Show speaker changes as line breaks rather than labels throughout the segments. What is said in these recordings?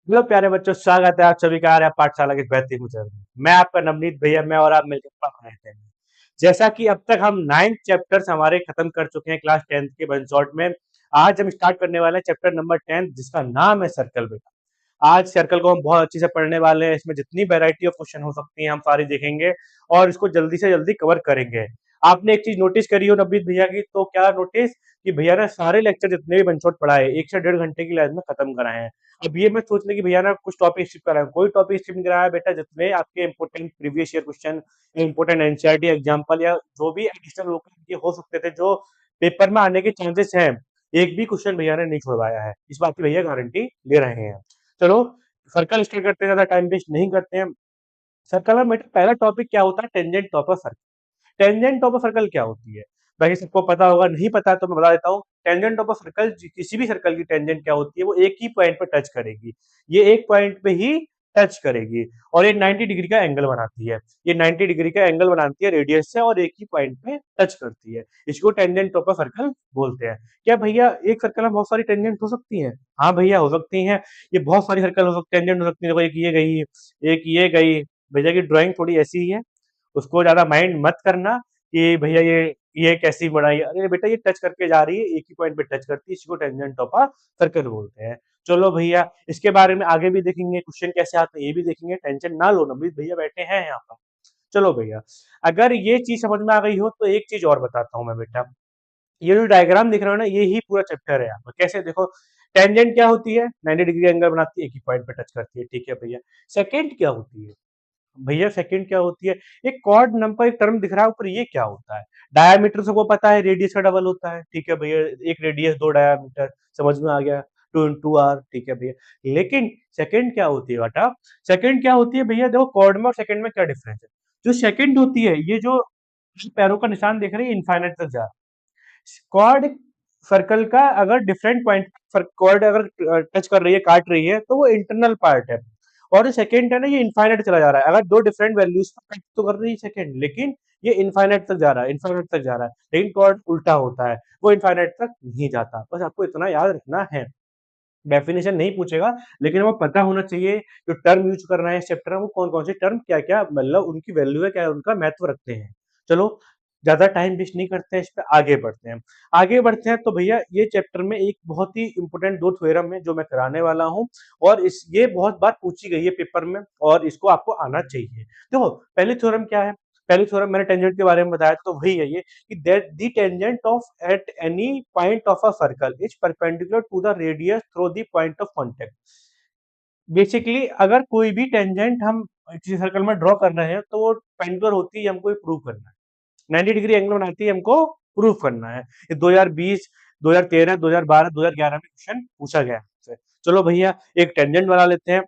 Hello प्यारे बच्चों, स्वागत है आप सभी का हमारे पाठशाला के बेहतरीन मुजब में। मैं आपका नवनीत भैया, मैं और आप मिलकर पढ़ रहे थे। जैसा कि अब तक हम 9 चैप्टर्स हमारे खत्म कर चुके हैं क्लास 10th के वन शॉट में। आज हम स्टार्ट करने वाले हैं चैप्टर नंबर 10 जिसका नाम है सर्कल बेटा। आज सर्कल को हम बहुत अच्छे से पढ़ने वाले हैं। इसमें जितनी वैरायटी ऑफ क्वेश्चन हो सकती हैं हम सारी देखेंगे और इसको जल्दी से जल्दी कवर करेंगे। आपने एक चीज नोटिस करी हो नवनीत भैया की, तो क्या नोटिस कि भैया ने सारे लेक्चर जितने भी वन शॉट पढ़ाए 1 से 1.5 घंटे की लाइन में खत्म कराए हैं। अब ये मत सोचने की भैया ना कुछ टॉपिक स्किप कराया, कोई टॉपिक स्किप नहीं कराया बेटा। जितने आपके important previous year question, important NCERT example या जो भी एडिशनल लोकल हो सकते थे जो पेपर में आने के चांसेस हैं, एक भी क्वेश्चन भैया ने नहीं छुड़वाया है। इस बात की भैया गारंटी ले रहे हैं। चलो सर्कल स्टार्ट करते हैं, ज्यादा टाइम वेस्ट नहीं करते हैं। सर्कल में बेटा पहला टॉपिक क्या होता है? Tangent of a circle. Tangent of a circle क्या होती है? बाकी सबको पता होगा, नहीं पता तो मैं बता देता हूँ। टेंजेंट ऑफ अ सर्कल, किसी भी सर्कल की टेंजेंट क्या होती है? वो एक ही पॉइंट पे टच करेगी। ये एक पॉइंट पे ही टच करेगी और ये 90 डिग्री का एंगल बनाती है। ये 90 डिग्री का एंगल बनाती है रेडियस से और एक ही पॉइंट पे टच करती है। इसको टेंजेंट ऑफ अ सर्कल बोलते हैं। क्या भैया एक सर्कल में बहुत सारी टेंजेंट हो सकती हैं? हाँ भैया हो सकती हैं। ये बहुत सारी सर्कल हो सकती, टेंजेंट हो सकती है। देखो एक ये गई, एक ये गई। भैया की ड्राइंग थोड़ी ऐसी ही है, उसको ज्यादा माइंड मत करना कि भैया ये कैसी बनाई। अरे बेटा ये टच करके जा रही है, एक ही पॉइंट पे टच करती है, इसको टेंजेंट ऑफ अ सर्कल बोलते हैं। चलो भैया इसके बारे में आगे भी देखेंगे, क्वेश्चन कैसे आते हैं ये भी देखेंगे। टेंशन ना लो, नवनीत भैया बैठे हैं यहाँ पर। चलो भैया, अगर ये चीज समझ में आ गई हो तो एक चीज और बताता हूँ मैं बेटा। ये जो डायग्राम दिख रहा है ना, ये ही पूरा चैप्टर है। यहाँ पर कैसे देखो, टेंजेंट क्या होती है? 90 डिग्री एंगल बनाती है, एक ही पॉइंट पे टच करती है, ठीक है भैया। सेकंड क्या होती है? भैया सेकंड क्या होती है? एक कॉर्ड नंबर एक टर्म दिख रहा है ऊपर, ये क्या होता है? डायमीटर सबको पता है, रेडियस का डबल होता है, ठीक है भैया। एक रेडियस दो डायमीटर, समझ में आ गया। 2 into r, ठीक है भैया। लेकिन सेकंड क्या होती है बेटा? सेकंड क्या होती है भैया? देखो कॉर्ड में और सेकंड में क्या डिफरेंस है। जो सेकंड होती है, ये जो पैरों का निशान देख रहे हैं, इनफाइनाइट तक जा रहा है। कॉर्ड सर्कल का अगर डिफरेंट पॉइंट पर कॉर्ड अगर टच कर रही है, काट रही है, तो वो इंटरनल पार्ट है। और सेकंड है ना, ये इनफाइनाइट चला जा रहा है। अगर दो डिफरेंट वैल्यूज पर कट तो कर रही है सेकंड, लेकिन ये इनफाइनाइट तक जा रहा है, इनफाइनाइट तक जा रहा है। लेकिन कॉर्ड उल्टा होता है, वो इनफाइनाइट तक नहीं जाता। बस आपको इतना याद रखना है। डेफिनेशन नहीं पूछेगा, लेकिन वो पता होना चाहिए जो टर्म यूज कर रहे हैं इस चैप्टर में, वो कौन कौन से टर्म क्या क्या मतलब उनकी वैल्यू है, क्या उनका महत्व रखते हैं। चलो ज्यादा टाइम वेस्ट नहीं करते हैं, इस पे आगे बढ़ते हैं। आगे बढ़ते हैं तो भैया ये चैप्टर में एक बहुत ही इंपॉर्टेंट दो थ्योरम है जो मैं कराने वाला हूँ। और इस ये बहुत बार पूछी गई है पेपर में और इसको आपको आना चाहिए। देखो पहली थ्योरम क्या है? पहली थ्योरम मैंने टेंजेंट के बारे में बताया था, तो वही है ये कि that the tangent of at any point of a circle is perpendicular to the radius through the point of contact. Basically अगर कोई भी टेंजेंट हम किसी सर्कल में ड्रॉ कर रहे हैं तो वो पेंडुलर होती है, हमको प्रूव करना है। 90 डिग्री एंगल बनाती है, हमको प्रूव करना है। ये 2020, 2013, 2012, 2011 में क्वेश्चन पूछा गया है हमसे। चलो भैया एक टेंजेंट बना लेते हैं।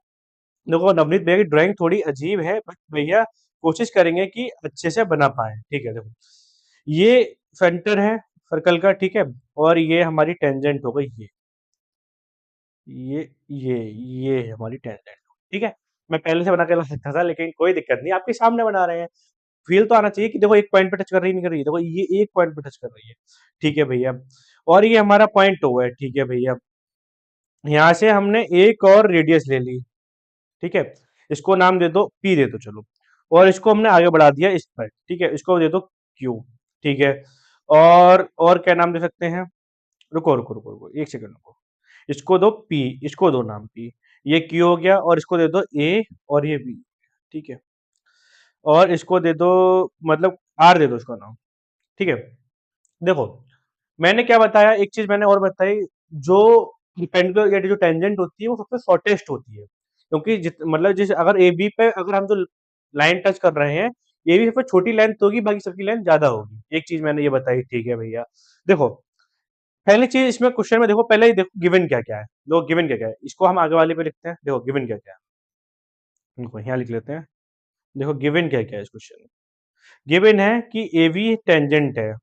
देखो नवनीत भैया की ड्राइंग थोड़ी अजीब है, बट भैया कोशिश करेंगे कि अच्छे से बना पाए, ठीक है। देखो ये सेंटर है सर्कल का, ठीक है। और ये हमारी टेंजेंट हो गई, ये ये हमारी टेंजेंट, ठीक है। मैं पहले से बना के ला सकता था, लेकिन कोई दिक्कत नहीं, आपके सामने बना रहे हैं। फील तो आना चाहिए कि देखो एक पॉइंट पे टच कर रही है, नहीं कर रही है। देखो ये एक पॉइंट पे टच कर रही है, ठीक है भैया। और ये हमारा पॉइंट ओ है, ठीक है भैया। यहाँ से हमने एक और रेडियस ले ली, ठीक है। इसको नाम दे दो पी, दे दो चलो। और इसको हमने आगे बढ़ा दिया इस पर, ठीक है। इसको दे दो क्यू, ठीक है। और क्या नाम दे सकते हैं? रुको रुको रुको रुको, एक सेकंड रुको। इसको दो पी, इसको दो नाम पी। ये क्यू हो गया और इसको दे दो ए और ये बी, ठीक है। और इसको दे दो, मतलब आर दे दो इसका नाम, ठीक है। देखो मैंने क्या बताया, एक चीज मैंने और बताई। जो पेंडुलर या जो टेंजेंट होती है वो सबसे शॉर्टेस्ट होती है, क्योंकि मतलब जिस अगर ए बी पे अगर हम जो लाइन टच कर रहे हैं, ये भी सबसे छोटी लेंथ होगी, बाकी सबकी लेंथ ज्यादा होगी। एक चीज मैंने ये बताई, ठीक है भैया। देखो पहली चीज इसमें क्वेश्चन में देखो, पहले ही देखो गिवन क्या क्या है। देखो गिवन क्या क्या है, इसको हम आगे वाले पे लिखते हैं। देखो गिवन क्या क्या है, इनको यहाँ लिख लेते हैं। देखो गिवन क्या क्या है इस क्वेश्चन में। गिवन है कि ए बी टेंजेंट है,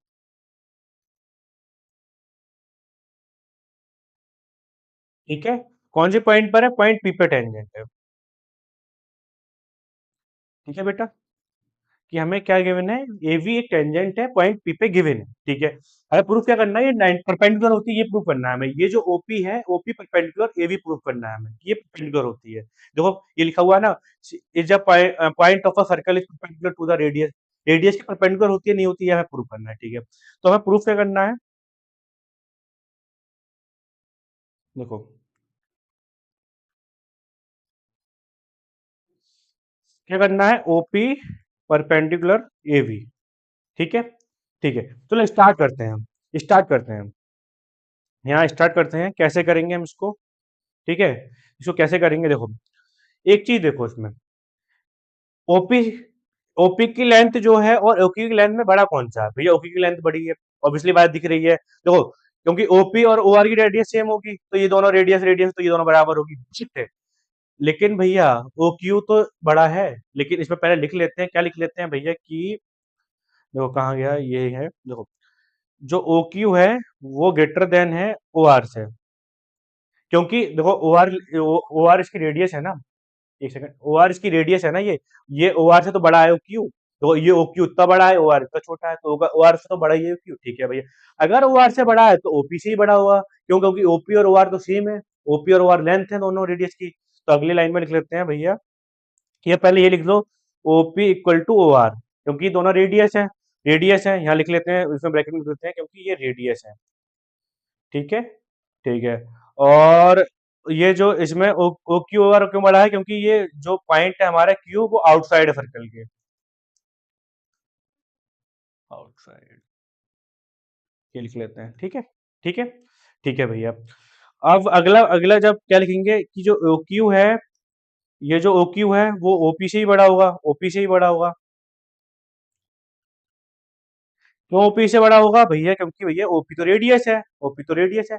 ठीक है। कौन से पॉइंट पर है? पॉइंट पी पे टेंजेंट है, ठीक है बेटा। कि हमें क्या गिवन है, एवी एक टेंजेंट है पॉइंट पी पे गिवन है, ठीक है। हमें प्रूफ क्या करना है, ये परपेंडिकुलर होती है, ये प्रूफ करना है हमें। ये जो ओपी है, ओपी परपेंडिकुलर एवी प्रूफ करना है हमें, ये परपेंडिकुलर होती है। देखो ये लिखा हुआ है ना, is a point of a circle is perpendicular to the radius, radius की परपेंडिकुलर होती है नहीं होती है, हमें प्रूफ करना है, ठीक है। तो हमें प्रूफ क्या करना है, देखो क्या करना है, ओपी परपेंडिकुलर एवी, ठीक है, ठीक है। चलो स्टार्ट करते हैं हम, स्टार्ट करते हैं हम, यहाँ स्टार्ट करते हैं, कैसे करेंगे हम इसको, ठीक है। इसको कैसे करेंगे, देखो एक चीज देखो इसमें, ओपी ओपी की लेंथ जो है और ओक्यू की लेंथ में बड़ा कौन सा है, भैया ओक्यू की लेंथ बड़ी है, ऑब्वियसली बात दिख रही है, देखो क्योंकि ओपी और ओआर की रेडियस सेम होगी, तो ये दोनों रेडियस रेडियस, तो ये दोनों बराबर होगी, ठीक है। लेकिन भैया ओक्यू तो बड़ा है, लेकिन इसमें पहले लिख लेते हैं, क्या लिख लेते हैं भैया कि, देखो कहाँ गया, ये है, देखो जो ओ क्यू है वो ग्रेटर देन है ओ आर से, क्योंकि देखो ओ आर इसकी रेडियस है ना, एक सेकंड, ओ आर इसकी रेडियस है ना, ये ओ आर से तो बड़ा है ओ क्यू, तो ये ओ क्यू उतना बड़ा है, ओ आर इतना छोटा है, तो ओ आर से तो बड़ा ही है ओ क्यू, ठीक है भैया। अगर ओ आर से बड़ा है तो ओपी से ही बड़ा हुआ, क्यों, क्योंकि ओपी और ओ आर तो सेम है, ओपी और ओ आर लेंथ है दोनों रेडियस की। तो अगली लाइन में लिख लेते हैं भैया, ये पहले ये लिख दो, OP equal to O R, क्योंकि दोनों रेडियस है, रेडियस है, यहाँ लिख लेते हैं, इसमें ब्रैकेट में लिख लेते हैं, क्योंकि ये रेडियस है, ठीक है, ठीक है। और ये जो इसमें ओ क्यू ओवर क्यों बड़ा है, क्योंकि ये जो पॉइंट है हमारा क्यू, वो आउटसाइड है सर्कल के, आउटसाइड, ये लिख लेते हैं, ठीक है, ठीक है, ठीक है भैया। अब अगला अगला जब क्या लिखेंगे कि जो ओ क्यू है, ये जो ओ क्यू है वो ओपी से ही बड़ा होगा, ओपी से ही बड़ा होगा, क्यों ओपी से बड़ा होगा भैया, क्योंकि भैया ओपी तो रेडियस है, ओपी तो रेडियस है,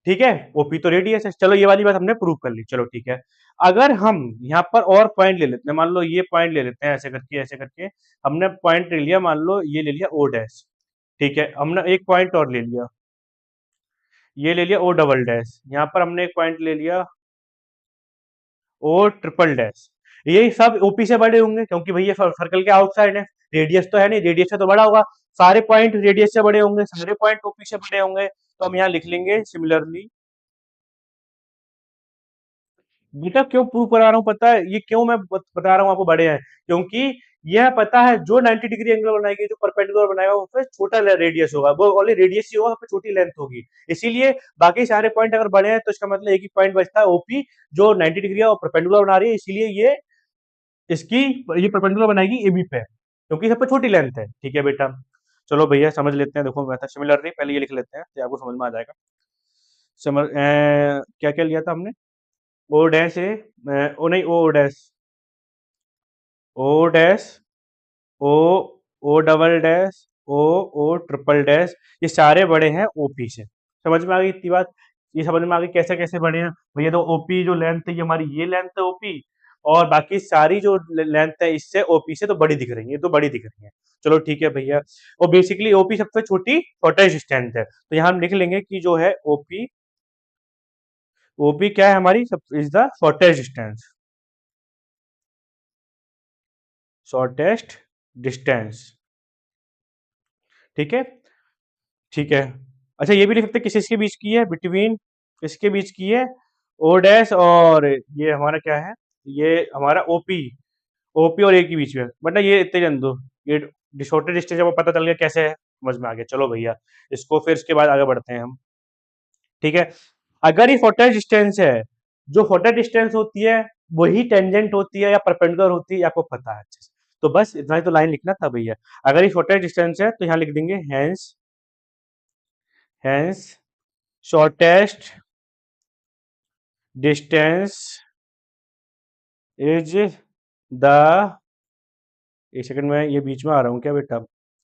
ठीक है, ओपी तो रेडियस है, चलो ये वाली बात हमने प्रूव कर ली, चलो ठीक है। अगर हम यहाँ पर और पॉइंट ले लेते हैं, मान लो ये पॉइंट ले लेते हैं, ऐसे करके हमने पॉइंट ले लिया, मान लो ये ले लिया ओ डैश, ठीक है, हमने एक पॉइंट और ले लिया, ये ले लिया ओ डबल डैश, यहाँ पर हमने एक पॉइंट ले लिया ओ ट्रिपल डैश, ये सब ओपी से बड़े होंगे, क्योंकि भैया सर्कल के आउटसाइड है, रेडियस तो है नहीं, रेडियस से तो बड़ा होगा, सारे पॉइंट रेडियस से बड़े होंगे, सारे पॉइंट ओपी से बड़े होंगे, तो हम यहाँ लिख लेंगे सिमिलरली। बेटा क्यों प्रूव करा रहा हूँ पता है, ये क्यों मैं बता रहा हूँ आपको बड़े हैं, क्योंकि यह पता है जो 90 डिग्री एंगल बनाएगी, जो परपेंडिकुलर बनाएगा, वो पे छोटा रेडियस होगा, वो ओनली रेडियस ही होगा, पे छोटी लेंथ होगी, इसीलिए बाकी सारे पॉइंट अगर बड़े हैं तो इसका मतलब एक ही पॉइंट बचता है ओपी, जो 90 डिग्री है और परपेंडिकुलर बना रही है, इसीलिए ये इसकी ये परपेंडिकुलर बनाएगी एबी पे, क्योंकि सब पे छोटी लेंथ है, ठीक है बेटा। चलो भैया समझ लेते हैं, देखो मैं सिमिलरली पहले ये लिख लेते हैं, तो आपको समझ में आ जाएगा। समझ क्या क्या लिया था हमने, ओ डैश ए, ओ नहीं ओ डैश, ओ डैश, ओ, ओ डबल डैश, ओ, ओ ट्रिपल डैश, ये सारे बड़े हैं ओपी से, समझ में आ गई इतनी बात, ये समझ में आ गई कैसे कैसे बड़े हैं भैया। तो ओपी जो लेंथ है, ये हमारी ये लेंथ है ओपी, और बाकी सारी जो लेंथ है इससे ओपी से तो बड़ी दिख रही है, ये तो बड़ी दिख रही है, चलो ठीक है भैया। और बेसिकली ओपी सबसे छोटी शॉर्टेस्ट डिस्टेंस है, तो यहाँ हम लिख लेंगे कि जो है ओपी, ओपी क्या है हमारी, सब is the shortest distance, shortest distance, ठीक है, ठीक है। अच्छा ये भी लिख सकते हैं किस इसके बीच की है, बिटवीन किसके बीच की है, ओ डैश और ये हमारा क्या है, ये हमारा ओपी, ओपी और ए के बीच में, बट ना ये इतने जन दो, ये शॉर्टेज डिस्टेंस वो पता चल गया कैसे है, समझ में आ गया, चलो भैया इसको फिर इसके बाद आगे बढ़ते हैं हम, ठीक है। अगर ये शॉर्टेज डिस्टेंस है, जो शॉर्टेज डिस्टेंस होती है वही टेंजेंट होती है या परपेंडिकुलर होती है, ये आपको पता है अच्छे से, तो बस इतना ही तो लाइन लिखना था भैया। अगर ये शॉर्टेज डिस्टेंस है तो यहाँ लिख देंगे hence, hence shortest distance is the, एक सेकंड में ये बीच में आ रहा हूँ क्या बेटा,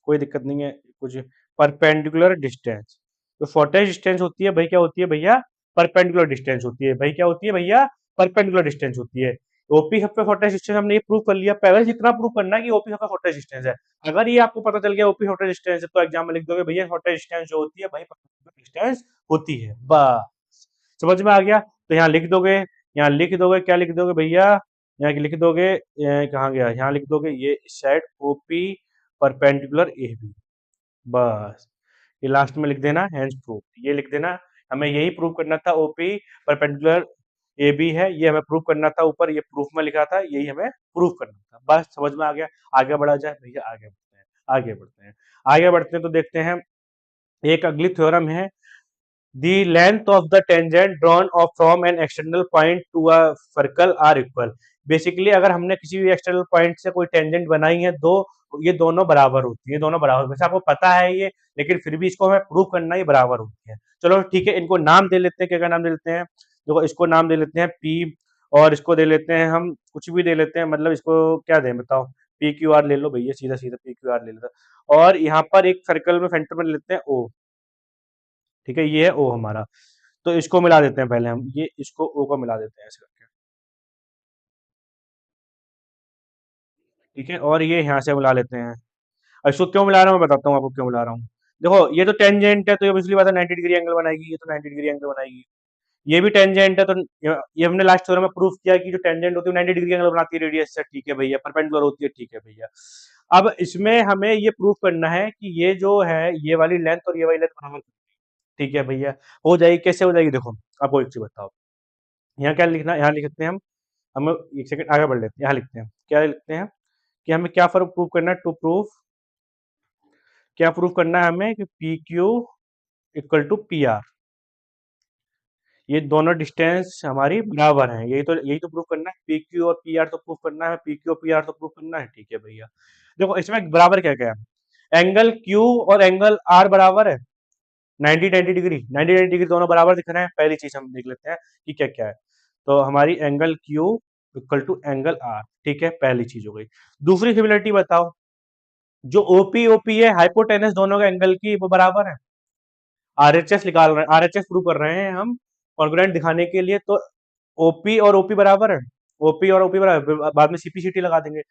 कोई दिक्कत नहीं है, कुछ परपेंडिकुलर डिस्टेंस, तो शॉर्टेज डिस्टेंस होती है भाई, क्या होती है भैया, परपेंडिकुलर डिस्टेंस होती है भाई, क्या होती है भैया, परपेंडिकुलर डिस्टेंस होती है। ओपी सबसे शॉर्टेज डिस्टेंस, हमने ये प्रूव कर लिया, पहले जितना प्रूव करना है कि ओपी सबका शॉर्टेज डिस्टेंस है, अगर ये आपको पता चल गया ओपी शॉर्टेज डिस्टेंस है, तो एग्जाम में लिख दोगे भैया शॉर्टेज डिस्टेंस जो होती है भाई परपेंडिकुलर डिस्टेंस होती है, बस समझ में आ गया। तो यहाँ लिख दोगे, यहाँ लिख दोगे, क्या लिख दोगे भैया, यहाँ लिख दोगे, कहाँ गया, यहाँ लिख दोगे ये इस side OP perpendicular A B, बस ये लास्ट में लिख देना हैंस प्रूफ, ये लिख देना। हमें यही प्रूव करना था, ओपी परपेंडिकुलर ए बी है, ये हमें प्रूव करना था, ऊपर ये प्रूफ में लिखा था, यही हमें प्रूव करना था, बस समझ में आ गया। आगे बढ़ा जाए भैया, आगे बढ़ते हैं, आगे बढ़ते हैं, आगे बढ़ते हैं तो देखते हैं एक अगली थ्योरम है, the length of the tangent drawn off from an external point to a circle are equal। Basically अगर हमने किसी भी एक्सटर्नल पॉइंट से कोई टेंजेंट बनाई है दो, ये दोनों बराबर होती है, दोनों बराबर, वैसे आपको पता है ये, लेकिन फिर भी इसको हमें प्रूव करना, ये बराबर होती है। चलो ठीक है, इनको नाम दे लेते हैं, क्या क्या नाम दे लेते हैं, देखो इसको नाम दे लेते हैं पी, और इसको दे लेते हैं हम कुछ भी दे लेते हैं, मतलब इसको क्या दें बताओ, पी क्यू आर ले लो भैया, सीधा सीधा पी क्यू आर ले लेते हैं, और यहाँ पर एक सर्कल में सेंटर में ले लेते हैं ओ, ठीक है, ये है ओ हमारा। तो इसको मिला देते हैं पहले हम, ये इसको ओ को मिला देते हैं ऐसे करके, ठीक है, और ये यहाँ से मिला लेते हैं। अब इसको क्यों मिला रहा हूँ मैं बताता हूँ आपको क्यों मिला रहा हूँ। देखो ये तो टेंजेंट है, तो ये पिछली बात है 90 डिग्री एंगल बनाएगी, ये तो 90 डिग्री एंगल बनाएगी। ये भी टेंजेंट है, तो ये हमने लास्ट थ्योरम में प्रूफ किया कि जो टेंजेंट होती है 90 डिग्री एंगल बनाती है रेडियस से, ठीक है भैया, परपेंडिकुलर होती है, ठीक है भैया। अब इसमें हमें ये प्रूफ करना है कि ये जो है ये वाली लेंथ और ये वाली लेंथ बराबर, ठीक है भैया, हो जाएगी, कैसे हो जाएगी देखो, आपको एक चीज बताओ, यहाँ क्या लिखना, यहाँ लिखते हैं हम एक सेकंड आगे बढ़ लेते हैं, यहाँ लिखते हैं, क्या लिखते हैं कि हमें क्या फर्क प्रूव करना है, टू प्रूफ, क्या प्रूव करना है हमें कि P Q equal to P R, ये दोनों डिस्टेंस हमारी बराबर हैं, यही तो प्रूव करना है, पी क्यू और पी आर तो प्रूव करना है, पी क्यू और पी आर तो प्रूव करना है, ठीक है भैया। देखो इसमें बराबर क्या क्या है, एंगल क्यू और एंगल आर बराबर है 90 डिग्री, 90 डिग्री दोनों बराबर दिख रहे हैं, पहली चीज हम देख लेते हैं कि क्या क्या है। तो हमारी angle Q equal to angle R, ठीक है, पहली चीज हो गई। दूसरी सिमिलरिटी बताओ, जो ओपी ओपी है हाइपोटेनस दोनों के एंगल की वो बराबर है, आरएचएस निकाल रहे हैं, आरएचएस प्रूव कर रहे हैं हम कॉन्ग्रुएंट दिखाने के लिए, तो ओपी और ओपी बराबर है, ओपी और ओपी बराबर, बाद में सीपी लगा देंगे।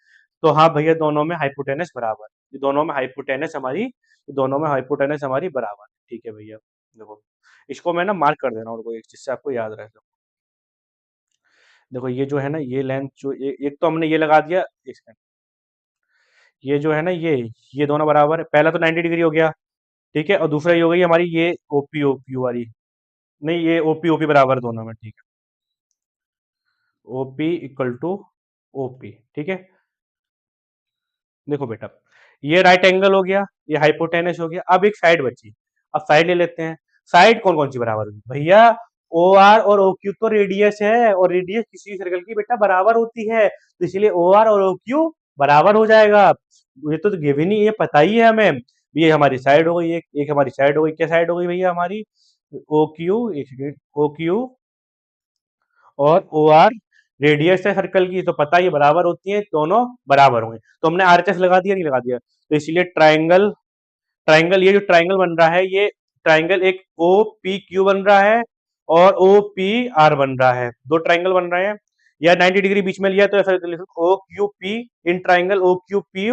तो हाँ भैया, दोनों में हाइपोटेनस बराबर, ये दोनों में हाइपोटेनस हमारी, दोनों में हाइपोटेनस हमारी बराबर, ठीक है भैया। देखो इसको मैं ना मार्क कर दे रहा हूँ, और एक चीज से आपको याद रहे, देखो ये जो है ना, ये लेंथ जो एक तो हमने ये लगा दिया, एक सेकंड, ये जो है ना ये दोनों बराबर है, पहला तो 90 डिग्री हो गया, ठीक है, और दूसरा ये हो गई हमारी ये ओपी ओपी वाली, नहीं ये ओपी ओपी बराबर दोनों में, ठीक है, ओपी इक्वल टू ओपी, ठीक है। देखो बेटा, ये राइट एंगल हो गया, ये हाइपोटेनस हो गया, अब एक साइड बची, अब साइड ले लेते हैं। साइड कौन कौन सी बराबर होगी भैया, ओ आर और ओ क्यू तो रेडियस है, और रेडियस किसी सर्कल की बेटा बराबर होती है, तो इसलिए ओ आर और ओ क्यू बराबर हो जाएगा। ये तो गिवन ही, ये पता ही है हमें, ये हमारी साइड हो गई, एक हमारी साइड हो गई, क्या साइड हो गई भैया हमारी, ओ क्यू, एक सेकेंड, ओ क्यू और ओ आर रेडियस है सर्कल की, तो पता ये बराबर होती है, दोनों बराबर होंगे, तो हमने आरएचएस लगा दिया, नहीं लगा दिया, तो इसलिए ट्राइंगल, ये जो ट्राइंगल बन रहा है, ये ट्राइंगल एक ओ पी क्यू बन रहा है और ओ पी आर बन रहा है, दो ट्राइंगल बन रहे हैं, या 90 डिग्री बीच में लिया तो ऐसा O Q P, in triangle O Q P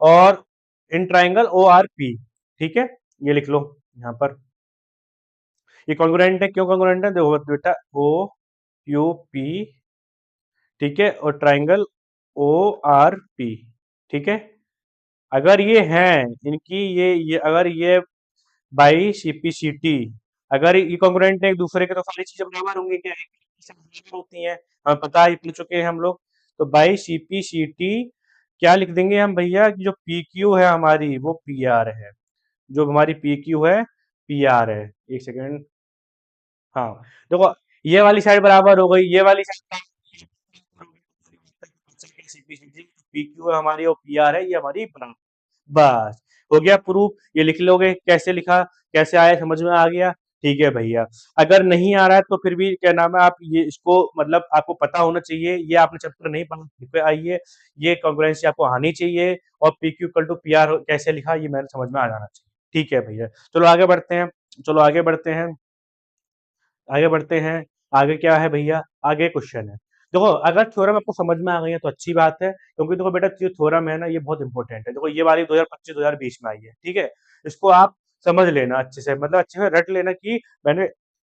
और in triangle O R P, ठीक है, ये लिख लो यहाँ पर, ये कॉन्ग्रुएंट है, क्यों कॉन्ग्रुएंट है, देखो बेटा ओ क्यू पी, ठीक है, और ट्राइंगल ओ आर पी, ठीक है, अगर ये हैं इनकी ये अगर ये बाई सीपीसीटी, अगर ये कॉन्ग्रुएंट है एक दूसरे के, तो सारी चीजें बराबर होंगी, क्या है होती हैं, हमें पता है, पढ़ चुके हैं हम लोग। तो बाई सीपीसीटी क्या लिख देंगे हम भैया, कि जो पी क्यू है हमारी वो पी आर है, जो हमारी पी क्यू है पी आर है, एक सेकेंड, हाँ देखो ये वाली साइड बराबर हो गई, ये वाली साइड पी क्यू है हमारी और पी आर है, ये हमारी बराबर, बस हो गया प्रूफ, ये लिख लोगे, कैसे लिखा, कैसे आया, समझ में आ गया, ठीक है भैया। अगर नहीं आ रहा है तो फिर भी क्या नाम है, आप ये इसको मतलब आपको पता होना चाहिए, ये आपने चैप्टर नहीं पढ़ा, कृपया आइए, ये कॉन्ग्रुएंसी आपको आनी चाहिए, और P Q equal to P R कैसे लिखा ये मैंने समझ में आ जाना चाहिए, ठीक है भैया। चलो आगे बढ़ते हैं, चलो आगे बढ़ते हैं, आगे बढ़ते हैं, आगे क्या है भैया, आगे क्वेश्चन है। देखो अगर थ्योरम आपको समझ में आ गई है तो अच्छी बात है, क्योंकि देखो बेटा जो थ्योरम है ना ये बहुत इंपॉर्टेंट है, देखो ये वाली 2025-2020 में आई है, ठीक है, इसको आप समझ लेना अच्छे से, मतलब अच्छे से रट लेना कि मैंने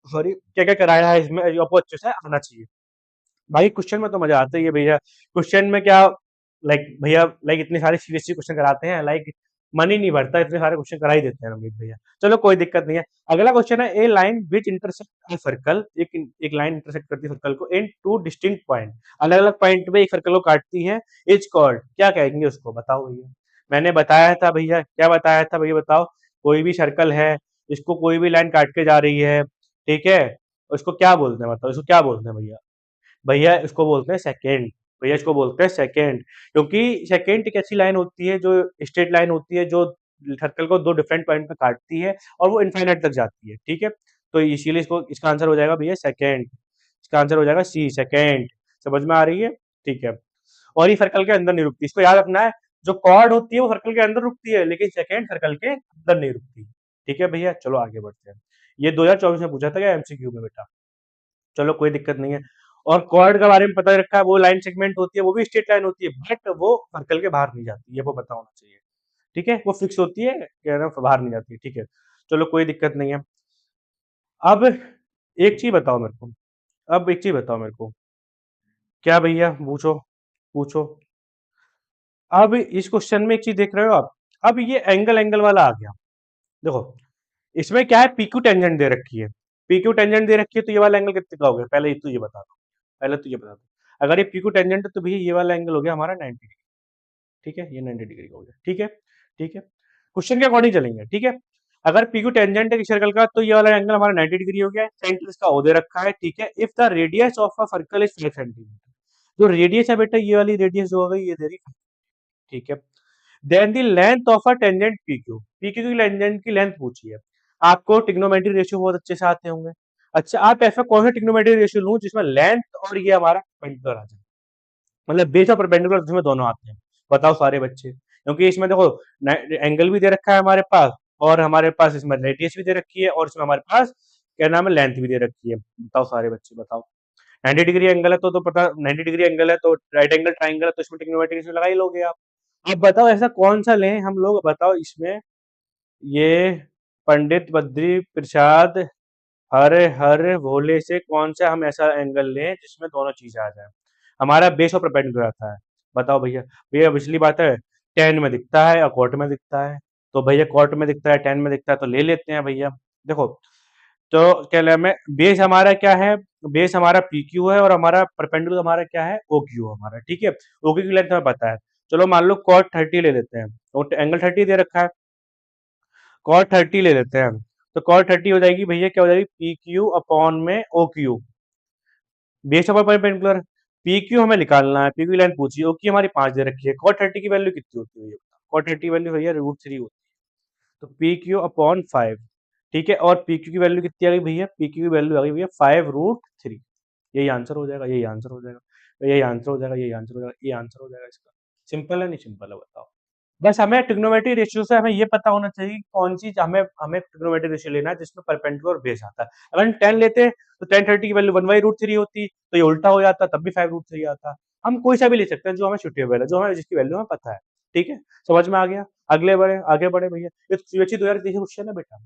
सॉरी क्या क्या कराया है इसमें, ये आपको अच्छे से आना चाहिए। भाई क्वेश्चन में तो मजा आता ही है भैया। क्वेश्चन में क्या, लाइक भैया, लाइक इतने सारे सीरियसली क्वेश्चन कराते हैं, लाइक मन ही नहीं भरता, इतने सारे क्वेश्चन करा ही देते हैं रमनीत भैया। चलो कोई दिक्कत नहीं है। अगला क्वेश्चन है, a line which intersect a circle, एक लाइन इंटरसेक्ट करती है सर्कल को इन टू डिस्टिंक्ट पॉइंट, अलग अलग पॉइंट पे एक सर्कल को काटती है, इज कॉल्ड, क्या कहेंगे उसको, बताओ भैया। मैंने बताया था भैया, क्या बताया था भैया बताओ। कोई भी सर्कल है, इसको कोई भी लाइन काट के जा रही है, ठीक है, उसको क्या बोलते हैं, बताओ इसको क्या बोलते हैं भैया। भैया इसको बोलते हैं सेकेंड। भैया इसको बोलते हैं सेकेंड, क्योंकि सेकेंड एक ऐसी लाइन होती है जो स्ट्रेट लाइन होती है, जो सर्कल को दो डिफरेंट पॉइंट पे काटती है और वो इनफाइनाइट तक जाती है, ठीक है। तो इसीलिए इसको, इसका आंसर हो जाएगा भैया सेकेंड। इसका आंसर हो जाएगा सी, सेकेंड। समझ में आ रही है, ठीक है। और ये सर्कल के अंदर नहीं रुकती, इसको याद रखना है। जो कॉर्ड होती है वो सर्कल के अंदर रुकती है, लेकिन सेकेंड सर्कल के अंदर नहीं रुकती। ठीक है भैया, चलो आगे बढ़ते हैं। ये 2024 में पूछा था क्या एमसीक्यू में बेटा। चलो कोई दिक्कत नहीं है। और कॉर्ड के बारे में पता रखा है, वो लाइन सेगमेंट होती है, वो भी स्ट्रेट लाइन होती है, बट वो सर्कल के बाहर नहीं जाती, ये वो पता होना चाहिए। ठीक है, वो फिक्स होती है, कह रहा हूँ बाहर नहीं जाती, ठीक है। चलो कोई दिक्कत नहीं है। अब एक चीज बताओ मेरे को, अब एक चीज बताओ मेरे को, क्या भैया पूछो, पूछो। अब इस क्वेश्चन में एक चीज देख रहे हो आप, अब ये एंगल एंगल वाला आ गया। देखो, इसमें क्या है, पीक्यू टेंजेंट दे रखी है। पीक्यू टेंजेंट दे रखी है, तो ये वाला एंगल कितने का हो गया, पहले तो ये बता दो। पहले तो ये बता दो, अगर ये पीक्यू टेंजेंट है तो भैया ये वाला एंगल हो गया हमारा 90 डिग्री। ठीक है, ये 90 डिग्री का हो गया, ठीक है। ठीक है, क्वेश्चन के अकॉर्डिंग चलेंगे, ठीक है। अगर पीक्यू टेंजेंट है सर्कल का, तो ये वाला एंगल हमारा 90 डिग्री हो गया है, सेंटर इसका ओ दे रखा है, ठीक है। If the radius of a circle is 5 centimetre, जो रेडियस है बेटा, ये वाली रेडियस जो हो गई, ये दे रही, ठीक है। Then the length of a tangent PQ, PQ की टेंजेंट की लेंथ पूछी है। आपको ट्रिग्नोमेट्री रेशियो बहुत अच्छे से आते होंगे। अच्छा, आप ऐसा कौन सा ट्रिग्नोमेट्री रेशियो लूं जिसमें लेंथ और ये हमारा परपेंडिकुलर आ जाए, मतलब बेस और परपेंडिकुलर जिसमें दोनों आते हैं। बताओ सारे बच्चे, क्योंकि इसमें देखो एंगल भी दे रखा है हमारे पास, और हमारे पास इसमें रेडियस भी दे रखी है, और इसमें हमारे पास क्या नाम है, लेंथ भी दे रखी है। बताओ सारे बच्चे, बताओ। 90 डिग्री एंगल है तो पता, 90 डिग्री एंगल है तो राइट एंगल ट्राइंगल है, तो इसमें ट्रिग्नोमेट्री रेशियो लगा ही लोगे आप। अब बताओ ऐसा कौन सा लें हम लोग, बताओ इसमें, ये पंडित बद्री प्रसाद हर हर भोले से कौन सा हम ऐसा एंगल लें जिसमें दोनों चीजें आ जाए, हमारा बेस और परपेंडिकुलर आता है। बताओ भैया। भैया पिछली बात है, टेन में दिखता है और कॉट में दिखता है, तो भैया कॉट में दिखता है, टेन में दिखता है, तो ले लेते हैं भैया। देखो, तो क्या नाम है, बेस हमारा क्या है, बेस हमारा पी क्यू है, और हमारा परपेंडिकुलर हमारा क्या है, ओ क्यू हमारा, ठीक है। ओ क्यू की लेंथ हमें पता है। चलो मान लो कॉट 30 ले लेते हैं, तो एंगल 30 दे रखा है, कॉट 30 ले लेते हैं। तो कॉट 30 हो जाएगी भैया, क्या हो जाएगी, पी क्यू अपॉन में O Q, base of perpendicular. P Q हमें निकालना है, पी क्यू लाइन पूछी, ओ क्यू हमारी 5 दे रखी है, कॉट 30 की वैल्यू कितनी होती है भैया, कॉट 30 वैल्यू भैया √3 होती है, तो पी क्यू अपॉन 5, ठीक है। और पी क्यू की वैल्यू कितनी आ गई भैया, पी क्यू की वैल्यू आ गई भैया 5√3। यही आंसर हो जाएगा, यही आंसर हो जाएगा, यही आंसर हो जाएगा, यही आंसर हो जाएगा, ये आंसर हो जाएगा इसका। सिंपल है, नहीं सिंपल है, बताओ। बस हमें ट्रिग्नोमेट्री रेशियो से हमें ये पता होना चाहिए कि कौन सी हमें हमें ट्रिग्नोमेट्री रेशियो लेना है जिसमें परपेंडिकुलर और बेस आता है। अगर हम 10 लेते तो 10 30 की वैल्यू 1/√3 होती, तो ये उल्टा हो जाता, तब भी 5√3 आता। हम कोई सा भी ले सकते हैं जो हमें सुटेबल है, जो हमें जिसकी वैल्यू हमें पता है, ठीक है। समझ में आ गया। अगले बढ़े, आगे बढ़े भैया, ये तो सीएचई 2023 क्वेश्चन है बेटा,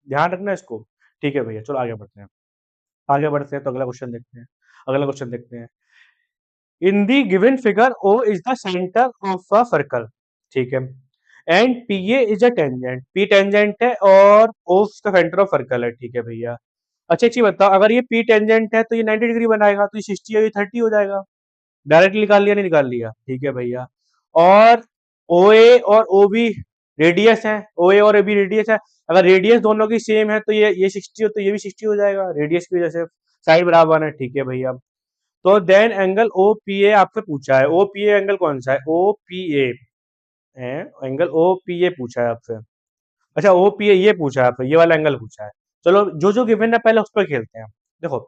ध्यान रखना इसको। ठीक है भैया, चलो आगे बढ़ते हैं। आगे बढ़ते हैं तो अगला क्वेश्चन देखते हैं। अगला क्वेश्चन देखते हैं। In the given figure O is the centre of a circle, ठीक है, and P A is a tangent, P tangent है और ओ उसका सेंटर ऑफ सर्कल है, ठीक है भैया। अच्छा एक चीज बताओ, अगर ये पी टेंजेंट है तो ये 90 डिग्री बनाएगा, तो ये 60 और ये 30 हो जाएगा। डायरेक्टली निकाल लिया, नहीं निकाल लिया, ठीक है भैया। और ओ ए और ओ बी रेडियस है, ओ ए और ए बी रेडियस है, अगर रेडियस दोनों की सेम है तो ये 60 हो, तो ये भी 60 हो जाएगा, रेडियस की वजह से साइड बराबर है, ठीक है भैया। तो then angle O P A आपसे पूछा है, ओ पी ए एंगल कौन सा है, ओ पी ए है, एंगल ओ पी ए पूछा है आपसे। अच्छा ओ पी ए ये पूछा है आपसे, ये वाला एंगल पूछा है। चलो जो जो गिवन है पहले उस पर खेलते हैं। देखो,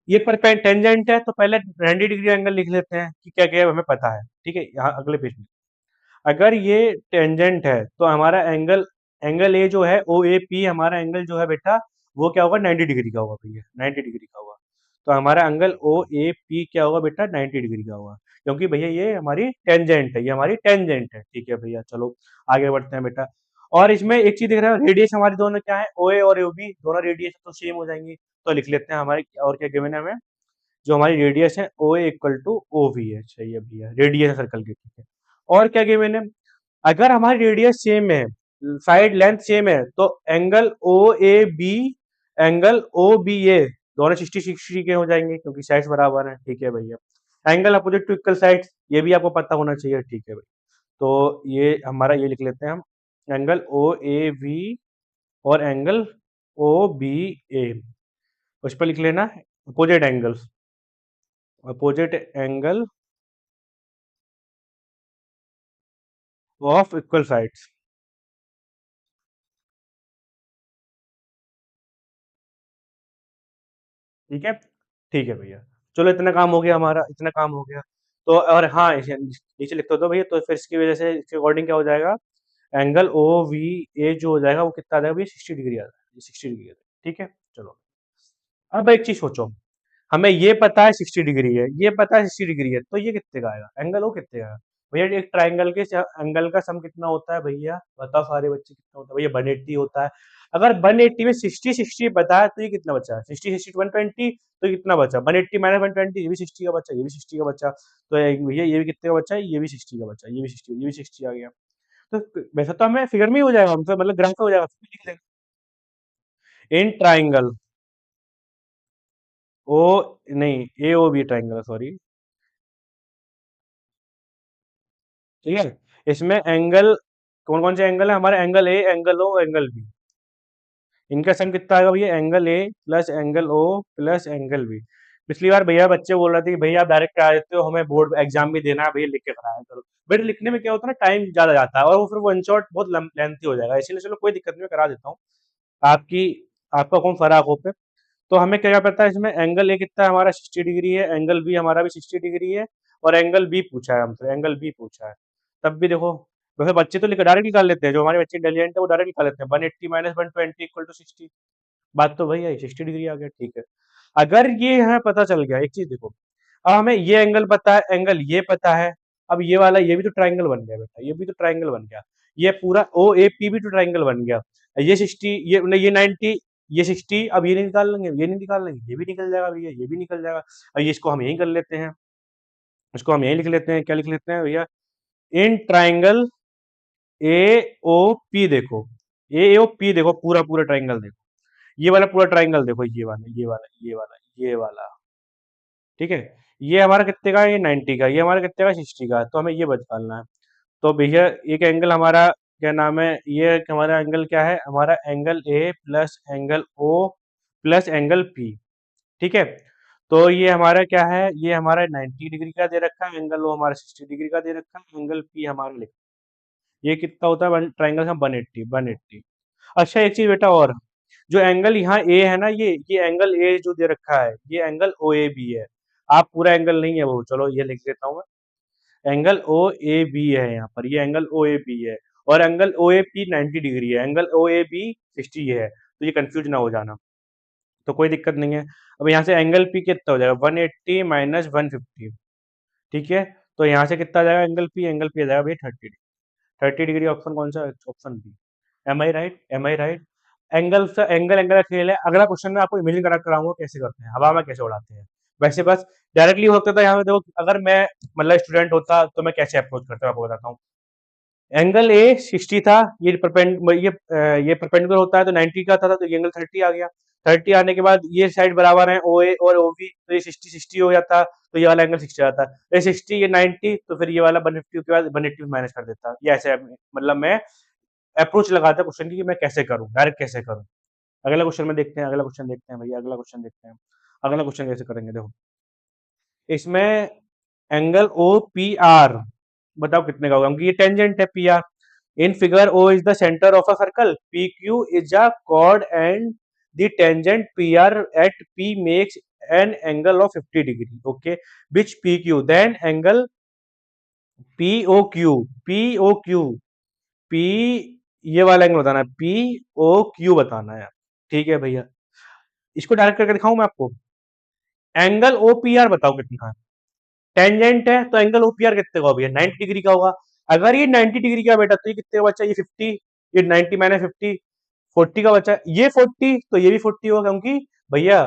ये पर टेंजेंट है तो पहले 90 डिग्री एंगल लिख लेते हैं कि क्या क्या हमें पता है, ठीक है। यहाँ अगले पेज में, अगर ये टेंजेंट है तो हमारा एंगल, एंगल ए जो है ओ ए पी, हमारा एंगल जो है बेटा वो क्या होगा, 90 डिग्री का होगा भैया, 90 डिग्री का होगा। तो हमारा एंगल ओ ए पी क्या होगा बेटा, 90 डिग्री का होगा, क्योंकि भैया ये हमारी टेंजेंट है, ये हमारी टेंजेंट है, ठीक है भैया। चलो आगे बढ़ते हैं बेटा। और इसमें एक चीज दिख रहा है, रेडियस हमारी दोनों क्या है, ओ ए और ओ बी दोनों रेडियस तो सेम हो जाएंगी, तो लिख लेते हैं हमारे, और क्या गिवन है हमें, जो हमारी रेडियस है ओ ए इक्वल टू ओ वी है। चाहिए भैया रेडियस है सर्कल की, ठीक है। और क्या किया मैंने, अगर हमारी रेडियस सेम है, साइड लेंथ सेम है, तो angle O A B, angle O B A दोनों 60-60 के हो जाएंगे क्योंकि साइड्स बराबर हैं, ठीक है भैया। Angle opposite to equal sides, ये भी आपको पता होना चाहिए, ठीक है भाई। तो ये हमारा ये लिख लेते हैं हम, एंगल ओ ए बी और एंगल ओ बी ए, उस पर लिख लेना opposite angles, opposite angle of equal sides, ठीक है। ठीक है भैया, चलो इतना काम हो गया हमारा, इतना काम हो गया। तो और हाँ, नीचे लिख दो भैया, तो फिर इसकी वजह से इसके अकॉर्डिंग क्या हो जाएगा, एंगल ओ वी ए जो हो जाएगा वो कितना आ जाएगा भैया, 60 डिग्री आ जाएगा, 60 डिग्री आ जाएगा, ठीक है। चलो अब एक चीज सोचो, हमें ये पता है 60 डिग्री है, ये पता है 60 डिग्री है, तो ये कितने का आएगा एंगल, वो कितने का आएगा भैया। एक ट्राइंगल के एंगल का सम कितना होता है भैया, बताओ सारे बच्चे, कितना होता है भैया, 180 होता है। अगर 180 में 60-60 बता है तो ये कितना बचा, 60-60 120, तो ये कितना बचा, 180 माइनस 120, ये भी 60 का बचा, ये भी 60 का बचा। तो भैया ये भी कितने का बचा, ये भी 60 का बचा, ये भी 60, ये भी 60 आ गया। तो वैसे तो हमें फिगर में ही हो जाएगा, हमसे मतलब ग्राफ में हो जाएगा, फिर लिख देंगे इन ट्राइंगल ओ, नहीं ए ओ बी ट्राइंगल, सॉरी, ठीक है। इसमें एंगल कौन कौन से एंगल है हमारे, angle A, angle O, angle B, इनका सम कितना आएगा भैया, angle A plus angle O plus angle B. पिछली बार भैया बच्चे बोल रहे थे कि भैया आप डायरेक्ट करा देते हो, हमें बोर्ड एग्जाम भी देना है भैया, लिख के कराया करो। बट लिखने में क्या होता है ना, टाइम ज्यादा जाता है और वो फिर वन शॉट बहुत लेंथी हो जाएगा, इसलिए चलो कोई दिक्कत नहीं, मैं करा देता हूँ आपकी, आपका कौन फराक हो पे। तो हमें क्या पता है इसमें, एंगल ए कितना है हमारा, 60 डिग्री है, एंगल बी हमारा भी 60 डिग्री है, और एंगल बी पूछा है हमसे, एंगल बी पूछा है। तब भी देखो, वैसे बच्चे तो डायरेक्ट निकाल लेते हैं, जो हमारे बच्चे इंटेलिजेंट है वो डायरेक्ट निकाल लेते हैं, 180 माइनस 120 इक्वल टू 60। बात तो भैया 60 डिग्री आ गया, ठीक है। अगर ये हमें पता चल गया, एक चीज देखो, अब हमें ये एंगल पता है, एंगल ये पता है, अब ये वाला ये भी तो ट्राइंगल बन गया बेटा, ये भी तो ट्राइंगल बन गया, ये पूरा ओ ए पी भी तो ट्राइंगल बन गया। ये 60, ये नहीं, ये 90, ये 60, अब ये नहीं निकाल लेंगे, ये नहीं निकाल लेंगे, ये भी निकल जाएगा भैया, ये भी निकल जाएगा। अब ये इसको हम यही कर लेते हैं, इसको हम यही लिख लेते हैं, क्या लिख लेते हैं भैया, in triangle A O P, देखो ए ओ पी, देखो पूरा पूरा ट्राइंगल देखो, ये वाला पूरा ट्राइंगल देखो, ये वाला, ये वाला, ये वाला, ये वाला, ठीक है। ये हमारा कितने का है, ये 90 का, ये हमारा कितने का 60 का है, तो हमें ये निकालना है। तो भैया एक एंगल हमारा क्या नाम है, ये हमारा एंगल क्या है, हमारा angle A plus angle O plus angle P, ठीक है। तो ये हमारा क्या है, ये हमारा 90 डिग्री का दे रखा है, एंगल ओ हमारा 60 डिग्री का दे रखा है, एंगल पी हमारा लिखा, ये कितना होता है ट्राइंगल का, 180। अच्छा एक चीज बेटा और, जो एंगल यहाँ ए है ना, ये एंगल ए जो दे रखा है, ये एंगल ओ ए बी है। आप पूरा एंगल नहीं है वो, चलो ये लिख देता हूँ मैं, एंगल ओ ए बी है यहाँ पर, ये एंगल ओ ए बी है, और angle O A P 90 degree है, एंगल ओ ए बी 60 है, तो ये कंफ्यूज ना हो जाना, तो कोई दिक्कत नहीं है। अब यहाँ से एंगल पी कितना हो जाएगा, 180 माइनस 150, ठीक है। तो यहाँ से कितना आ जाएगा एंगल पी आ जाएगा भैया 30 डिग्री। ऑप्शन कौन सा है, ऑप्शन बी। एम आई राइट, एम आई राइट। एंगल से एंगल एंगल का खेल है। अगला क्वेश्चन में आपको इमेजिन करा कराऊंगा कैसे करते हैं, हवा में कैसे उड़ाते हैं। वैसे बस डायरेक्टली हो सकता था यहाँ पे, देखो अगर मैं मतलब स्टूडेंट होता तो मैं कैसे अप्रोच करता आपको बताता हूँ। एंगल ए 60 था, ये परपेंडिकुलर होता है तो 90 का था, तो ये एंगल 30 आ गया। 30 आने के बाद ये साइड बराबर है ओ ए और ओ बी, तो ये 60-60 हो जाता, तो ये वाला एंगल 60 आता। ये 60, ये 90, तो फिर ये वाला 150 के बाद 180 माइनस कर देता, ये ऐसे मतलब मैं अप्रोच लगाता क्वेश्चन की कि मैं कैसे करूँ, डायरेक्ट कैसे करूँ। अगला क्वेश्चन में देखते हैं, अगला क्वेश्चन देखते हैं भैया, अगला क्वेश्चन देखते हैं। अगला क्वेश्चन कैसे करेंगे देखो, इसमें एंगल ओ पी आर बताओ कितने का होगा, क्योंकि ये टेंजेंट है P R. In figure O is the centre of a circle, P Q is a chord and the tangent P R at P makes an angle of 50 degree, okay. Which P Q then angle P O Q, P O Q, P, ये वाला angle बताना है, P O Q बताना है, ठीक है भैया। इसको डायरेक्ट करके दिखाऊं मैं आपको, एंगल ओ पी आर बताओ कितना है। टेंजेंट है तो एंगल ओपीआर कितने का होगा भैया, 90 डिग्री का होगा। अगर ये 90 डिग्री का बेटा, तो ये कितने का बचा, ये 50, ये 90 माइनस 50, 40 का बचा, ये 40, तो ये भी 40 होगा, क्योंकि भैया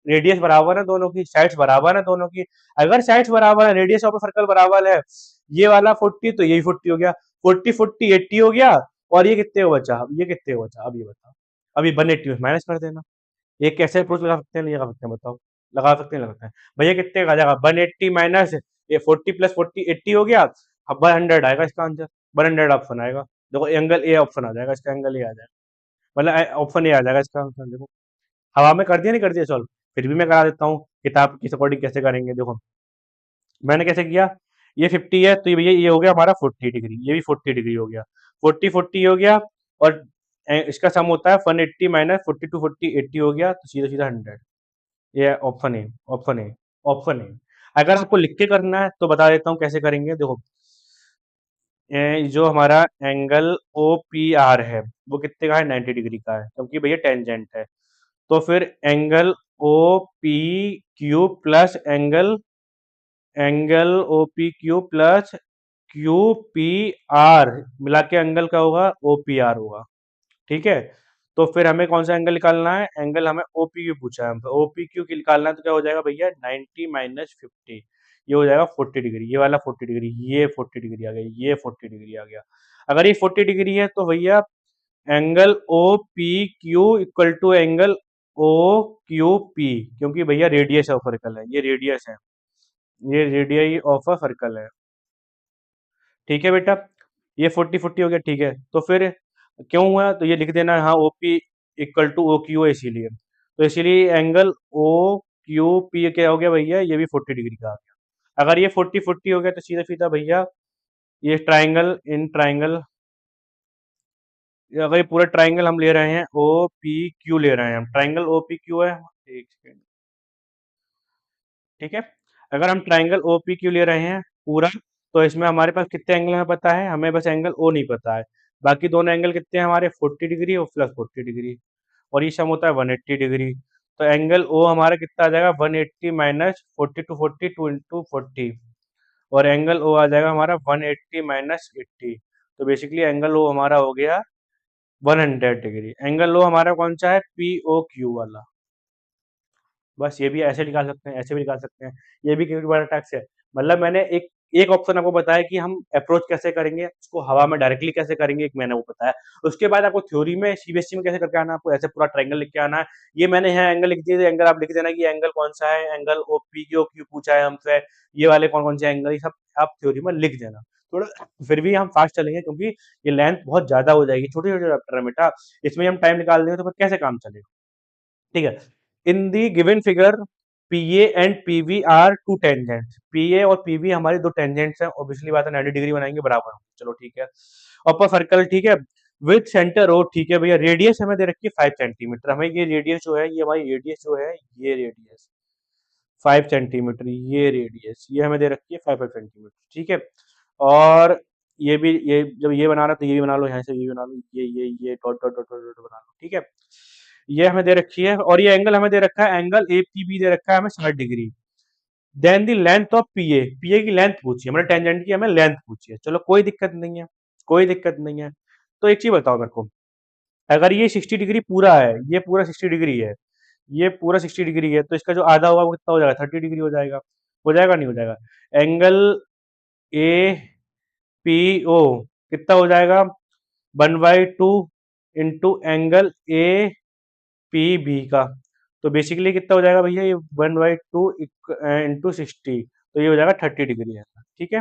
रेडियस बराबर है दोनों की, साइड्स बराबर है दोनों की। अगर साइड्स बराबर है, रेडियस ऑफ सर्कल बराबर है, ये वाला 40 तो यही 40 हो गया, 40 80 हो गया, और ये कितने को बचा, अब ये कितने को बचा, अब ये बताओ। अभी 180 में माइनस कर देना। ये कैसे अप्रोच लगा सकते हैं, नहीं लगा सकते हैं, बताओ। लगा सकते हैं, लगा सकते हैं भैया, कितने का आ जाएगा, 180 माइनस ये 40 प्लस 40 80 हो गया। अब 100 आएगा इसका आंसर, 100 ऑप्शन आएगा। देखो एंगल ए ऑप्शन आ जाएगा, इसका एंगल ए आ जाएगा, मतलब ऑप्शन ए आ जाएगा इसका आंसर। देखो हवा में कर दिया, नहीं कर दिया सॉल्व, फिर भी मैं करा देता हूँ किताब की अकॉर्डिंग कैसे करेंगे। देखो मैंने कैसे किया, ये 50 है तो ये भैया ये हो गया हमारा 40 डिग्री, ये भी 40 डिग्री हो गया, 40 हो गया। और इसका सम होता है 180 माइनस 42 40 80 हो गया, तो सीधा सीधा 100। ये option A, option A, option A. अगर आपको लिख के करना है तो बता देता हूँ कैसे करेंगे। देखो जो हमारा एंगल ओ पी आर है वो कितने का है, 90 डिग्री का है, क्योंकि भैया टेंजेंट है। तो फिर angle O P Q plus angle angle O P Q plus Q P R मिला के एंगल का होगा ओ पी आर होगा। ठीक है, तो फिर हमें कौन सा एंगल निकालना है, एंगल हमें ओ पी क्यू पूछा है, ओ पी क्यू की निकालना है, तो क्या हो जाएगा भैया 90 माइनस 50, ये हो जाएगा 40 डिग्री, ये वाला 40 डिग्री, ये 40 डिग्री आ गया, ये 40 डिग्री आ गया। अगर ये 40 डिग्री है तो भैया angle O P Q equal to angle O Q P, क्योंकि भैया रेडियस ऑफ सर्कल है, ये रेडियस है, ये रेडियस ऑफ अ सर्कल है। ठीक है बेटा, ये 40 40 हो गया। ठीक है, तो फिर क्यों हुआ, तो ये लिख देना है, हाँ O P equal to O Q है इसीलिए, तो इसीलिए एंगल ओ क्यू पी क्या हो गया भैया, ये भी 40 डिग्री का आ गया। अगर ये 40 40 हो गया तो सीधा सीधा भैया ये ट्राइंगल इन ट्राइंगल, अगर ये पूरा ट्राइंगल हम ले रहे हैं ओ पी क्यू ले रहे हैं हम, ट्राइंगल ओ पी क्यू है, एक सेकेंड। ठीक है, अगर हम ट्राइंगल ओ पी क्यू ले रहे हैं पूरा, तो इसमें हमारे पास कितने एंगल हमें पता है, हमें बस एंगल ओ नहीं पता है। बाकी दोनों एंगल कितने हैं हमारे, 40 डिग्री और प्लस 40 डिग्री, और ये सम होता है 180 डिग्री। तो एंगल ओ हमारा कितना आ जाएगा, 180 माइनस 40 टू 40 और एंगल ओ आ जाएगा हमारा 180 माइनस 80। तो बेसिकली एंगल ओ हमारा हो गया 100 डिग्री। एंगल ओ हमारा कौन सा है, पी ओ क्यू वाला। बस ये भी ऐसे निकाल सकते हैं, ऐसे भी निकाल सकते हैं, ये भी क्योंकि बड़ा टैक्स है। मतलब मैंने एक एक ऑप्शन आपको बताया कि हम अप्रोच कैसे करेंगे, उसको हवा में डायरेक्टली कैसे करेंगे, एक मैंने वो बताया। उसके बाद आपको थ्योरी में सीबीएसई में कैसे करके आना है, आपको ऐसे पूरा ट्रायंगल लिख के आना है। ये मैंने यहाँ एंगल लिख दिए, एंगल आप लिख देना कि एंगल कौन सा है, angle O P Q Q पूछा है हमसे, ये वाले कौन कौन से एंगल, ये सब आप थ्योरी में लिख देना। थोड़ा फिर भी हम फास्ट चलेंगे, क्योंकि ये लेंथ बहुत ज्यादा हो जाएगी, छोटे छोटे चैप्टर है बेटा, इसमें हम टाइम निकाल देंगे तो फिर कैसे काम चलेगा। ठीक है, in the given figure PA and PV are two tangents, PA और पीवी हमारी दो टेंजेंट्स हैं, ऑब्वियसली बात है 90 डिग्री बनाएंगे बराबर होंगे, चलो ठीक है। अपर सर्कल, ठीक है, विथ सेंटर ओ, ठीक है भैया, रेडियस हमें दे रखी है 5 सेंटीमीटर, हमें ये रेडियस जो है, ये हमारी रेडियस जो है, ये रेडियस 5 सेंटीमीटर, ये रेडियस ये हमें दे रखी है 5 5 सेंटीमीटर। ठीक है, और ये भी, ये जब ये बना रहा तो ये भी बना लो, यहाँ से ये बना लो, ये dot dot dot dot dot बना लो। ठीक है, ये हमें दे रखी है, और ये एंगल हमें दे रखा है, एंगल ए पी बी दे रखा है हमें 60 degree. Then the length of PA, PA की लेंथ पूछी है, मतलब टेंजेंट की हमें लेंथ पूछी है, चलो कोई दिक्कत नहीं है, कोई दिक्कत नहीं है। तो एक चीज बताओ मेरे को, अगर ये 60 डिग्री पूरा है, ये पूरा 60 डिग्री है, ये पूरा 60 डिग्री है, तो इसका जो आधा होगा वो कितना हो जाएगा, 30 डिग्री हो जाएगा, हो जाएगा नहीं हो जाएगा। एंगल ए पी ओ कितना हो जाएगा, 1/2 into angle A P B का, तो बेसिकली कितना हो जाएगा भैया, ये 1/2 इंटू 60, तो ये हो जाएगा 30 डिग्री है। ठीक है,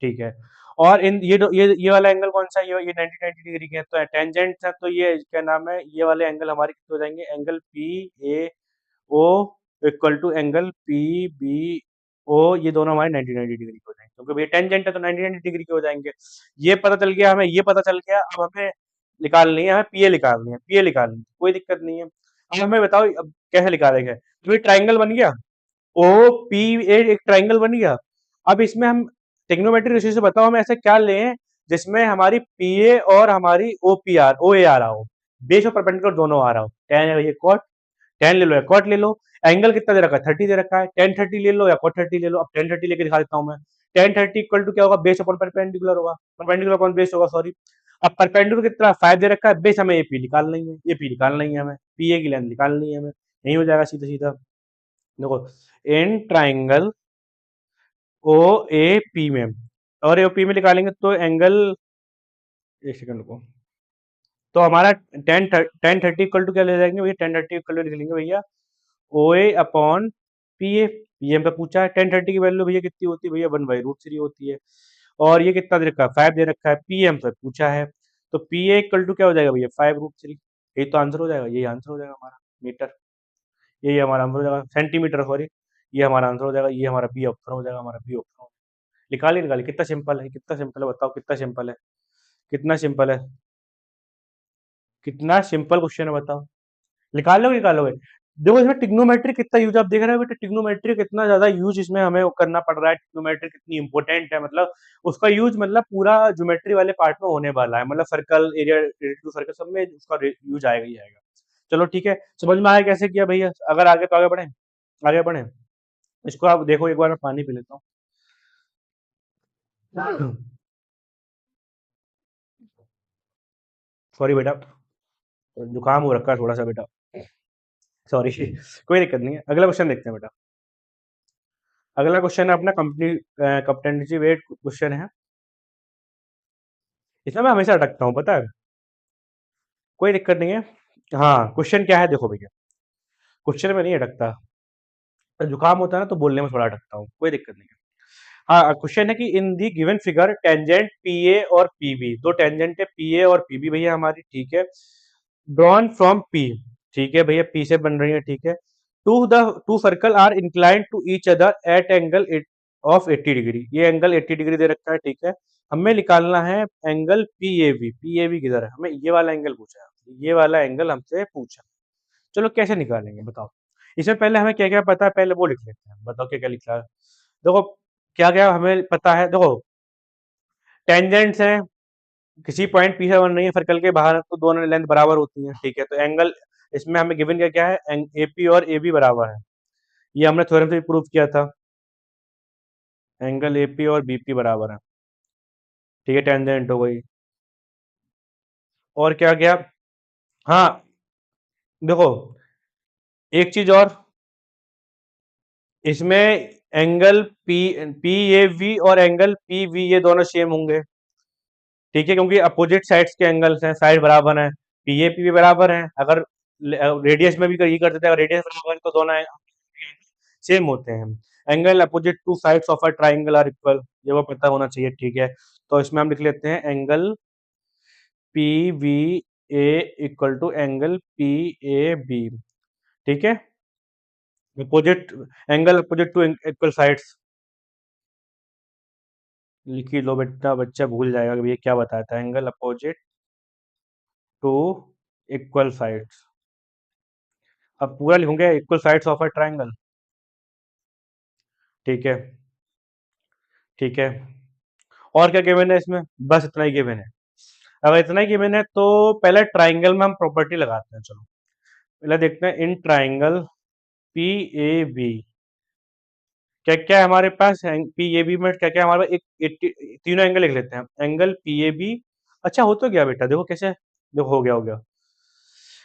ठीक है। और इन ये वाला एंगल कौन सा है, ये 90 डिग्री के हैं, तो टेंजेंट है, तो ये क्या नाम है, ये वाले एंगल हमारे कितने हो जाएंगे, angle P A O equal to angle P B O, ये दोनों हमारे 90 डिग्री के हो जाएंगे, क्योंकि भैया टेंजेंट है तो 90 डिग्री के हो जाएंगे। ये पता चल गया हमें, ये पता चल गया, अब हमें निकालनी है, हमें पीए निकालनी है, पीए निकालनी है, कोई दिक्कत नहीं है। अब हमें बताओ अब कैसे निकालेंगे, तो ये ट्राइंगल बन गया, ओ पी ए एक ट्राइंगल बन गया। अब इसमें हम ट्रिग्नोमेट्री रेशियो से बताओ हम ऐसा क्या लें जिसमें हमारी पी ए और हमारी ओ पी आर ओ ए आ रहा हो, बेस और परपेंडिकुलर दोनों आ रहा हो, टेन है ये कॉट, टेन ले लो या कॉट ले लो। एंगल कितना दे रखा है, 30 दे रखा है, टेन 30 ले लो या कॉट 30 ले लो। अब टेन 30 लेके दिखा देता हूँ मैं, टेन 30 इक्वल टू क्या होगा, बेस अपॉन परपेंडिकुलर होगा, परपेंडिकुलर अपॉन बेस होगा, सॉरी। अब परपेंडिकुलर कितना 5 दे रखा है, बेस हमें एपी निकालना ही है, एपी निकालना ही है हमें, पीए की लेंथ निकालनी है हमें, यही हो जाएगा सीधा सीधा। देखो, इन ट्राइंगल ओ ए पी में, और ए पी में निकालेंगे तो एंगल, एक सेकंड को, तो हमारा टेन थर्टी इक्वल टू क्या ले जाएंगे भैया, 1030 इक्वल टू लिख लेंगे भैया ओ ए अपॉन पी ए। ये हमसे पूछा है 1030 की वैल्यू भैया कितनी होती है भैया, 1/√3 होती है। और ये कितना दे रखा है, 5 दे रखा है, पी एम से पूछा है, तो पी ए इक्वल टू क्या हो जाएगा भैया, 5√3। यही तो आंसर हो जाएगा, यही आंसर हो जाएगा हमारा मीटर, यही हमारा आंसर हो जाएगा सेंटीमीटर, सॉरी। ये हमारा आंसर हो जाएगा, ये हमारा बी ऑप्शन हो जाएगा, हमारा बी ऑप्शन। निकालिए निकालिए, कितना सिंपल है, कितना सिंपल है, बताओ कितना सिंपल है, कितना सिंपल है, कितना सिंपल क्वेश्चन है, बताओ। निकालोगे निकालोगे। देखो इसमें टिग्नोमेट्री कितना यूज, आप देख रहे हो बेटा, टिग्नोमेट्री कितना ज्यादा यूज इसमें हमें करना पड़ रहा है, टिग्नोमेट्री कितनी इंपॉर्टेंट है, मतलब उसका यूज मतलब पूरा ज्योमेट्री वाले पार्ट में होने वाला है, मतलब सर्कल एरिया, टू सर्कल सब में उसका यूज आएगा ही आएगा। चलो ठीक है, समझ में आया कैसे किया भैया। अगर आगे तो आगे बढ़े, आगे बढ़े। इसको आप देखो, एक बार मैं पानी पी लेता हूँ। सॉरी बेटा, जुकाम हो रखा है थोड़ा सा बेटा, सॉरी। कोई दिक्कत नहीं है, अगला क्वेश्चन देखते हैं बेटा। अगला क्वेश्चन है अपना कंपनी कंपेटेंसी वेट क्वेश्चन है। इसमें मैं हमेशा अटकता हूँ पता है, कोई दिक्कत नहीं है। हाँ, क्वेश्चन क्या है देखो भैया, क्वेश्चन में नहीं अटकता, जुकाम होता है ना तो बोलने में थोड़ा अटकता हूँ, कोई दिक्कत नहीं है। हाँ, क्वेश्चन है कि in the given figure tangent P A और पी बी, दो टेंजेंट है पी ए और पी बी भैया हमारी, ठीक है। ड्रॉन फ्रॉम पी, ठीक है भैया, पी से बन रही है, ठीक है। Two circles are inclined to each other at angle of 80 degree, ये एंगल 80 डिग्री दे रखा है, ठीक है। हमें निकालना है angle P A B, P A B किधर है, हमें ये वाला एंगल पूछा है, ये वाला एंगल हमसे पूछा। चलो कैसे निकालेंगे बताओ। इसमें पहले हमें क्या क्या पता है, पहले वो लिख लेते हैं, बताओ क्या क्या लिखा है। देखो क्या क्या हमें पता है, देखो टेंजेंट्स हैं, किसी पॉइंट पी से बन रही है सर्कल के बाहर तो दोनों लेंथ बराबर होती है, ठीक है। तो एंगल इसमें हमें गिवन क्या क्या है, एपी और ए बी बराबर है, ये हमने थ्योरम से प्रूव किया था, एंगल एपी और बीपी बराबर है, ठीक है, टेंजेंट हो गई। और क्या क्या, हाँ देखो एक चीज और, इसमें angle P P A V और एंगल पी वी ये दोनों सेम होंगे, ठीक है, क्योंकि अपोजिट साइड्स के एंगल्स हैं, साइड बराबर हैं, पी ए पी भी बराबर हैं। अगर रेडियस में भी ये कर देते हैं, अगर रेडियस बराबर है तो दोनों सेम होते हैं। Angle opposite to sides of a triangle are equal, ये वो पता होना चाहिए, ठीक है। तो इसमें हम लिख लेते हैं angle P V A equal to angle P A B, ठीक है। Opposite angle opposite to equal sides, लिख ही लो बेटा, बच्चा भूल जाएगा कि ये क्या बताया था, angle opposite to equal sides. अब पूरा लिखूंगे, equal sides of a triangle, ठीक है, ठीक है। और क्या गिवन है इसमें, बस इतना ही गिवन है। अगर इतना ही गिवन है तो पहले ट्राइंगल में हम प्रॉपर्टी लगाते हैं, चलो पहले देखते हैं in triangle P A B क्या क्या है हमारे पास, पी ए बी में क्या क्या है हमारे पास, तीनों एंगल लिख लेते हैं, एंगल पी ए बी। अच्छा हो तो गया बेटा, देखो कैसे, देखो हो गया हो गया,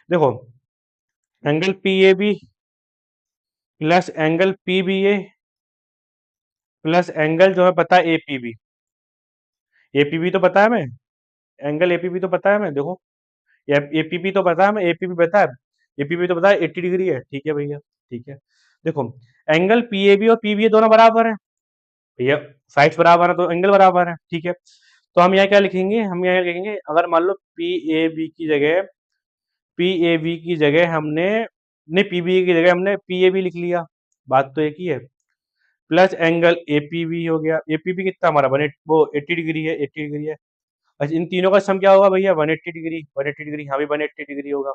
देखो angle P A B plus angle P B A plus angle जो है पता है A P B, A P B तो पता है हमें, एंगल ए पी बी तो पता है हमें, देखो एपीपी तो पता है हमें, एपीपी पता है, एपीपी तो पता है 80 डिग्री है, ठीक है भैया, ठीक है। देखो एंगल पीएबी और पीबीए दोनों बराबर है भैया, साइड्स बराबर है तो एंगल बराबर है, ठीक है। तो हम यहाँ क्या लिखेंगे, हम यहाँ लिखेंगे, अगर मान लो पी ए बी की जगह हमने, नहीं पीबी की जगह हमने पीएबी लिख लिया, बात तो एक ही है। प्लस एंगल एपीबी हो गया, एपीबी कितना हमारा वो 80 डिग्री है, 80 डिग्री है। अच्छा इन तीनों का सम क्या होगा भैया, 180 डिग्री, 180 डिग्री, हाँ भी 180 डिग्री होगा,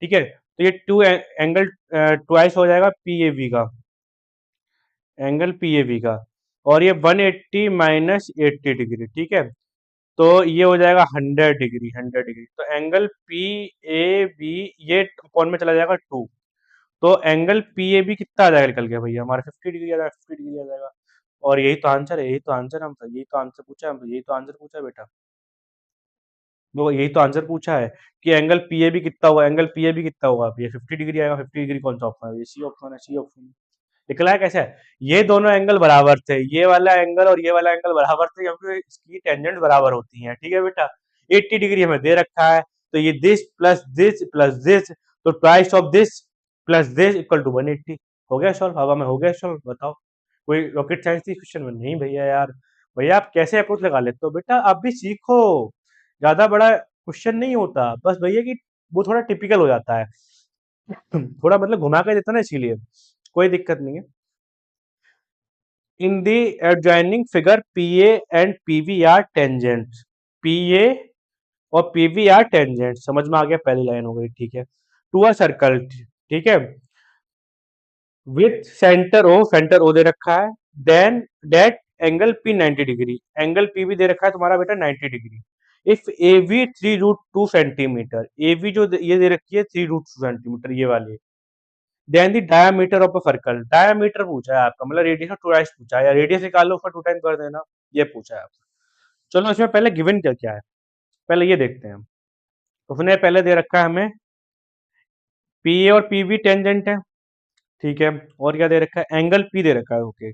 ठीक है। तो ये टू एंगल ट्वाइस हो जाएगा पीएबी का, एंगल पीएबी का, और ये 180 माइनस 80 डिग्री, ठीक है। तो ये हो जाएगा 100 डिग्री, 100 डिग्री। तो एंगल पी ए बी ये कौन में चला जाएगा 2, तो एंगल पी ए बी कितना आ जाएगा, निकल गया भैया हमारा 50 डिग्री आ जाएगा, 50 डिग्री आ जाएगा। और यही तो आंसर है, यही तो आंसर हमसे, यही तो आंसर पूछा हमसे, यही तो आंसर पूछा बेटा, वो यही तो आंसर पूछा है कि एंगल पीएबी कितना होगा, एंगल पीएबी कितना होगा, ये 50 डिग्री आएगा, 50 डिग्री कौन सा ऑप्शन है, ये सी ऑप्शन है, सी ऑप्शन। निकला है कैसे? ये दोनों एंगल बराबर थे, ये वाला एंगल और ये वाला एंगल बराबर थे क्योंकि इसकी टेंजेंट बराबर होती हैं। ठीक है बेटा, 80 डिग्री हमें दे रखा है, तो ये दिस प्लस दिस, तो twice of this plus this equal to 180। हो गया सॉल्व, हवा में हो गया सॉल्व। बताओ, कोई रॉकेट साइंस थी क्वेश्चन में? नहीं भैया यार। भैया आप कैसे अप्रोच लगा लेते हो? बेटा आप भी सीखो, ज्यादा बड़ा क्वेश्चन नहीं होता, बस भैया कि वो थोड़ा टिपिकल हो जाता है, थोड़ा मतलब घुमा के देता ना, इसीलिए कोई दिक्कत नहीं है। In the adjoining figure PA and PV are tangent, PA और पीवी आर टेंजेंट, समझ में आ गया? पहली लाइन हो गई। ठीक है, टू अ सर्कल, ठीक है, विथ सेंटर ओ दे रखा है, then that angle P 90 degree, angle P भी दे रखा है तुम्हारा बेटा 90 degree. If A V 3√2 centimetre, A V जो ये दे रखी है 3√2 सेंटीमीटर, ये वाली। Then the diameter of a circle, diameter पूछा है आपका, मतलब रेडियस का टू पूछा है, या रेडियस निकाल लो उसका 2 टाइम कर देना, ये पूछा है आपका। चलो इसमें पहले गिवन क्या क्या है, पहले ये देखते हैं हम। उसने पहले दे रखा है हमें पी ए और पी बी टेंजेंट है, ठीक है, और क्या दे रखा है? एंगल पी दे रखा है, ओके,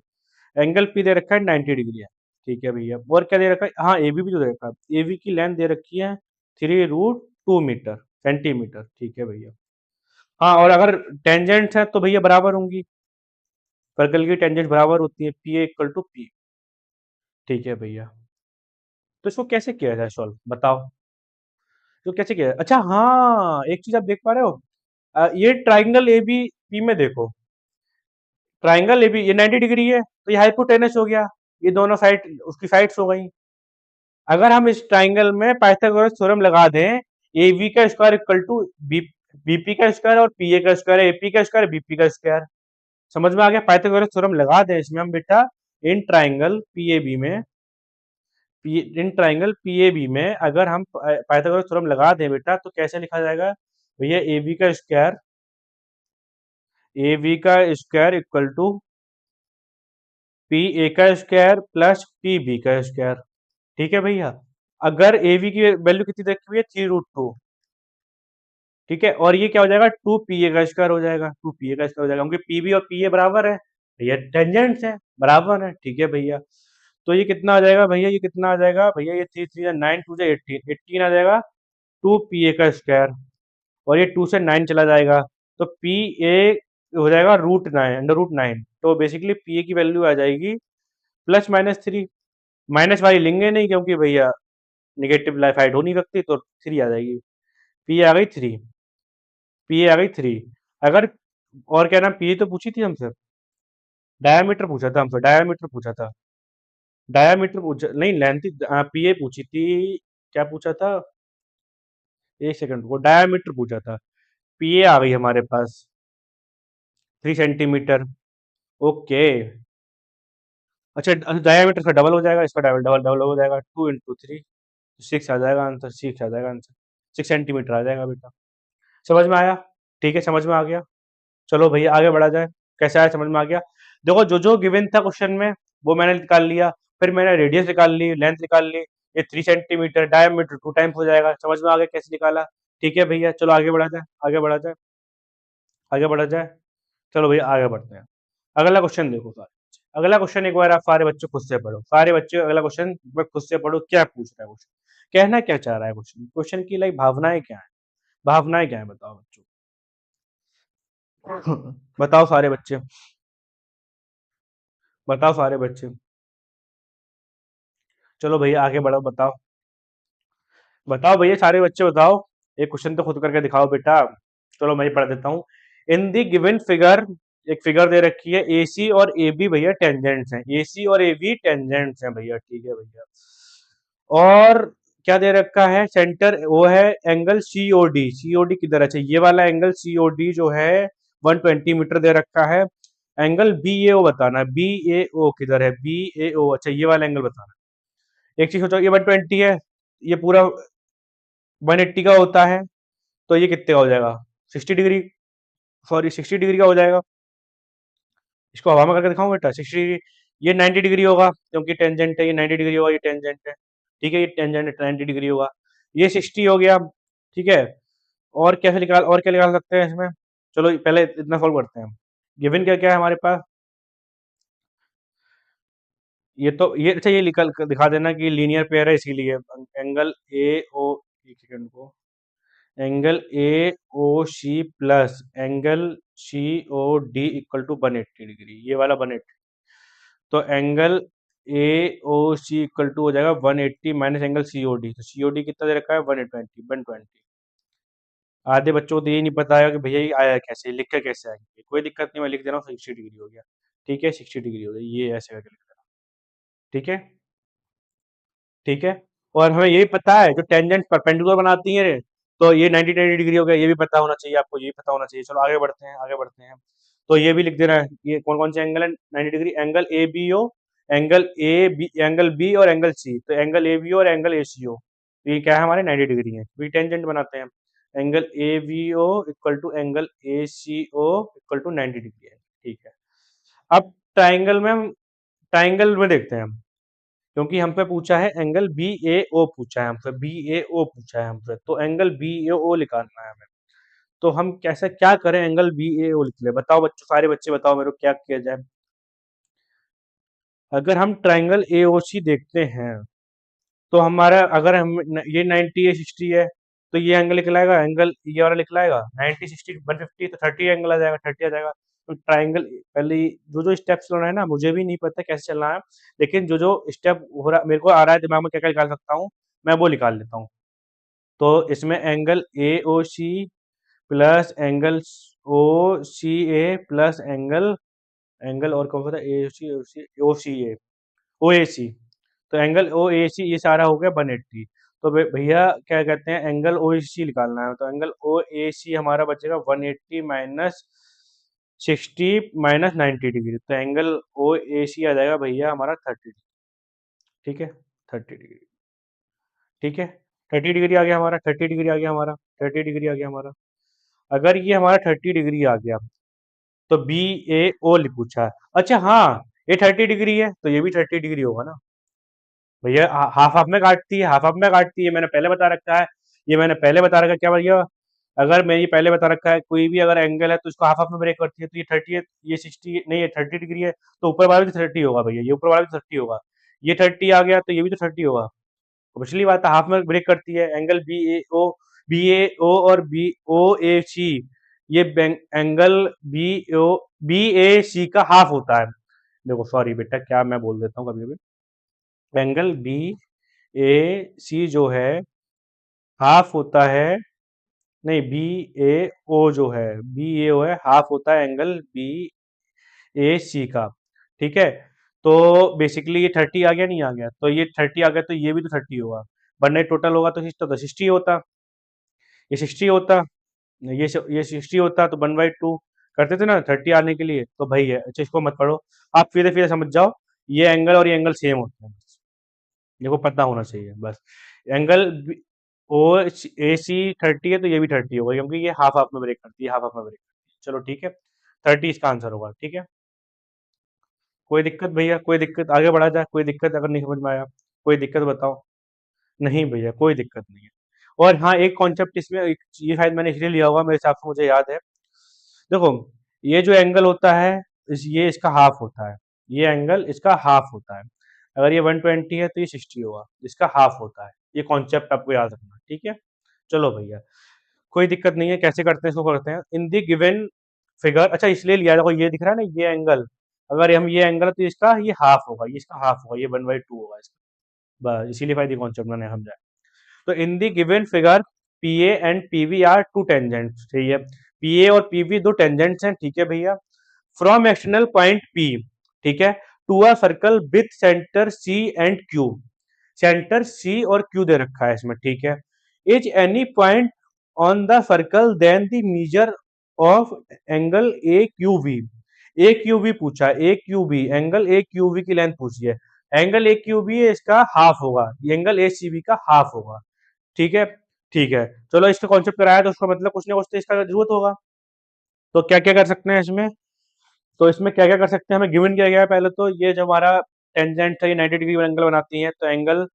एंगल पी दे रखा है 90 डिग्री है, ठीक है भैया। और क्या दे रखा है? हाँ, ए बी भी तो दे रखा है, ए बी की लेंथ दे रखी है 3√2 मीटर सेंटीमीटर, ठीक है भैया। हाँ, और अगर टेंजेंट है तो भैया बराबर होंगी, सर्कल की टेंजेंट बराबर होती है, P A equal to P, ठीक है भैया। तो इसको कैसे किया जाए सॉल्व, बताओ, तो कैसे किया जाए? अच्छा हाँ, एक चीज आप देख पा रहे हो, ये ट्राइंगल ए बी पी में देखो, ट्राइंगल ए बी ये 90 डिग्री है, तो ये हाइपोटेनस हो गया, ये दोनों साइड उसकी साइड्स हो गई। अगर हम इस ट्राइंगल में पाइथागोरस थ्योरम लगा दें, ए बी का square equal to B, BP का स्क्वायर, और पी ए का स्क्वायर है एपी का स्क्वायर, बीपी का स्क्वायर, समझ में आ गया? पाइथागोरस थ्योरम लगा दें इसमें हम बेटा, इन ट्राइंगल पीएबी में, इन ट्राइंगल पीएबी में अगर हम पाइथागोरस थ्योरम लगा दें बेटा, तो कैसे लिखा जाएगा भैया? ए बी का स्क्वायर, ए बी का square equal to P A का स्क्वायर प्लस पी बी का स्क्वायर, ठीक है भैया। अगर ए बी की वैल्यू कितनी रखी हुई है? 3√2, ठीक है, और ये क्या हो जाएगा? 2 पी ए का स्क्वायर हो जाएगा, 2 पी ए का स्क्वायर हो जाएगा, क्योंकि पी बी और पी ए बराबर है भैया, टेंजेंट्स है, बराबर है, ठीक है भैया। तो ये कितना आ जाएगा भैया? ये कितना आ जाएगा भैया? ये 3 3 9 2 18, 18 आ जाएगा, 2 पी ए का स्क्वायर, और ये 2 से 9 चला जाएगा, तो पी ए हो जाएगा √9, √9, तो बेसिकली पी ए की वैल्यू आ जाएगी +-3, माइनस वाली लेंगे नहीं क्योंकि भैया निगेटिव साइड हो नहीं सकती, तो 3 आ जाएगी, पी ए आ गई 3, पी ए आ गई 3। अगर, और क्या नाम, पी ए तो पूछी थी हमसे, डायमीटर पूछा था हमसे, डायमीटर पूछा था, डायमीटर पूछा नहीं, लेंथ, पी ए पूछी थी, क्या पूछा था? एक सेकंड को, डायमीटर पूछा था, पी ए आ गई हमारे पास 3 सेंटीमीटर, ओके। अच्छा, डायमीटर का डबल हो जाएगा, इसका डबल डबल डबल हो जाएगा, 2 × 3, 6 आ जाएगा आंसर, 6 आ जाएगा आंसर, 6 सेंटीमीटर आ जाएगा बेटा। समझ में आया? ठीक है, समझ में आ गया। चलो भैया आगे बढ़ा जाए, कैसे आया समझ में आ गया? देखो, जो जो गिवन था क्वेश्चन में वो मैंने निकाल लिया, फिर मैंने रेडियस निकाल ली, लेंथ निकाल ली, ये 3 सेंटीमीटर, डायमीटर 2 टाइम्स हो जाएगा, समझ में आ गया कैसे निकाला? ठीक है भैया, चलो आगे बढ़ा जाए, आगे बढ़ा जाए, आगे बढ़ा जाए। चलो भैया आगे बढ़ते हैं। अगला क्वेश्चन देखो सारे बच्चे। अगला क्वेश्चन एक बार आप सारे बच्चे खुद से पढ़ो, सारे बच्चे अगला क्वेश्चन एक बार खुद से पढ़ो, क्या पूछ रहा है क्वेश्चन, कहना क्या चाह रहा है क्वेश्चन, क्वेश्चन की लाइक भावनाएं क्या है, भावनाएं क्या है, बताओ बच्चों। बताओ सारे बच्चे, बताओ सारे बच्चे, चलो भैया आगे बढ़ो, बताओ, बताओ भैया सारे बच्चे बताओ, एक क्वेश्चन तो खुद करके दिखाओ बेटा। चलो मैं ही पढ़ देता हूँ। इन दी गिवन फिगर, एक फिगर दे रखी है, ए सी और ए बी भैया टेंजेंट्स हैं, ए सी और ए बी टेंजेंट्स हैं भैया, ठीक है भैया। और क्या दे रखा है? सेंटर वो है एंगल सी ओ डी, सी ओ डी किधर है? अच्छा, ये वाला एंगल सी ओ डी जो है 120 मीटर दे रखा है। एंगल बी ए ओ बताना है, बी ए ओ किधर है? बी ए ओ, अच्छा ये वाला एंगल बताना है। एक चीज सोचो, ये 120 है, ये पूरा 180 का होता है, तो ये कितने का हो जाएगा? 60 डिग्री, सॉरी 60 डिग्री का हो जाएगा। इसको हवा में करके दिखाऊं बेटा? 60 डिग्री, ये 90 डिग्री होगा क्योंकि टेंजेंट है, ये 90 डिग्री होगा, ये टेंजेंट है, ठीक है, ये टेंजेंट है, 90 डिग्री होगा, ये 60 हो गया, ठीक है। और कैसे निकाल, और क्या निकाल सकते हैं इसमें? चलो पहले इतना सॉल्व करते हैं हम। गिवन क्या क्या है हमारे पास? ये अच्छा, ये निकल दिखा देना कि लीनियर पेयर है इसीलिए। एंगल ए ओ, एक सेकंड को, angle A O C plus angle C O D equal to 180 degree, ये वाला 180। तो angle A O C equal to हो जाएगा 180 minus angle C O D. तो सी ओ डी कितना दे रखा है? 120। आधे बच्चों को तो ये नहीं पता है कि भैया ये आया कैसे, लिख के कैसे आएंगे। कोई दिक्कत नहीं, मैं लिख दे रहा हूँ 60 डिग्री हो गया। ठीक है, 60 डिग्री हो गई, ये ऐसे करके लिख दे रहा हूँ। ठीक है, ठीक है। और हमें ये पता है जो टेंजेंट परपेंडिकुलर बनाती है, तो ये 90 डिग्री हो गया, ये भी पता होना चाहिए आपको, ये भी पता होना चाहिए। चलो आगे बढ़ते हैं, आगे बढ़ते हैं। तो ये भी लिख देना है, ये कौन कौन से एंगल है 90 degree? Angle A B O, angle A B, angle B और एंगल सी। तो एंगल ए बी ओ और एंगल ए सी ओ, ये क्या है हमारे 90 डिग्री है, भी टेंजेंट बनाते हैं। Angle A B O equal to angle A C O equal to 90 degree है। ठीक है। अब ट्राइंगल में देखते हैं हम, क्योंकि हम पे पूछा है एंगल बी ए ओ, पूछा है हमसे बी ए ओ, पूछा है हमसे, तो एंगल बी ए ओ निकालना है हमें। तो हम कैसे क्या करें? एंगल बी ए ओ लिख ले, बताओ बच्चों, सारे बच्चे बताओ मेरे को क्या किया जाए। अगर हम ट्राइंगल ए ओ सी देखते हैं, तो हमारा अगर हम ये 90 है 60 है, तो ये एंगल निकलाएगा, एंगल ये वाला निकलाएगा 90 60 150, तो 30 एंगल आ जाएगा, 30 आ जाएगा। तो ट्राइंगल पहले जो जो स्टेप्स चलना है ना, मुझे भी नहीं पता कैसे चलना है, लेकिन जो जो स्टेप हो रहा मेरे को आ रहा है दिमाग में, क्या क्या निकाल सकता हूँ मैं, वो निकाल लेता हूँ। तो इसमें angle A O C plus angle O C A plus angle, angle और कौन सा था? ए सी ओ सी ओ सी ए, ओ ए सी। तो एंगल ओ ए सी ये सारा हो गया 180। तो भैया क्या कहते हैं, एंगल ओ ए सी निकालना है। तो एंगल ओ ए सी हमारा बचेगा 180 माइनस 60 माइनस 90 डिग्री। तो एंगल ओ ए सी आ जाएगा भैया हमारा 30 डिग्री। ठीक है, 30 डिग्री। ठीक है, 30 डिग्री आ गया हमारा, 30 डिग्री आ गया हमारा, 30 डिग्री आ गया हमारा। अगर ये हमारा 30 डिग्री आ गया, तो बी ए ओ पूछा है। अच्छा हाँ, ये 30 डिग्री है, तो ये भी 30 डिग्री होगा ना भैया। हाफ हाफ में काटती है, हाफ हाफ में काटती है, मैंने पहले बता रखा है। ये मैंने पहले बता रखा है क्या भैया, अगर मैं ये पहले बता रखा है, कोई भी अगर एंगल है तो इसको हाफ हाफ में ब्रेक करती है। तो ये 30 है, ये 60 नहीं है, 30 डिग्री है, तो ऊपर वाला भी तो 30 होगा भैया, ये ऊपर वाला भी 30 होगा। ये 30 आ गया, तो ये भी तो 30 होगा। तो पिछली बात हाफ में ब्रेक करती है। एंगल बी ए ओ और बी ओ ए सी, ये एंगल ओ बी ए सी का हाफ होता है। देखो सॉरी बेटा, क्या मैं बोल देता हूँ कभी कभी, एंगल बी ए सी जो है हाफ होता है, नहीं बी ए ओ जो है, बी ए ओ है, हाफ होता है एंगल बी ए सी का। ठीक है, तो बेसिकली ये 30 आ गया, नहीं आ गया? तो ये 30 आ गया, तो ये भी तो 30 होगा, वरना टोटल होगा तो 60 होता, ये 60 होता, ये 60 होता, तो 1/2 करते थे ना 30 आने के लिए। तो भाई है, अच्छा इसको मत पढ़ो, आप फिर समझ जाओ, ये एंगल और ये एंगल सेम होते हैं, देखो पता होना चाहिए बस। एंगल ओ ए सी 30 है, तो ये भी 30 होगा, क्योंकि ये हाफ हाफ में ब्रेक करती है, हाफ हाफ में ब्रेक करती है। चलो ठीक है, 30 इसका आंसर होगा। ठीक है, कोई दिक्कत भैया? कोई दिक्कत? आगे बढ़ा जाए, कोई दिक्कत अगर नहीं समझ में आया, कोई दिक्कत बताओ। नहीं भैया कोई दिक्कत नहीं है। और हाँ, एक कॉन्सेप्ट इसमें ये शायद मैंने इसलिए लिया होगा, मेरे हिसाब से मुझे याद है। देखो, ये जो एंगल होता है, ये इसका हाफ होता है, ये एंगल इसका हाफ होता है। अगर ये 120 है, तो ये 60 होगा, इसका हाफ होता है। ये कॉन्सेप्ट आपको याद रखना, ठीक है। चलो भैया, कोई दिक्कत नहीं है, कैसे करते हैं इसको करते हैं। इन दी गिवन फिगर, अच्छा इसलिए लिया, देखो ये दिख रहा है ना, ये एंगल, अगर हम ये एंगल है, तो इसका ये हाफ होगा, ये इसका हाफ होगा, ये 1/2 होगा इसका, बस इसीलिए भाई कॉन्सेप्ट मैंने समझा। तो in the given figure P A and P V are two tangents, ठीक है। पी ए और पी वी दो टेंजेंट्स हैं, ठीक है भैया। फ्रॉम एक्सटर्नल पॉइंट पी, ठीक है, to a circle with centre C and Q, centre C और क्यू दे रखा है इसमें, ठीक है। Is any point on the circle then the measure of angle A Q V, A Q V पूछा, A Q V, angle A Q V की length पूछी है। एंगल ए क्यू वी है, इसका हाफ होगा, ये एंगल ए सी वी का half होगा। ठीक है, ठीक है। चलो इसका कॉन्सेप्ट कराया, तो उसका मतलब कुछ ना कुछ तो इसका जरूरत होगा। तो क्या क्या कर सकते हैं इसमें? तो इसमें क्या क्या कर सकते हैं, हमें गिवन किया गया है पहले तो, ये जो हमारा टेंजेंट है, ये 90 डिग्री एंगल बनाती है, तो angle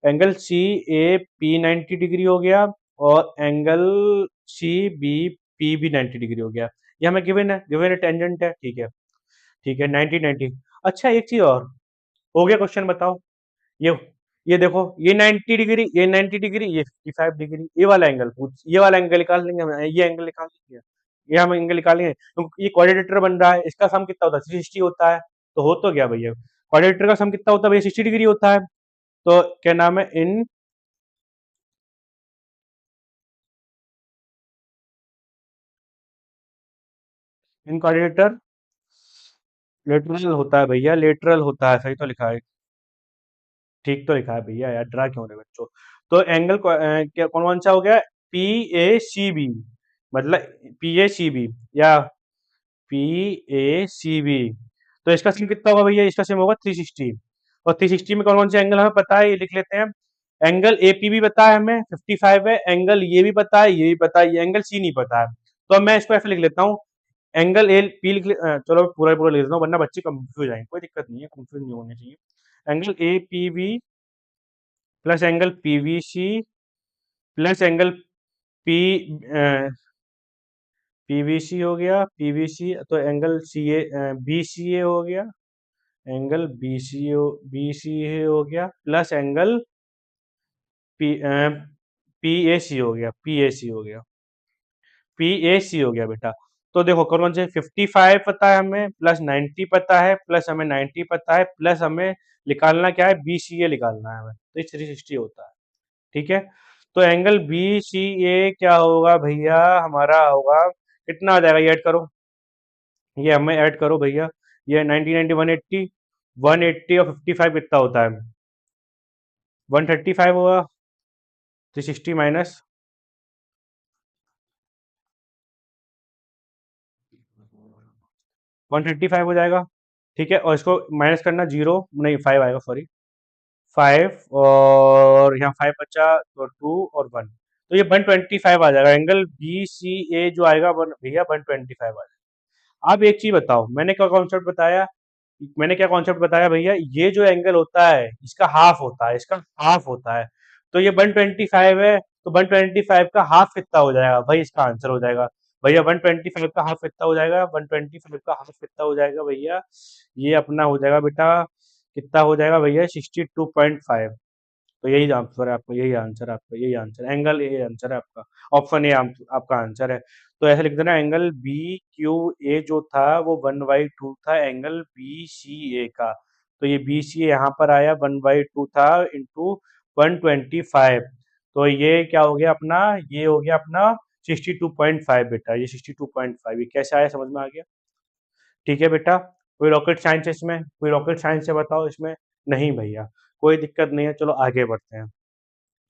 angle C A P 90 degree हो गया, और एंगल सी बी पी भी 90 डिग्री हो गया। ये हमें गिवन है, गिवन है टेंजेंट है, ठीक है, ठीक है, 90 90। अच्छा एक चीज और, हो गया क्वेश्चन, बताओ। ये ये देखो, ये 90 डिग्री, ये 90 डिग्री, ये 55 डिग्री, ये वाला एंगल पूछ, ये वाला एंगल निकाल लेंगे हम, ये एंगल निकाल लेंगे, ये हम एंगल निकालेंगे, तो ये क्वाड्रेटर बन रहा है, इसका सम कितना होता है, 360 होता है। तो हो तो गया भैया, क्वाड्रेटर का सम कितना होता है भैया, 60 डिग्री होता है। तो क्या नाम है, इन क्वाड्रेटर लेटरल होता है भैया, लेटरल होता है, सही तो लिखा है, ठीक तो लिखा है भैया, यार डरा क्यों रहे बच्चों। तो एंगल क्या कौन कौन सा हो गया, पी ए सी बी, मतलब पी ए सी बी, या पी ए सी बी। तो इसका सिम कितना होगा भैया, इसका सिम होगा 360। और 360 में कौन कौन से एंगल हमें पता है, ये लिख लेते हैं। एंगल ए पी भी पता है हमें, 55 है, एंगल ये भी पता है, ये भी पता है, ये एंगल सी नहीं पता है। तो अब मैं इसको ऐसे लिख लेता हूँ, एंगल ए पी चलो पूरा पूरा लिख देता हूँ, वरना बच्चे कंफ्यूज आएंगे, कोई दिक्कत नहीं है, कंफ्यूज नहीं होने चाहिए। Angle A P B plus angle P V C plus angle P PVC हो गया, पीवीसी तो angle C A B C A हो गया, एंगल बी सी ए हो गया, plus angle P P A C हो गया, पी ए सी हो गया, पी ए सी हो गया बेटा। तो देखो कौन कौन से, 55 पता है हमें, प्लस 90 पता है, प्लस हमें 90 पता है, प्लस हमें निकालना क्या है, बी सी ए निकालना है हमें, तो ये 360 होता है। ठीक है, तो एंगल बी सी ए क्या होगा भैया, हमारा होगा कितना आ जाएगा, ये ऐड करो, ये हमें ऐड करो भैया, ये 1990 180, 180 और 55 कितना होता है, 135 होगा, 360 माइनस 135 हो जाएगा। ठीक है, और इसको माइनस करना, जीरो नहीं 5 आएगा, सॉरी 5, और यहाँ 5 बचा तो 2 और 1, तो ये 125 आ जाएगा, एंगल बी सी ए जो आएगा भैया 125 आ जाएगा। अब एक चीज बताओ, मैंने क्या कॉन्सेप्ट बताया भैया, ये जो एंगल होता है इसका हाफ होता है, इसका हाफ होता है। तो ये 125 है, तो 125 का हाफ कितना हो जाएगा भाई, इसका आंसर हो जाएगा भैया 125 का हाफ कितना हो जाएगा, 125 का हाफ कितना हो जाएगा भैया, ये अपना हो जाएगा बेटा, कितना हो जाएगा भैया, 62.5। तो यही आंसर है आपका, यही आंसर है आपका, यही आंसर, एंगल ए आंसर है आपका, ऑप्शन ए आपका आंसर है। तो ऐसे लिख देना, एंगल बी क्यू ए जो था वो 1/2 था एंगल बी सी ए का। तो ये बी सी ए यहाँ पर आया, 1/2 था इंटू 125। तो ये क्या हो गया अपना, ये हो गया अपना 62.5 बेटा, ये 62.5, ये कैसे आया समझ में आ गया। ठीक है बेटा, कोई रॉकेट साइंस है इसमें, कोई रॉकेट साइंस है बताओ इसमें, नहीं भैया कोई दिक्कत नहीं है, चलो आगे बढ़ते हैं,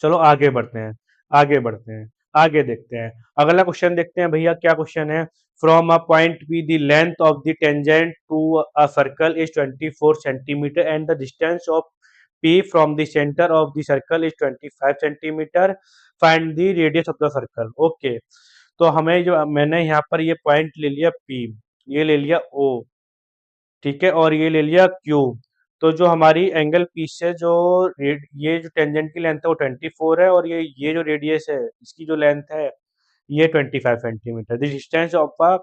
चलो आगे बढ़ते हैं, आगे बढ़ते हैं, आगे देखते हैं। अगला क्वेश्चन देखते हैं भैया, क्या क्वेश्चन है, from a point B the length of the tangent to a circle is 24 centimetre and the distance of P from the centre of the circle is 25 centimetre, find the radius of the circle. Okay, तो हमें जो, मैंने यहाँ पर ये point ले लिया P, ये ले लिया ओ, ठीक है, और ये ले लिया क्यू। तो जो हमारी एंगल पीस से जो ये जो टेंजेंट की लेंथ है वो 24 है, और ये जो रेडियस है इसकी जो लेंथ है ये 25 centimetre. The distance of a,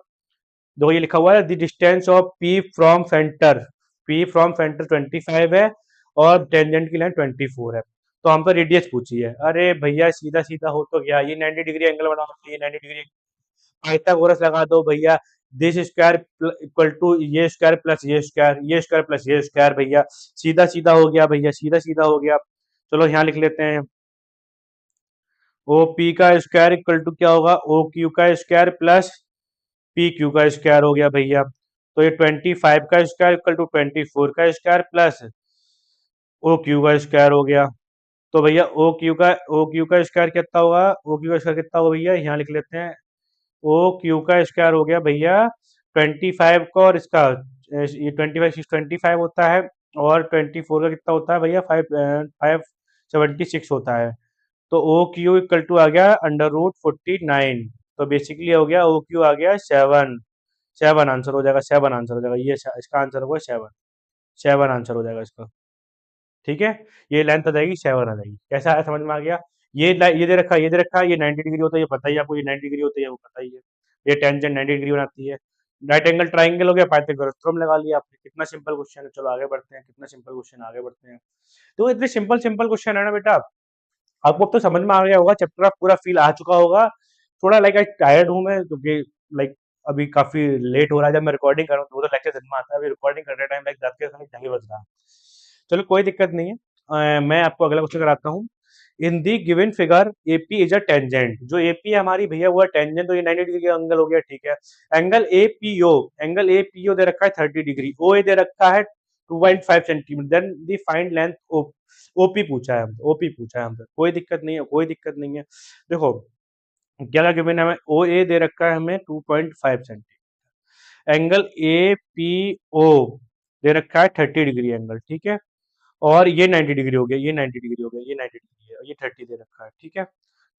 देखो ये लिखा हुआ है the distance of P from centre, P from centre 25 है और टेंजेंट की लेंथ 24 है। तो हम तो रेडियस पूछी है, अरे भैया सीधा सीधा हो तो गया, ये 90 डिग्री एंगल बना, ये 90 डिग्री, पाइथागोरस लगा दो भैया, दिस स्क्वायर इक्वल टू ये स्क्वायर प्लस ये स्क्वायर, ये स्क्वायर प्लस ये स्क्वायर भैया, सीधा सीधा हो गया भैया, सीधा सीधा हो गया। चलो यहाँ लिख लेते हैं, ओ पी का स्क्वायर इक्वल टू क्या होगा, ओ क्यू का स्क्वायर प्लस पी क्यू का स्क्वायर हो गया भैया। तो ये 25 का स्क्वायर इक्वल टू 24 का स्क्वायर प्लस ओ क्यू का स्क्वायर हो गया। तो भैया ओ क्यू का स्क्वायर कितना होगा, ओ क्यू का स्क्वायर कितना होगा भैया, यहाँ लिख लेते हैं, ओ क्यू का स्क्वायर हो गया भैया 25 का, और इसका ये 25 होता है, और 24 का कितना होता है भैया, 576 होता है। तो ओ क्यू इक्वल टू आ गया √49। तो बेसिकली हो गया ओ क्यू आ गया 7, 7 आंसर हो जाएगा, 7 आंसर हो जाएगा, ये इसका आंसर होगा 7, 7 आंसर हो जाएगा इसका। ठीक है, ये लेंथ आ जाएगी 7 आ जाएगी, कैसा है समझ में आ गया। ये दे रखा है, ये दे रखा है, ये 90 डिग्री होता है, ये पता ही है आपको, ये 90 डिग्री होता है, वो पता ही है, ये टेंजेंट 90 डिग्री बनाती है। राइट एंगल ट्राइंगल हो गया, पाइथागोरस थ्योरम लगा लिया आपने। कितना सिंपल क्वेश्चन है। चलो आगे बढ़ते हैं, कितना सिंपल क्वेश्चन, आगे बढ़ते हैं। तो इतने सिंपल सिंपल क्वेश्चन है ना बेटा, आपको अब तो समझ में आ गया होगा, चैप्टर का पूरा फील आ चुका होगा। थोड़ा लाइक आज टायर्ड हूँ मैं, क्योंकि लाइक अभी काफी लेट हो रहा है जब मैं रिकॉर्डिंग कर रहा हूँ, तो वो तो लेक्चर दिन में आता है, अभी रिकॉर्डिंग करते टाइम लाइक रात के 2:30 बज रहा है। चलो कोई दिक्कत नहीं है। मैं आपको अगला क्वेश्चन कराता हूँ। In the given figure AP is a tangent. जो एपी है हमारी भैया वो है टेंजेंट, तो ये 90 डिग्री का एंगल हो गया, ठीक है। एंगल ए पी ओ दे रखा है 30 डिग्री, ओ ए दे रखा है 2.5 सेंटीमीटर, देन दी फाइंड लेंथ ओपी पूछा है हमसे, ओपी पूछा है हमसे। कोई दिक्कत नहीं है, कोई दिक्कत नहीं है। देखो क्या क्या गिवन है हमें, ओ ए दे रखा है हमें 2.5 centimetre, angle A P O दे रखा है 30 डिग्री एंगल, ठीक है। और ये 90 डिग्री हो गया, ये 90 डिग्री हो गया, ये 90 डिग्री है, और ये 30 दे रखा है, ठीक है।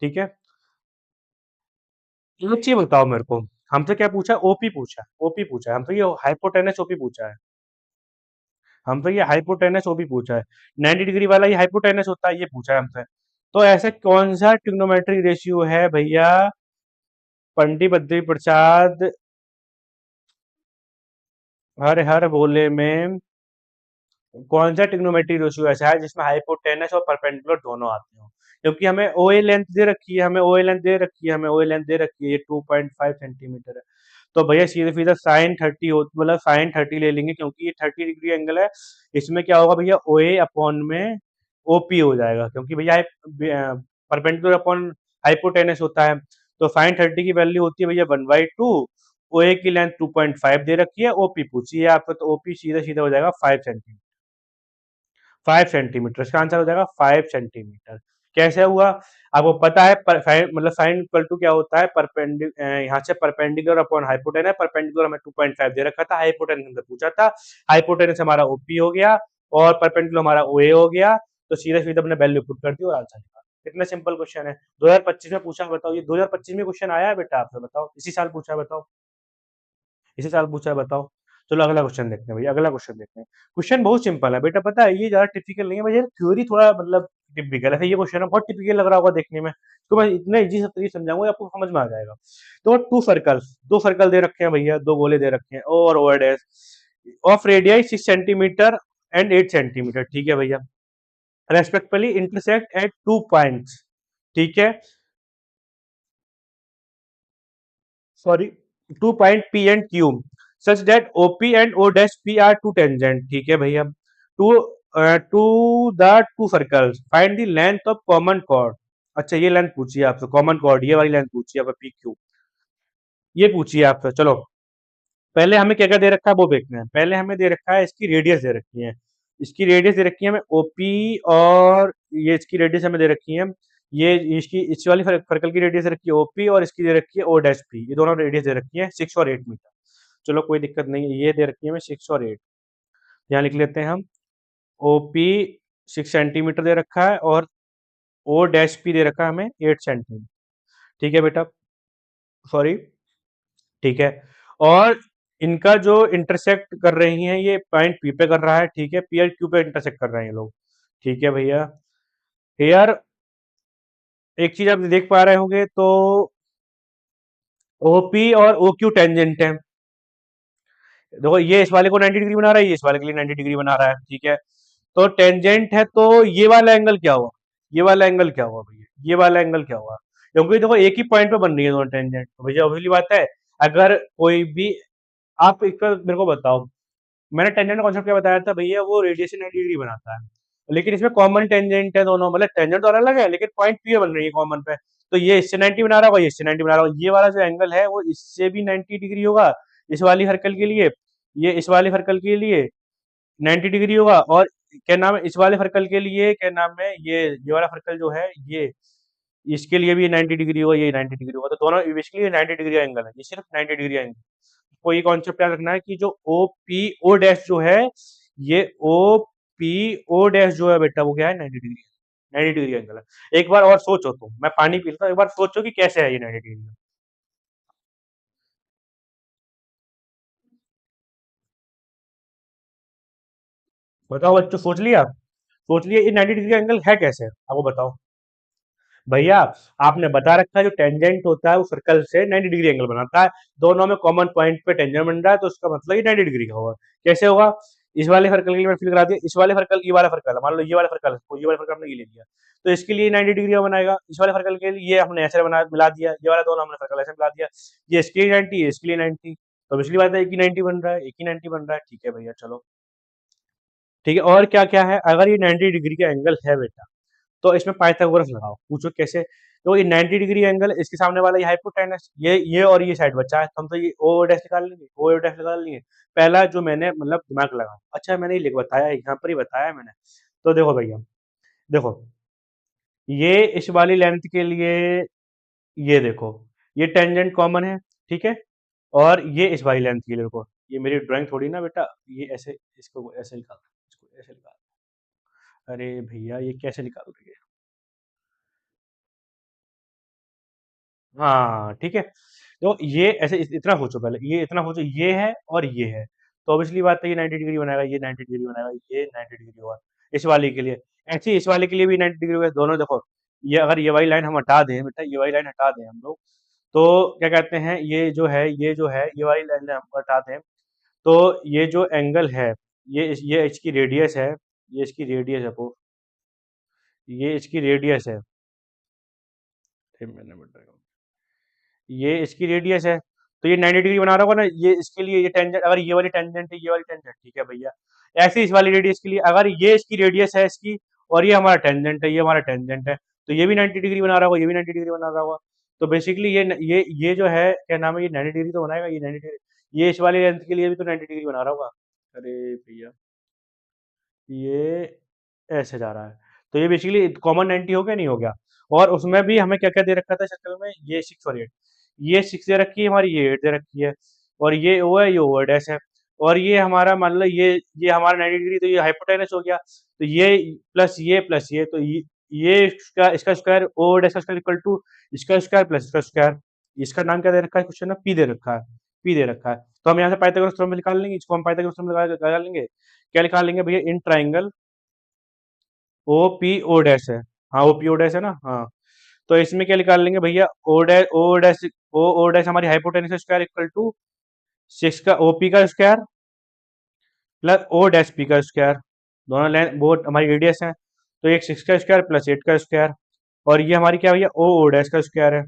ठीक है, एक चीज बताओ मेरे को, हमसे क्या पूछा, ओपी पूछा है, ओपी पूछा है हमसे, ये हाइपोटेनस ओपी पूछा है हमसे, ये हाइपोटेनस ओपी पूछा है। 90 डिग्री वाला ये हाइपोटेनस होता है, ये पूछा है हमसे। तो ऐसे कौन सा ट्रिग्नोमेट्री रेशियो है भैया, पंडित बद्री प्रसाद हर हर बोले में, कौन सा ट्रिग्नोमेट्री रेशियो ऐसा है जिसमें हाइपोटेनस और परपेंडिकुलर दोनों आते हो। क्योंकि हमें ओ ए लेंथ दे रखी है, हमें ओ ए लेंथ दे रखी है, हमें ओ ए लेंथ दे रखी है, ये 2.5 सेंटीमीटर है। तो भैया सीधे सीधा साइन 30 हो, मतलब साइन 30 ले लेंगे, क्योंकि ये 30 डिग्री एंगल है। इसमें क्या होगा भैया, ओ ए अपॉन में ओपी हो जाएगा, क्योंकि भैया परपेंडिकुलर अपॉन हाइपोटेनस होता है। तो साइन 30 की वैल्यू होती है भैया 1/2, ओ ए की लेंथ 2.5 दे रखी है, ओपी पूछी है आपको, तो ओपी सीधा सीधा हो जाएगा 5 सेंटीमीटर। 5 सेंटीमीटर, इसका आंसर हो जाएगा 5 सेंटीमीटर। कैसे हुआ, आपको पता है मतलब साइन इक्वल टू क्या होता है, यहाँ से परपेंडिकुलर अपॉन हाइपोटेनस, परपेंडिकुलर हमें 2.5 दे रखा था, हाइपोटेनस हमसे पूछा था, हाइपोटेनस हमारा ओपी हो गया, और परपेंडिकुलर हमारा ओए हो गया। तो सीधा सीधा अपने वैल्यू पुट कर दी और आंसर निकाला। कितना सिंपल क्वेश्चन है। 2025 में पूछा, बताओ ये 2025 में क्वेश्चन आया है बेटा आपसे, बताओ इसी साल पूछा है, बताओ इसी साल पूछा है, बताओ। चलो अगला क्वेश्चन देखते हैं भैया, अगला क्वेश्चन देखते हैं। क्वेश्चन बहुत सिंपल है बेटा, पता है ये ज्यादा टिपिकल नहीं है भैया, थ्योरी थोड़ा मतलब टिपिकल है। ये क्वेश्चन है बहुत टिपिकल लग रहा होगा देखने में, तो मैं इतने इजी से तरीके से समझाऊंगा आपको समझ में आ जाएगा। तो दो सर्कल दे रखे हैं भैया, दो गोले दे रखे हैं, O और O dash, of radii 6 centimetre and 8 centimetre, ठीक है भैया, रेस्पेक्टिवली इंटरसेक्ट एट 2 पॉइंट्स, ठीक है। Sorry, 2 point P and Q, such that OP and O dash P R to tangent, ठीक है भैया। To to the two circles find the length of common chord. अच्छा ये लेंथ पूछी है आपसे, कॉमन कॉर्ड ये वाली लेंथ पूछी है पी क्यू, ये पूछी है आपसे। चलो पहले हमें क्या क्या दे रखा है वो देखते हैं। पहले हमें दे रखा है, इसकी रेडियस दे रखी है, इसकी रेडियस दे रखी है हमें ओपी, और ये इसकी रेडियस हमें दे रखी है, ये इसकी इस वाली सर्कल की रेडियस दे रखी है ओपी, और इसकी दे रखी है ओ डैश पी, ये दोनों रेडियस दे रखी है 6 और 8 मीटर। चलो कोई दिक्कत नहीं है, ये दे रखी है हमें 6 और 8, यहाँ लिख लेते हैं हम। ओपी 6 सेंटीमीटर दे रखा है, और ओ डैश पी दे रखा है हमें 8 सेंटीमीटर, ठीक है बेटा, सॉरी, ठीक है। और इनका जो इंटरसेक्ट कर रही हैं, ये पॉइंट पी पे कर रहा है, ठीक है, पी और क्यू पे इंटरसेक्ट कर रहे हैं ये लोग, ठीक है भैया। यार एक चीज आप देख पा रहे होंगे, तो ओपी और ओ क्यू टेंजेंट है। देखो ये इस वाले को 90 डिग्री बना रहा है, ये इस वाले के लिए 90 डिग्री बना रहा है, ठीक है। तो टेंजेंट है, तो ये वाला एंगल क्या हुआ, ये वाला एंगल क्या हुआ भैया, ये वाला एंगल क्या हुआ, क्योंकि देखो एक ही पॉइंट पे बन रही है दोनों टेंजेंट, तो भैया ऑब्वियसली बात है, अगर कोई भी, आप एक मेरे को बताओ, मैंने टेंजेंट का कॉन्सेप्ट क्या बताया था भैया, वो रेडियस से 90 डिग्री बनाता है, लेकिन इसमें कॉमन टेंजेंट है दोनों, मतलब टेंजेंट तो अलग है लेकिन पॉइंट पी बन रही है कॉमन पे। तो ये इससे 90 बना रहा होगा, ये इससे 90 बना रहा होगा, ये वाला जो एंगल है वो इससे भी 90 डिग्री होगा इस वाली सर्कल के लिए, ये इस वाले सर्कल के लिए 90 डिग्री होगा, और क्या नाम है इस वाले सर्कल के लिए, क्या नाम है, ये वाला सर्कल जो है, ये इसके लिए भी 90 डिग्री होगा, ये 90 डिग्री होगा, तो दोनों बेसिकली 90 डिग्री एंगल है, ये सिर्फ 90 डिग्री एंगल। को ये कॉन्सेप्ट याद रखना है कि जो ओ पी ओ डैश जो है, ये ओ पी ओ डैश जो है बेटा, वो क्या है 90 डिग्री, 90 डिग्री एंगल है। एक बार और सोचो, तुम, मैं पानी पी लेता हूँ, एक बार सोचो कि कैसे है ये 90 डिग्री। बताओ बच्चों, सोच लिया, सोच लिया ये 90 डिग्री एंगल है कैसे, आपको बताओ। भैया आपने बता रखा है जो टेंजेंट होता है वो सर्कल से 90 डिग्री एंगल बनाता है, दोनों में कॉमन पॉइंट पे टेंजेंट बन रहा है तो उसका मतलब ये 90 डिग्री का होगा। कैसे होगा? इस वाले सर्कल के लिए मैंने फिल करा दिया, इस वाले सर्कल ये वाला सर्कल है, मान लो ये वाला सर्कल है, तो ये वाला सर्कल हमने ये ले लिया, तो इसके लिए 90 डिग्री का बनाएगा। इस वाले सर्कल के लिए ये हमने ऐसे बना मिला दिया, ये वाला दोनों हमने सर्कल ऐसे मिला दिया, ये इसके लिए 90, ये इसके लिए 90, तो पिछली बात है एक ही 90 बन रहा है, एक ही 90 बन रहा है। ठीक है भैया चलो, ठीक है। और क्या क्या है? अगर ये 90 डिग्री का एंगल है बेटा, तो इसमें पाइथागोरस लगाओ। पूछो कैसे? तो ये 90 डिग्री एंगल, इसके सामने वाला ये हाइपोटेनस, ये और ये साइड बचा है, तो हम तो ये ओ डैश निकाल लेंगे, ओ डैश निकाल लेंगे। पहला जो मैंने मतलब दिमाग लगा, अच्छा मैंने ये लिख बताया, यहाँ पर ही बताया मैंने। तो देखो भैया, देखो ये इस वाली लेंथ के लिए, ये देखो ये टेंजेंट कॉमन है, ठीक है। और ये इस वाली लेंथ के लिए, देखो ये मेरी ड्राइंग थोड़ी ना बेटा, ये ऐसे इसको ऐसे निकाल, इसको ऐसे निकाल। अरे भैया ये कैसे निकाल रही है? हाँ, ठीक है। तो ये ऐसे इतना सोचो, पहले ये इतना सोचो, ये है और ये है, तो ऑब्वियसली बात है ये 90 डिग्री बनाएगा, ये 90 डिग्री बनाएगा, ये 90 डिग्री होगा इस वाले के लिए। ऐसे ही इस वाले के लिए भी 90 डिग्री होगा, दोनों देखो। ये अगर ये वाली लाइन हम हटा दें बेटा, ये वाली लाइन हटा दें हम लोग, तो क्या कहते हैं, ये जो है ये वाली लाइन हम हटा दें, तो ये जो एंगल है, ये इसकी रेडियस है, ये इसकी रेडियस है, ये इसकी रेडियस है। एक मिनट, ये इसकी रेडियस है, तो ये 90 डिग्री बना रहा होगा ना, ये इसके लिए ये टेंजेंट, अगर ये वाली टेंजेंट है, ये वाली टेंजेंट, ठीक है भैया। ऐसे ही इस वाली रेडियस के लिए, अगर ये इसकी रेडियस है इसकी, और ये हमारा टेंजेंट है, ये हमारा टेंजेंट है, तो ये भी 90 डिग्री बना रहा होगा, ये भी 90 डिग्री बना रहा होगा। तो बेसिकली ये जो है क्या नाम है, ये 90 डिग्री तो बनाएगा, ये 90 डिग्री, ये इस वाली लेंथ के लिए भी तो 90 डिग्री बना रहा होगा। अरे भैया ये ऐसे जा रहा है, तो ये बेसिकली कॉमन 90 हो गया, नहीं हो गया? और उसमें भी हमें क्या क्या दे रखा था सर्कल में, ये 6 और 8, ये 6 दे रखी है हमारी, ये 8 दे रखी है, और ये ओ है, ये ओवर डैश है, और ये हमारा मान लो ये हमारा 90 डिग्री, तो ये हाइपोटेनस हो गया, तो ये प्लस ये, तो ये इसका स्क्वायर, ओवर डैश का स्क्वायर इक्वल टू इसका स्क्वायर प्लस इसका स्क्वायर। इसका नाम क्या दे रखा है क्वेश्चन में? पी दे रखा है, पी दे रखा है। तो हम यहाँ से पाइथागोरस थ्योरम निकाल लेंगे, इसको हम पाइथागोरस थ्योरम लगा लेंगे। क्या निकाल लेंगे भैया? In triangle O P O dash है, हाँ ओ पी ओ डैश है ना, हाँ। तो इसमें क्या निकाल लेंगे भैया? ओ डैश हमारी हाइपोटेनस का स्क्वायर इक्वल टू 6 का ओ पी का square plus O dash P का स्क्वायर, दोनों लाइन वो हमारी रेडियस है, तो एक 6 का स्क्वायर प्लस 8 का स्क्वायर, और ये हमारी क्या भैया? ओ डैश का स्क्वायर है।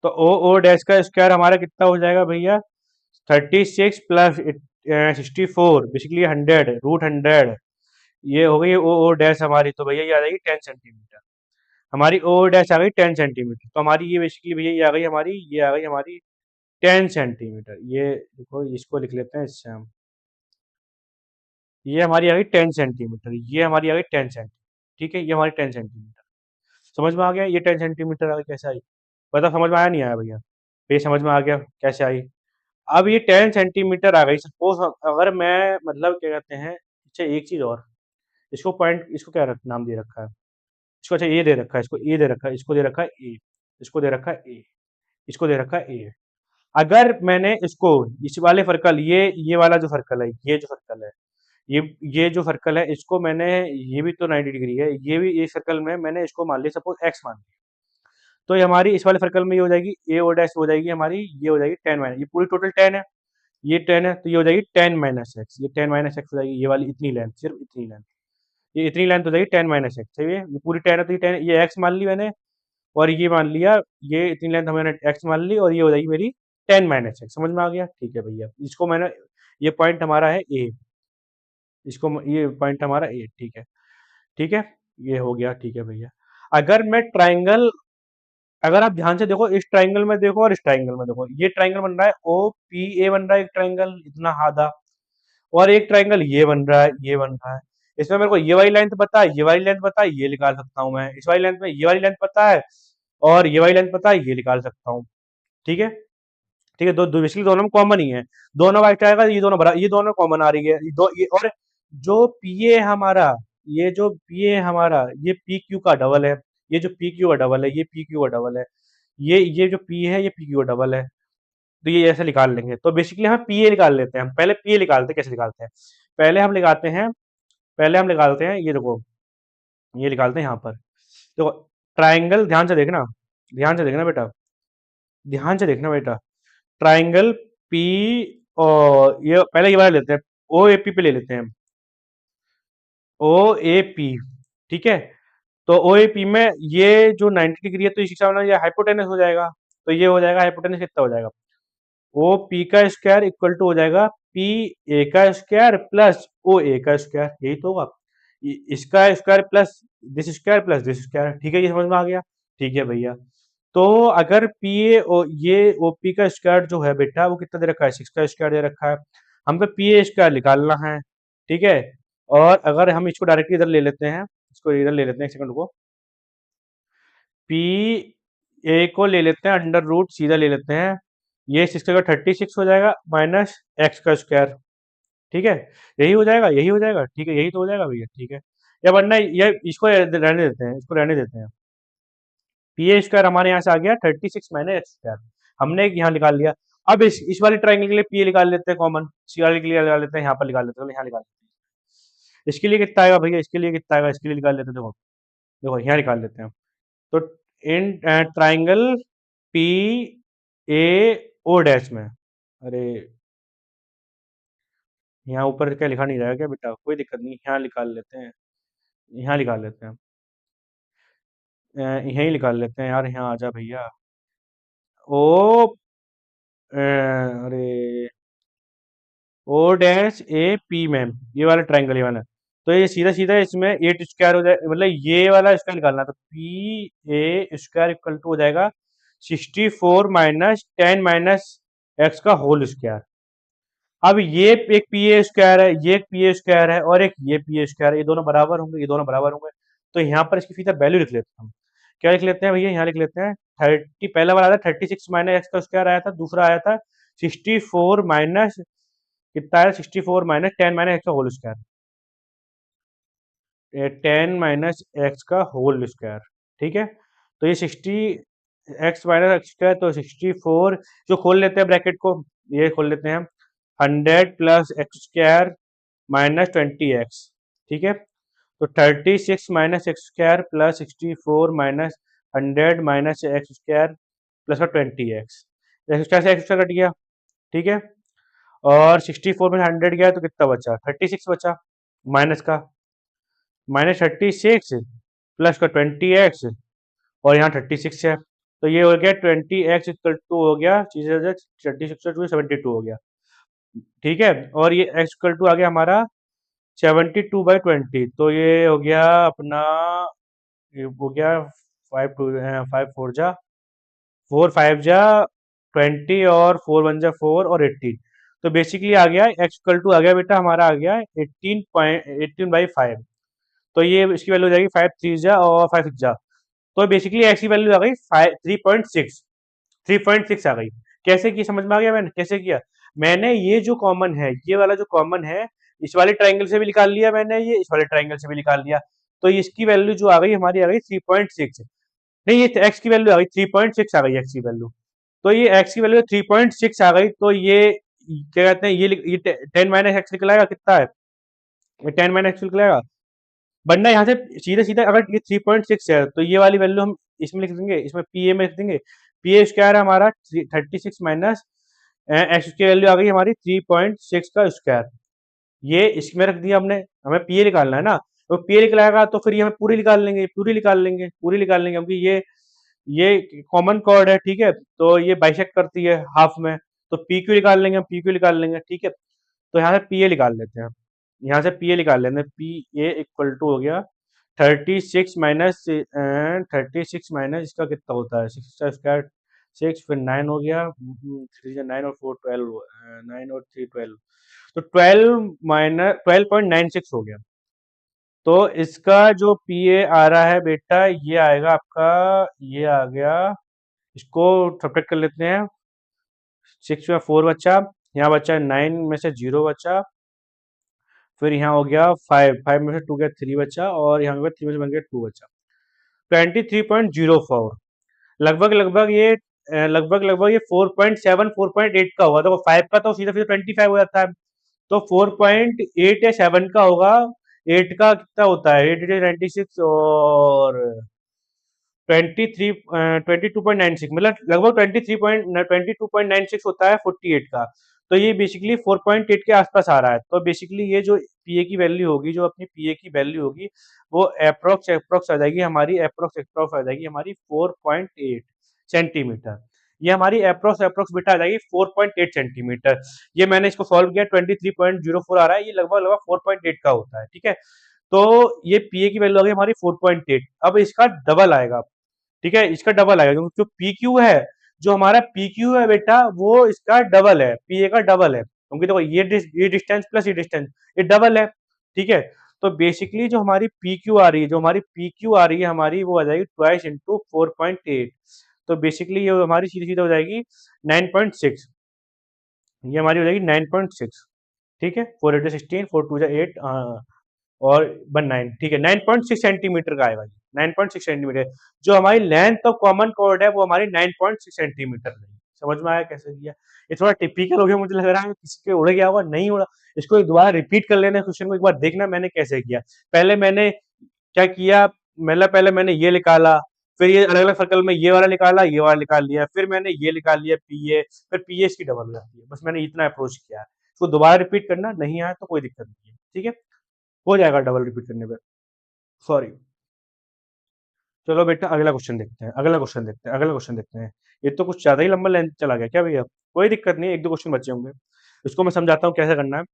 तो ओ डैश का स्क्वायर हमारा कितना हो जाएगा भैया? 36 प्लस 64, बेसिकली 100 √100, ये हो गई ओ डैश हमारी, तो भैया ये आ जाएगी 10 सेंटीमीटर। हमारी ओ डैश आ गई 10 सेंटीमीटर, तो हमारी ये बेसिकली भैया ये आ गई हमारी, ये आ गई हमारी 10 सेंटीमीटर। ये देखो इसको लिख लेते हैं इससे हम, ये हमारी आ गई 10 सेंटीमीटर, ये हमारी आ गई 10 सेंटीमीटर, ठीक है, ये हमारी 10 सेंटीमीटर। समझ में आ गया? ये 10 सेंटीमीटर आ गई, कैसे आई? पता समझ में आया नहीं आया भैया? ये समझ में आ गया कैसे आई? अब ये 10 सेंटीमीटर आ गई, सपोज अगर मैं मतलब क्या कहते हैं, अच्छा एक चीज और, इसको पॉइंट, इसको क्या नाम दे रखा है इसको? अच्छा ये दे रखा है, इसको ए दे रखा है, इसको दे रखा है ए, इसको दे रखा है ए, इसको दे रखा है ए। अगर मैंने इसको, इस वाले सर्कल, ये वाला जो सर्कल है, ये जो सर्कल है, ये जो सर्कल है, इसको मैंने, ये भी तो 90 डिग्री है, ये भी एक सर्कल में मैंने इसको मान लिया सपोज एक्स मान लिया, तो ये हमारी इस वाले सर्कल में ये हो जाएगी ए ओ डैश, हो जाएगी हमारी, ये हो जाएगी 10 माइनस, ये पूरी टोटल 10 है, ये 10 है, तो ये हो जाएगी 10 - x, ये 10 - x हो जाएगी, ये वाली इतनी लेंथ, सिर्फ इतनी लेंथ, ये इतनी लेंथ हो जाएगी 10 - x, सही है, ये पूरी 10 है, तो ये 10, ये x मान ली मैंने, और ये मान लिया, ये इतनी लेंथ मैंने x मान ली, और ये हो जाएगी मेरी 10 - x। समझ में आ गया? ठीक है भैया, इसको मैंने, ये पॉइंट हमारा है ए, ये पॉइंट हमारा ए, ठीक है, ठीक है, ये हो गया, ठीक है भैया। अगर मैं ट्राइंगल, अगर आप ध्यान से देखो, इस ट्राइंगल में देखो और इस ट्राइंगल में देखो, ये ट्राइंगल बन रहा है ओ पी ए, बन रहा है एक ट्राइंगल इतना आधा, और एक ट्राइंगल ये बन रहा है, ये बन रहा है। इसमें मेरे को ये वाली लेंथ पता है, ये वाली लेंथ पता है, ये निकाल सकता हूँ मैं, इस वाली लेंथ में ये वाली लेंथ पता है, और ये वाली लेंथ पता है, ये निकाल सकता हूँ। ठीक है, ठीक है, बेसिकली दोनों में कॉमन ही है, दोनों का क्या आएगा, ये दोनों बरा, ये दोनों कॉमन आ रही है, ये और जो पी ए हमारा, ये जो पी ए हमारा, ये पी क्यू का डबल है, ये जो पी क्यू का डबल है, ये पी क्यू का डबल है, ये जो पी है, ये पी क्यू का डबल है, तो ये ऐसे निकाल लेंगे। तो बेसिकली हम पी ए निकाल लेते हैं, हम पहले पी ए निकालते हैं, कैसे निकालते हैं? पहले हम निकालते हैं, पहले हम निकालते हैं, ये देखो, ये निकालते हैं यहाँ पर, देखो ट्राइंगल ध्यान से देखना, ध्यान से देखना बेटा, ध्यान से देखना बेटा। ट्राइंगल पी, और ये पहले ये वाला लेते हैं, ओ ए पी पे ले लेते हैं, ओ ए पी, ठीक है। तो ओ ए पी में ये जो 90 डिग्री है तो इसका मतलब ये हाइपोटेनस हो जाएगा, तो ये हो जाएगा हाइपोटेनस कितना हो जाएगा, ओ पी का स्क्वायर इक्वल टू हो जाएगा पी ए का स्क्वायर प्लस ओ ए का स्क्वायर, यही तो होगा। इसका स्क्वायर प्लस दिस स्क्वायर, ठीक है, ये समझ में आ गया। ठीक है भैया। तो अगर पी ए ओ ये ओ पी का स्क्वायर जो है बेटा वो कितना दे रखा है, 6 का स्क्वायर दे रखा है, हमको पी ए स्क्वायर निकालना है, ठीक है। और अगर हम इसको डायरेक्टली इधर ले लेते हैं, इसको इधर ले लेते हैं, एक सेकंड को, पी ए को ले लेते हैं अंडर रूट सीधा ले लेते हैं, ये 6 का 36 हो जाएगा माइनस एक्स का स्क्वायर, ठीक है। यही हो जाएगा, यही हो जाएगा, ठीक है, यही तो हो जाएगा भैया, ठीक है। या वरना ये इसको रहने देते हैं, इसको रहने देते हैं। पी ए स्क्वायर हमारे यहाँ से आ गया 36 माइनस एक्स स्क्वायर, हमने एक यहाँ निकाल लिया। अब इस वाली ट्राइंगल के लिए पी ए निकाल लेते हैं कॉमन, सी वाले के लिए निकाल लेते हैं, यहाँ पर निकाल लेते हैं, यहाँ निकाल लेते हैं। इसके लिए कितना आएगा भैया, इसके लिए कितना आएगा, इसके लिए निकाल लेते हैं, देखो देखो यहाँ निकाल लेते हैं। तो in triangle P A O dash में, अरे यहाँ ऊपर क्या लिखा नहीं जाएगा क्या बेटा, कोई दिक्कत नहीं, यहाँ निकाल लेते हैं, यहाँ निकाल लेते हैं, यहीं निकाल लेते हैं यार, यहाँ आ जा भैया। ओ अरे ओ डैश ए पी में, ये वाला ट्राइंगल, ये वाला, तो ये सीधा सीधा इसमें एट स्क्वायर हो जाए, मतलब ये वाला स्क्वायर निकालना, तो P A square equal to हो जाएगा 64 माइनस 10 माइनस एक्स का होल स्क्वायर। अब ये एक पी ए स्क्वायर है, ये एक पी ए स्क्वायर है, और एक ये पी ए स्क्वायर है, ये दोनों बराबर होंगे, ये दोनों बराबर होंगे। तो यहाँ पर इसकी सीधा वैल्यू लिख लेते हैं हम, क्या लिख लेते हैं भैया, यहाँ लिख लेते हैं 30, पहला वाला था 36 माइनस एक्स का स्क्वायर आया था, दूसरा आया था 64 माइनस कितना है, 64 माइनस 10 माइनस एक्स का होल स्क्वायर, 10 माइनस एक्स का होल स्क्वायर, ठीक है। तो ये 60 एक्स माइनस एक्स स्क्वायर, तो 64, जो खोल लेते हैं ब्रैकेट को, ये खोल लेते हैं, 100 plus x square minus 20 x, ठीक है। तो 36 minus x square plus 64 minus 100 minus x square plus का 20 एक्स, एक्स स्क्वायर से एक्स स्क्वायर कट गया, ठीक है। और 64 में 100 गया तो कितना बचा, 36 बचा, माइनस का माइनस 36 प्लस का 20 एक्स, और यहाँ 36 है, तो ये हो गया 20 एक्स इक्वल टू हो गया, चीजें 36 टू 72 हो गया, ठीक है। और ये एक्स इक्वल टू आ गया हमारा 72/20, तो ये हो गया अपना, ये हो गया 5 फाइव जा 20 और 4 1 जा 4 और 18, तो बेसिकली आ गया एक्स इक्वल टू आ गया बेटा हमारा, आ गया 18/5, तो ये इसकी वैल्यू हो जाएगी 5 3 जा और 5 6 जा, तो बेसिकली एक्स की वैल्यू आ गई 3.6 आ गई। कैसे की, समझ में आ गया मैंने कैसे किया, मैंने ये जो कॉमन है, ये वाला जो कॉमन है, इस वाले ट्राइंगल से भी निकाल लिया मैंने, ये इस वाले ट्राइंगल से भी निकाल लिया, तो इसकी वैल्यू जो आ गई हमारी आ गई 3.6, नहीं ये एक्स की वैल्यू आ गई 3.6 आ गई एक्स की वैल्यू, तो ये एक्स की वैल्यू 3.6 आ गई, तो ये क्या कहते हैं, ये 10 माइनस एक्स निकलाएगा, कितना है, ये 10 माइनस एक्स निकलेगा, वरना यहाँ से सीधे सीधे अगर ये 3.6 है तो ये वाली वैल्यू हम इसमें लिख देंगे, इसमें पी ए में लिख देंगे, पी ए स्क्वायर हमारा 36 माइनस एक्स की वैल्यू आ गई हमारी 3.6 का स्क्वायर, ये इसमें रख दिया हमने, हमें पी ए निकालना है ना, तो पी ए निकलाएगा तो फिर ये हमें पूरी निकाल लेंगे, पूरी निकाल लेंगे, पूरी निकाल लेंगे, क्योंकि ये कॉमन कॉर्ड है, ठीक है, तो ये बाइसेक्ट करती है हाफ में, तो पी क्यू निकाल लेंगे, हम पी क्यू निकाल लेंगे, ठीक है। तो यहाँ से पी ए निकाल लेते हैं, यहाँ से पी ए निकाल लेते हैं, पी ए इक्वल टू हो गया 36 माइनस इसका कितना होता है, 6 का स्क्वायर 6, फिर 9 हो गया, 3 9 और 4 12, 9 और 3 12, तो 12 - 12.96 हो गया। तो इसका जो पी ए आ रहा है बेटा, ये आएगा आपका, ये आ गया, इसको सब्ट्रैक्ट कर लेते हैं, 6 में 4 बचा, यहाँ बचा 9 में से 0 बचा, फिर यहाँ हो गया 5, 5 में से 2 गया 3 बचा, और यहाँ पे 3 में से बन गया 2 बचा, 23.04, लगभग लगभग ये लगभग लगभग ये 4.7 4.8 का होगा, तो 5 का तो सीधा सीधा 25 हो जाता है, तो 4.8 या 7 का होगा, 8 का कितना होता है, 8 96, और 22.96 मतलब लगभग 22.96 होता है 48 का। तो ये बेसिकली 4.8 के आसपास आ रहा है। तो बेसिकली ये जो पीए की वैल्यू होगी, जो अपनी पीए की वैल्यू होगी, वो अप्रोक्स अप्रोक्स आ जाएगी हमारी, अप्रोक्स अप्रोक्स आ जाएगी हमारी 4.8 सेंटीमीटर। ये हमारी अप्रोक्स अप्रोक्स बेटा आ जाएगी 4.8 सेंटीमीटर। ये मैंने इसको सॉल्व किया, 23.04 आ रहा है, ये लगभग लगभग 4.8 का होता है। ठीक है, तो ये पीए की वैल्यू आ गई हमारी 4.8। अब इसका डबल आएगा। ठीक है, इसका डबल आएगा क्योंकि जो पी क्यू है, जो हमारा पी क्यू है बेटा, वो इसका डबल है, पीए का डबल है, क्योंकि देखो ये डिस्टेंस प्लस ये डिस्टेंस, ये डबल है। ठीक है, तो बेसिकली जो हमारी पी क्यू आ रही है, जो हमारी पी क्यू आ रही है हमारी, वो आ जाएगी ट्वाइस इंटू 4.8। तो बेसिकली ये हमारी सीधी सीधी हो जाएगी 9.6। ये हमारी हो जाएगी 9.6। ठीक है, 4 8 16, 4 2 8, और 19। ठीक है, 9.6 सेंटीमीटर का आएगा ये, 9.6 सेंटीमीटर। जो हमारी लेंथ ऑफ कॉमन कॉर्ड है वो हमारी 9.6 सेंटीमीटर है। समझ में आया कैसे किया? ये थोड़ा टिपिकल हो गया, मुझे लग रहा है किसी के उड़ गया होगा, नहीं उड़ा। इसको एक दोबारा रिपीट कर लेना क्वेश्चन को, एक बार देखना मैंने कैसे किया। पहले मैंने क्या किया, मतलब पहले मैंने ये निकाला, फिर ये अलग अलग सर्कल में ये वाला निकाला, ये वाला निकाल लिया, फिर मैंने ये निकाल लिया पीए, फिर पीए इसकी डबल हो जाती है। बस मैंने इतना अप्रोच किया है। इसको दोबारा रिपीट करना, नहीं आया तो कोई दिक्कत नहीं है। ठीक है, हो जाएगा डबल रिपीट करने पे। सॉरी। चलो बेटा अगला क्वेश्चन देखते हैं, अगला क्वेश्चन देखते हैं, अगला क्वेश्चन देखते हैं। ये तो कुछ ज्यादा ही लंबा लेंथ चला गया क्या भैया? कोई दिक्कत नहीं, एक दो क्वेश्चन बचे होंगे। इसको मैं समझाता हूँ कैसे करना है।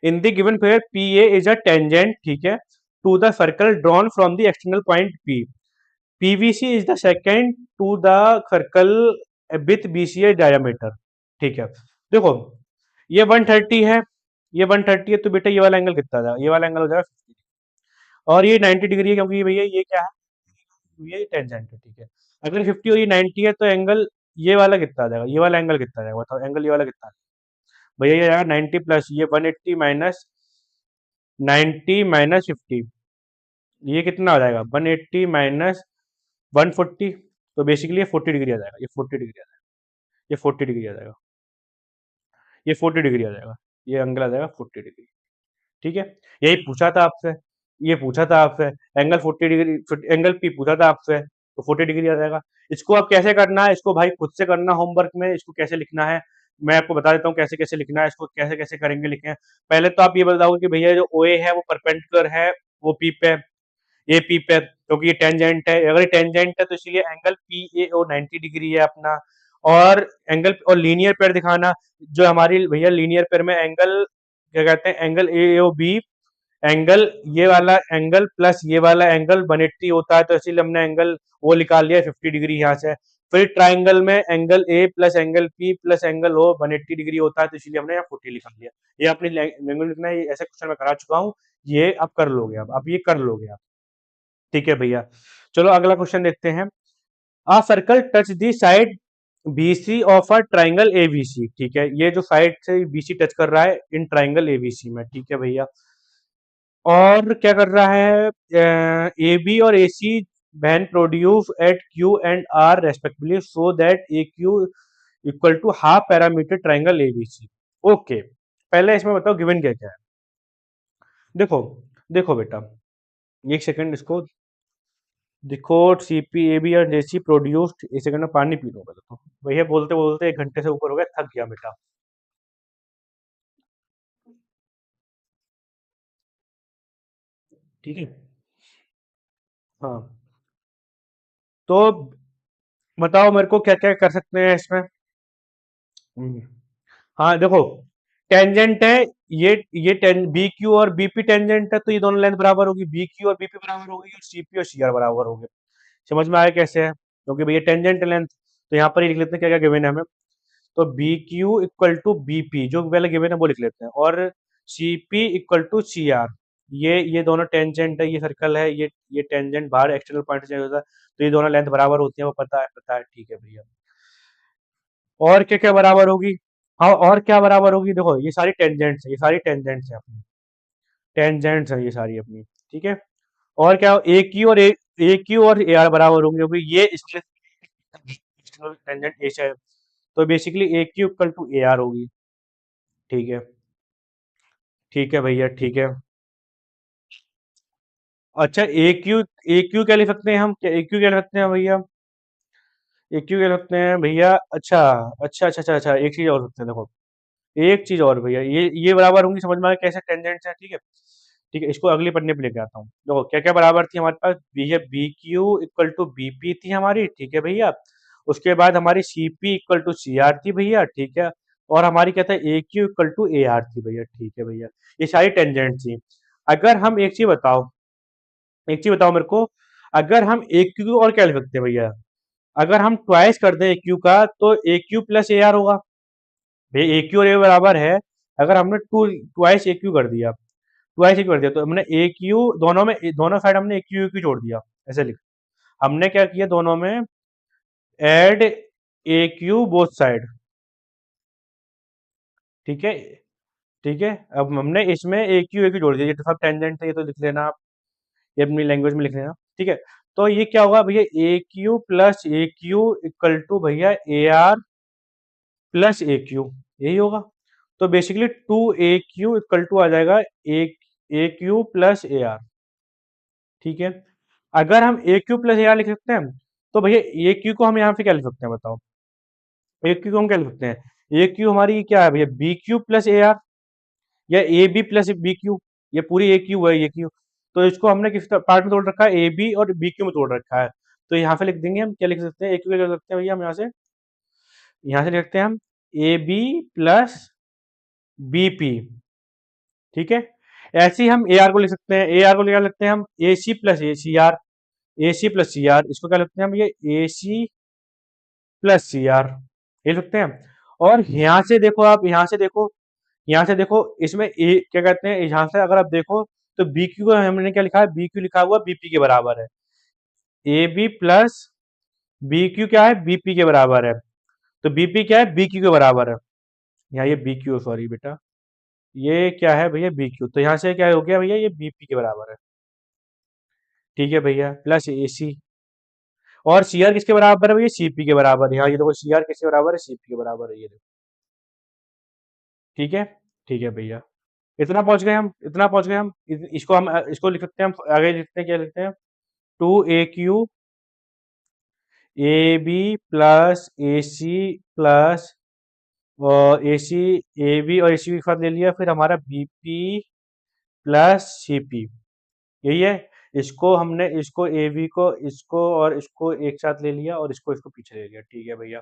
In the given figure P A is a tangent, ठीक है, to the circle drawn from the external point P. PVC is the secant to the circle with BC a diameter. ठीक है, देखो ये 130 है, ये 130 है, तो बेटा ये वाला एंगल कितना आ जाएगा? ये वाला एंगल हो जाएगा 50, और ये 90 डिग्री है, क्योंकि भैया ये क्या है, ये टेंजेंट है। ठीक है, अगर 50 और ये 90 है तो एंगल ये वाला कितना आ जाएगा? ये वाला एंगल कितना आ जाएगा बताओ? एंगल ये वाला कितना आ जाएगा भैया? ये आएगा 90 प्लस ये 180 माइनस 90 माइनस 50, ये कितना आ जाएगा? 180 माइनस 140। तो बेसिकली ये 40 डिग्री आ जाएगा, ये 40 डिग्री आ जाएगा, ये 40 डिग्री आ जाएगा, ये 40 डिग्री आ जाएगा, ये एंगल आ जाएगा 40 डिग्री। ठीक है, यही पूछा था आपसे, ये पूछा था आपसे, एंगल 40 डिग्री, एंगल पी पूछा था आपसे, तो 40 डिग्री आ जाएगा। इसको अब कैसे करना है, इसको भाई खुद से करना होमवर्क में, इसको कैसे लिखना है मैं आपको बता देता हूँ, कैसे कैसे लिखना है इसको, कैसे कैसे करेंगे लिखें। पहले तो आप ये बताओगे कि भैया जो ओ ए है वो परपेंडिकुलर है वो पी पे, ए पी पे, क्योंकि ये टेंजेंट है। अगर ये टेंजेंट है तो इसलिए angle P A O 90 degree है अपना। और एंगल और लीनियर पेयर दिखाना, जो हमारी भैया लीनियर पेयर में एंगल क्या कहते हैं, angle A O B, angle ये वाला एंगल प्लस ये वाला एंगल 180 होता है, तो इसीलिए हमने एंगल वो निकाल लिया 50 डिग्री यहाँ से। फिर ट्राइंगल में angle A plus angle P plus angle O 180 degree होता है, तो इसलिए हमने यहाँ 40 लिखा लिया। ये अपनी लैंग्वेज लिखना है, ऐसे क्वेश्चन मैं करा चुका हूँ, ये आप कर लोगे, अब ये कर लोगे आप। ठीक है भैया, चलो अगला क्वेश्चन देखते हैं। A circle touch the side BC of a triangle ABC. ठीक है, ये जो साइड से बीसी टच कर रहा है इन ट्राइंगल एबीसी में। ठीक है भैया, और क्या कर रहा है, ए बी और A C when produce at Q and R respectively, so that A Q equal to half parameter triangle A B C. Okay, पहले इसमें बताओ गिवन क्या क्या है। देखो, देखो बेटा, एक सेकंड इसको देखो, सीपी ए बी और जेसी प्रोड्यूस्ड, एक सेकंड में पानी पी लो पहले तो। भैया बोलते बोलते 1 घंटे से ऊपर हो गया, थक गया बेटा। ठीक है, हाँ, तो बताओ मेरे को क्या क्या कर सकते हैं इसमें। हम्म, हाँ देखो, टेंजेंट है, ये टेन बी क्यू और बीपी टेंजेंट है, तो ये दोनों लेंथ बराबर होगी, बी क्यू और बीपी बराबर होगी, और सीपी और सी आर बराबर होंगे। समझ में आया कैसे है? क्योंकि भैया टेंजेंट लेंथ, तो यहाँ पर ही लिख लेते हैं क्या क्या गिवन है हमें। तो B Q equal to BP जो पहले गिवन है वो लिख लेते हैं, और C P equal to C R, ये दोनों टेंजेंट है, ये सर्कल है, ये टेंजेंट बाहर एक्सटर्नल पॉइंट से होता है, तो ये दोनों लेंथ बराबर होती है, वो पता है, पता है। ठीक है भैया, और क्या क्या बराबर होगी? हाँ, और क्या बराबर होगी, देखो ये सारी टेंजेंट्स है, ये सारी टेंजेंट्स है अपनी, टेंजेंट्स है ये सारी अपनी। ठीक है, और क्या, ए क्यू और ए आर बराबर होंगे, क्योंकि ये इसके टेंजेंट ए से है, तो basically A Q equal to A R होगी। ठीक है, ठीक है भैया, ठीक है। अच्छा, ए क्यू क्या लिख सकते हैं हम, क्या ए क्यू क्या लिख सकते हैं भैया, ए क्यू क्या लिख सकते हैं भैया, अच्छा अच्छा, एक चीज और सकते हैं, देखो एक चीज और भैया, ये बराबर होंगी, समझ में आ गया कैसे टेंजेंट्स है, ठीक है। ठीक है, इसको अगले पन्ने पे लेके आता हूँ, देखो क्या क्या बराबर थी हमारे पास, भैया B Q equal to B P थी हमारी, ठीक है भैया। उसके बाद हमारी C P equal to C R थी भैया, ठीक है। और हमारी क्या था, A Q equal to A R थी भैया, ठीक है भैया। ये सारी टेंजेंट थी। अगर हम एक चीज बताओ मेरे को, अगर हम ए क्यू और क्या लिख सकते हैं भैया, अगर हम ट्वाइस कर दें ए क्यू का तो ए क्यू प्लस ए आर होगा। भैया ए क्यू और ए बराबर है, अगर हमने ट्वाइस ए क्यू कर दिया, ट्वाइस ए क्यू कर दिया, तो हमने ए क्यू दोनों में, दोनों साइड हमने ए क्यू जोड़ दिया, ऐसे लिख, हमने क्या किया दोनों में, एड ए क्यू बोथ साइड, ठीक है। ठीक है, अब हमने इसमें ए क्यू जोड़ दिया, ये तो सब टेंजेंट है, ये तो लिख लेना आप, ये अपनी लैंग्वेज में लिख लेना, ठीक है। तो ये क्या होगा भैया, A Q plus A Q equal to भैया A R plus A Q, यही होगा। तो basically two A Q equal to आ जाएगा A Q plus A R, ठीक है। अगर हम A Q plus A R लिख सकते हैं, तो भैया ए क्यू को हम यहाँ पे क्या लिख सकते हैं बताओ, ए क्यू को हम क्या लिख सकते हैं, ए क्यू हमारी क्या है भैया, B Q plus A R, या A B plus B Q, ये पूरी ए क्यू है, ये क्यू। तो इसको हमने किस पार्ट में तोड़ रखा है, ए बी और बी क्यू में तोड़ रखा है। तो यहाँ पे लिख देंगे हम, क्या लिख सकते हैं, ए क्यू क्या लिख सकते हैं भैया, हम यहाँ से लिख सकते हैं हम A B plus B P, ठीक है। ऐसे ही हम ए आर को लिख सकते हैं, ए आर को क्या लिखते हैं हम, ए C plus A C R, A C plus C R, इसको क्या लिखते हैं हम, ये A C plus C R, ये लिखते हैं। और यहाँ से देखो आप, यहाँ से देखो, इसमें ए क्या कहते हैं, यहाँ से अगर आप देखो, तो बी क्यू को हमने क्या लिखा है, बी क्यू लिखा हुआ बीपी के बराबर है, A B plus B Q क्या है, बीपी के बराबर है। तो बीपी क्या है, बी क्यू के बराबर है, यहाँ ये बी क्यू, सॉरी बेटा, ये क्या है भैया बी क्यू, तो यहाँ से क्या हो गया भैया, ये बीपी के बराबर है, ठीक है भैया, प्लस ए सी। और सी आर किसके बराबर है भैया, सीपी के बराबर है, यहाँ ये देखो सी आर किसके बराबर है, सीपी के बराबर है, ये देखो, ठीक है। ठीक है भैया, इतना पहुंच गए हम, इतना पहुंच गए हम, इसको हम इसको लिख सकते हैं, हम आगे लिखते हैं, क्या लिखते हैं, two A Q A B plus A C plus A C, A B और ए सी के साथ ले लिया, फिर हमारा B P plus C P, यही है। इसको हमने, इसको ए बी को, इसको और इसको एक साथ ले लिया, और इसको इसको पीछे ले लिया, ठीक है भैया।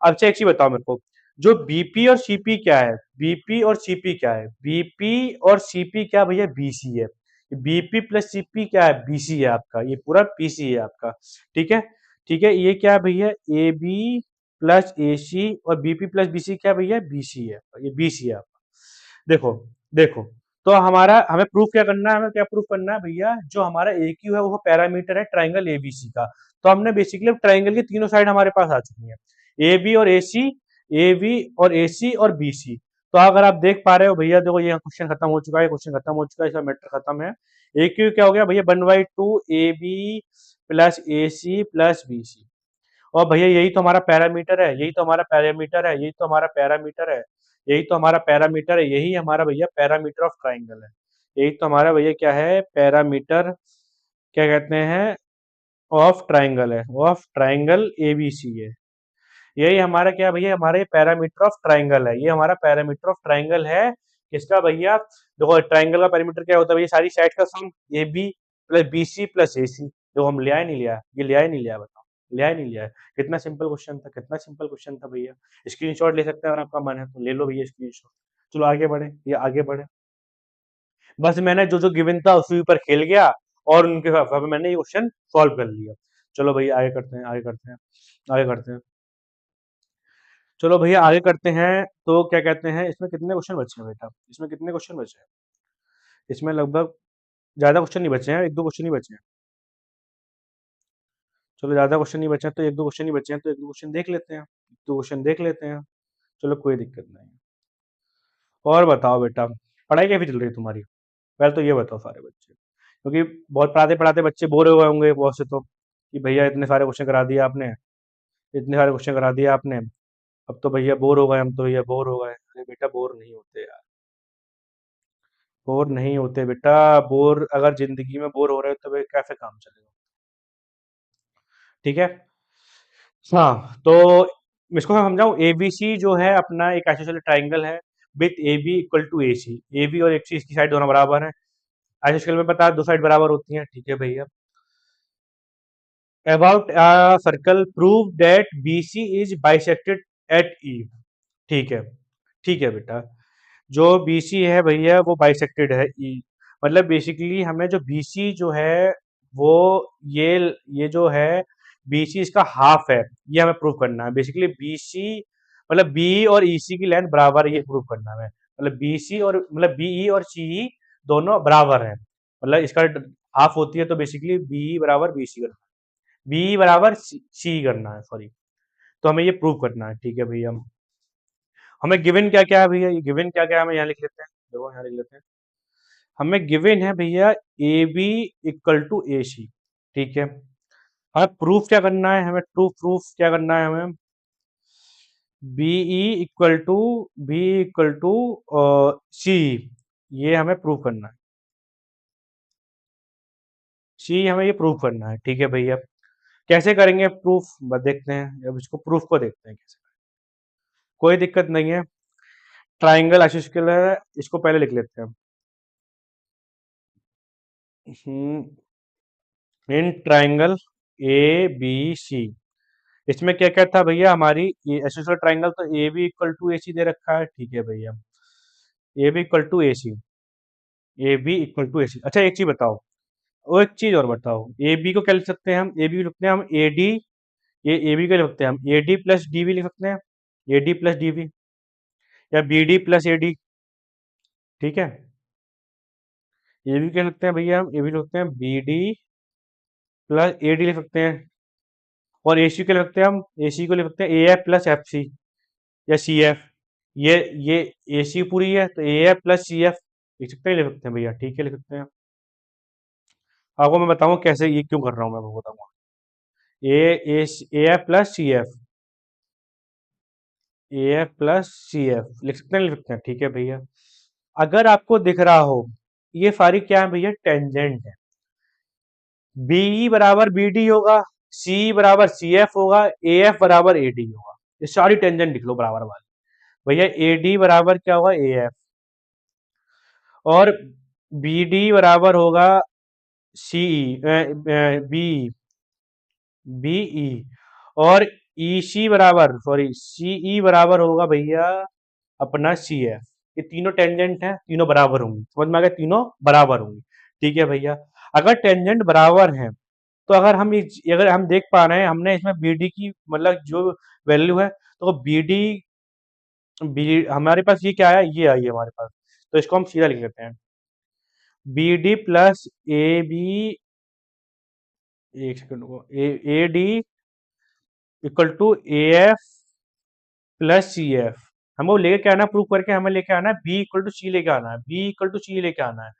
अब से एक चीज बताओ मेरे को, जो बीपी और सीपी क्या है, बीपी और सीपी क्या है, बीपी और सीपी क्या भैया, बीसी है। बीपी प्लस सीपी क्या है, बीसी है आपका, ये पूरा पीसी है आपका, ठीक है। ठीक है, ये क्या है भैया, ए बी प्लस ए सी, और बीपी प्लस बीसी क्या है भैया, बीसी है, ये बीसी है आपका। देखो, देखो, तो हमारा, हमें प्रूफ क्या करना है, हमें क्या प्रूफ करना है भैया, जो हमारा ए क्यू है वो पैरामीटर है ट्राइंगल एबीसी का। तो हमने बेसिकली ट्राइंगल की तीनों साइड हमारे पास आ चुकी हैं, ए बी और ए सी, ए बी और ए सी और बी सी। तो अगर आप देख पा रहे हो भैया, देखो ये क्वेश्चन खत्म हो चुका है, क्वेश्चन खत्म हो चुका है, इसका मैटर खत्म है। ए क्यू क्या हो गया भैया, 1/2 A B plus A C plus B C. और भैया यही तो हमारा पैरामीटर है, यही तो हमारा पैरामीटर है, यही तो हमारा पैरामीटर है, यही तो हमारा पैरामीटर है, यही हमारा भैया पैरामीटर ऑफ ट्राइंगल है। यही तो हमारा भैया क्या है, पैरामीटर, क्या कहते हैं, ऑफ ट्राइंगल है, ऑफ ट्राइंगल एबीसी है। यही हमारा क्या है भैया, हमारा ये पैरामीटर ऑफ ट्राइंगल है, ये हमारा पैरामीटर ऑफ ट्राइंगल है। किसका भैया, देखो ट्राइंगल का पैरामीटर क्या होता है भैया, सारी साइड का sum, A B plus B C plus A C. देखो हम लिया ही नहीं लिया, ये लिया ही नहीं लिया, बताओ लिया ही नहीं लिया है। कितना सिंपल क्वेश्चन था, कितना सिंपल क्वेश्चन था भैया। स्क्रीनशॉट ले सकते हैं अगर आपका मन है तो ले लो भैया स्क्रीनशॉट। चलो आगे बढ़े, ये आगे बढ़े, बस मैंने जो जो गिवन था उसी पर खेल गया, और उनके हिसाब से मैंने ये क्वेश्चन सॉल्व कर लिया। चलो भैया आगे करते हैं, आगे करते हैं, आगे करते हैं। चलो भैया आगे करते हैं, तो क्या कहते हैं, इसमें कितने क्वेश्चन बचे हैं बेटा, इसमें कितने क्वेश्चन बचे हैं, इसमें लगभग ज्यादा क्वेश्चन नहीं बचे हैं, एक दो क्वेश्चन ही बचे हैं। चलो ज्यादा क्वेश्चन नहीं बचे हैं, तो एक दो क्वेश्चन ही बचे हैं, तो एक दो क्वेश्चन देख लेते हैं, एक दो क्वेश्चन देख लेते हैं। चलो कोई दिक्कत नहीं है। और बताओ बेटा, पढ़ाई कैसी चल रही है तुम्हारी, पहले तो ये बताओ सारे बच्चे, क्योंकि बहुत पढ़ाते पढ़ाते बच्चे बोर हो गए होंगे बहुत से, तो कि भैया इतने सारे क्वेश्चन करा दिए आपने, इतने सारे क्वेश्चन करा दिए आपने, अब तो भैया बोर हो गए, हम तो भैया बोर हो गए। अरे बेटा बोर नहीं होते यार, बोर नहीं होते बेटा। बोर अगर जिंदगी में बोर हो रहे हो तो फिर कैसे काम चलेगा? ठीक है। हाँ, तो इसको मैं समझाऊं। एबीसी जो है अपना एक आइसोसेलेस ट्राइंगल है with A B equal to A C. A B और एक सी इसकी साइड दोनों बराबर है। आइसोसेलेस में पता है दो साइड बराबर होती हैं। ठीक है भैया। About circle prove that B C is bisected at E. ठीक है। ठीक है बेटा। जो बीसी है भैया वो बाइसेक्टेड है ई। मतलब बेसिकली हमें जो बीसी जो है वो ये ये जो है बीसी इसका हाफ है। ये हमें प्रूव करना है बेसिकली। बीसी मतलब बी और ईसी की लेंथ बराबर है, ये प्रूव करना है हमें। मतलब बीसी और मतलब बीई और सी दोनों बराबर है। मतलब इसका हाफ होती है तो बेसिकली बी बराबर बीसी करना है, बी बराबर सी करना है, सॉरी। तो हमें ये प्रूव करना है। ठीक है भैया। हमें गिवन क्या क्या है भैया, ये गिवन क्या क्या है हमें यहाँ लिख लेते हैं। देखो यहाँ लिख लेते हैं। हमें गिवन है भैया A B equal to A सी। ठीक है। हमें प्रूफ क्या करना है, हमें ट्रू प्रूफ क्या करना है हमें। बी इक्वल टू सी, ये हमें प्रूव करना है। सी हमें ये प्रूव करना है। ठीक है भैया। कैसे करेंगे प्रूफ, बस देखते हैं। अब इसको प्रूफ को देखते हैं कैसे। कोई दिक्कत नहीं है। ट्राइंगल आइसोस्केलर है, इसको पहले लिख लेते हैं। इन ट्राइंगल ए बी सी, इसमें क्या क्या था भैया हमारी ये एसोसिएटेड ट्राइंगल, तो A B equal to A C दे रखा है। ठीक है भैया। A B equal to A C, A B equal to A C. अच्छा एक चीज बताओ, वो एक चीज और बताओ। ए बी को क्या लिख सकते हैं हम, ए बी लिख सकते हैं हम ए डी। ये ए बी को लिख सकते हैं हम A D plus D V लिख सकते हैं। A D plus D V या B D plus A D. ठीक है। ए बी क्या लिख सकते हैं भैया, हम ए बी लिख सकते हैं B D plus A D लिख सकते हैं। और ए सी को लिख सकते हैं हम, ए सी को लिख सकते हैं A F plus F C या सी एफ। ये ए सी पूरी है तो A F plus C F लिख सकते हैं, लिख सकते हैं भैया। ठीक है लिख सकते हैं। आपको मैं बताऊँ कैसे ये क्यों कर रहा हूँ, मैं आपको बताऊंगा। A A F plus C F, A F plus C F लिख सकते हैं, लिख सकते हैं। ठीक है भैया। अगर आपको दिख रहा हो ये सारी क्या है भैया, टेंजेंट है। बी बराबर बी डी होगा, सी बराबर सी एफ होगा, ए एफ बराबर ए डी होगा। ये सारी टेंजेंट लिख लो बराबर वाली। भैया ए डी बराबर क्या होगा, ए एफ। और बी डी बराबर होगा सी बी बीई। और ई सी बराबर, सॉरी सीई बराबर होगा भैया अपना सी एफ। ये तीनों टेंजेंट है, तीनों बराबर होंगी। समझ में आ गया, तीनों बराबर होंगी। ठीक है भैया। अगर टेंजेंट बराबर हैं तो अगर हम देख पा रहे हैं हमने इसमें बी डी की मतलब जो वैल्यू है, तो बी डी बी हमारे पास ये क्या है, ये आई है हमारे पास। तो इसको हम सीधा लिख लेते हैं। B D plus A B, एक सेकंड को, A D equal to A F plus C F. हमको लेके क्या आना, प्रूव करके हमें लेके आना है बी इक्वल टू सी लेके आना है, बी इक्वल टू सी लेके आना है।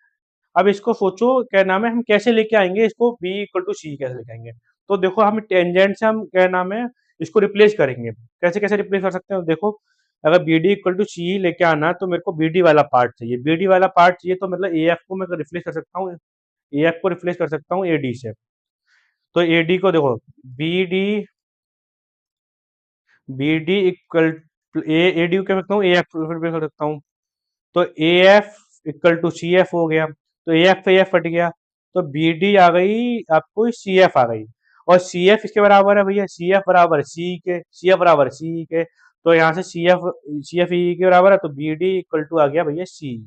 अब इसको सोचो क्या नाम है, हम कैसे लेके आएंगे इसको, बी इक्वल टू सी कैसे लेके आएंगे। तो देखो हम टेंजेंट से हम क्या नाम है इसको रिप्लेस करेंगे। कैसे कैसे रिप्लेस कर सकते हैं देखो। अगर बी डी इक्वल टू सी लेके आना है तो मेरे को बी डी वाला पार्ट चाहिए। बी डी वाला पार्ट चाहिए तो मतलब ए एफ को मैं रिप्लेस कर सकता हूँ, ए एफ को रिप्लेस कर सकता हूँ ए डी से। तो ए डी को देखो, B D B D equal A D को क्या सकता हूँ, ए एफ कर सकता हूँ। तो A F equal to C F हो गया। तो ए एफ से एफ कट गया, तो बी डी आ गई आपको, सी एफ आ गई। और सी एफ इसके बराबर है भैया, सी एफ बराबर सी के, सी एफ बराबर सी के। तो यहाँ से सी एफ ई के बराबर है, तो बी डी इक्वल टू आ गया भैया सी।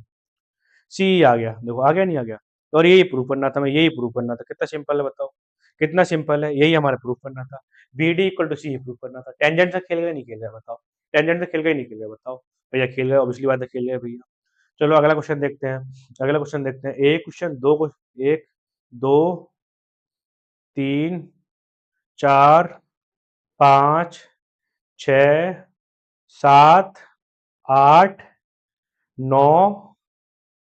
सी आ गया, देखो आ गया नहीं आ गया। और यही प्रूव करना था, मैं यही प्रूव करना था। कितना सिंपल है बताओ, कितना सिंपल है, यही हमारा प्रूव करना था। B D equal to C prove करना था। टेंजेंट से खेल गए नहीं खेल गए बताओ, टेंजेंट से खेल गए नहीं खेल गए बताओ। भैया खेल गए, ऑब्वियसली बात है खेल गए भैया। चलो अगला क्वेश्चन देखते हैं। अगला क्वेश्चन देखते हैं। एक क्वेश्चन, दो क्वेश्चन, एक, दो, तीन, चार, पाँच, छ, सात, आठ, नौ,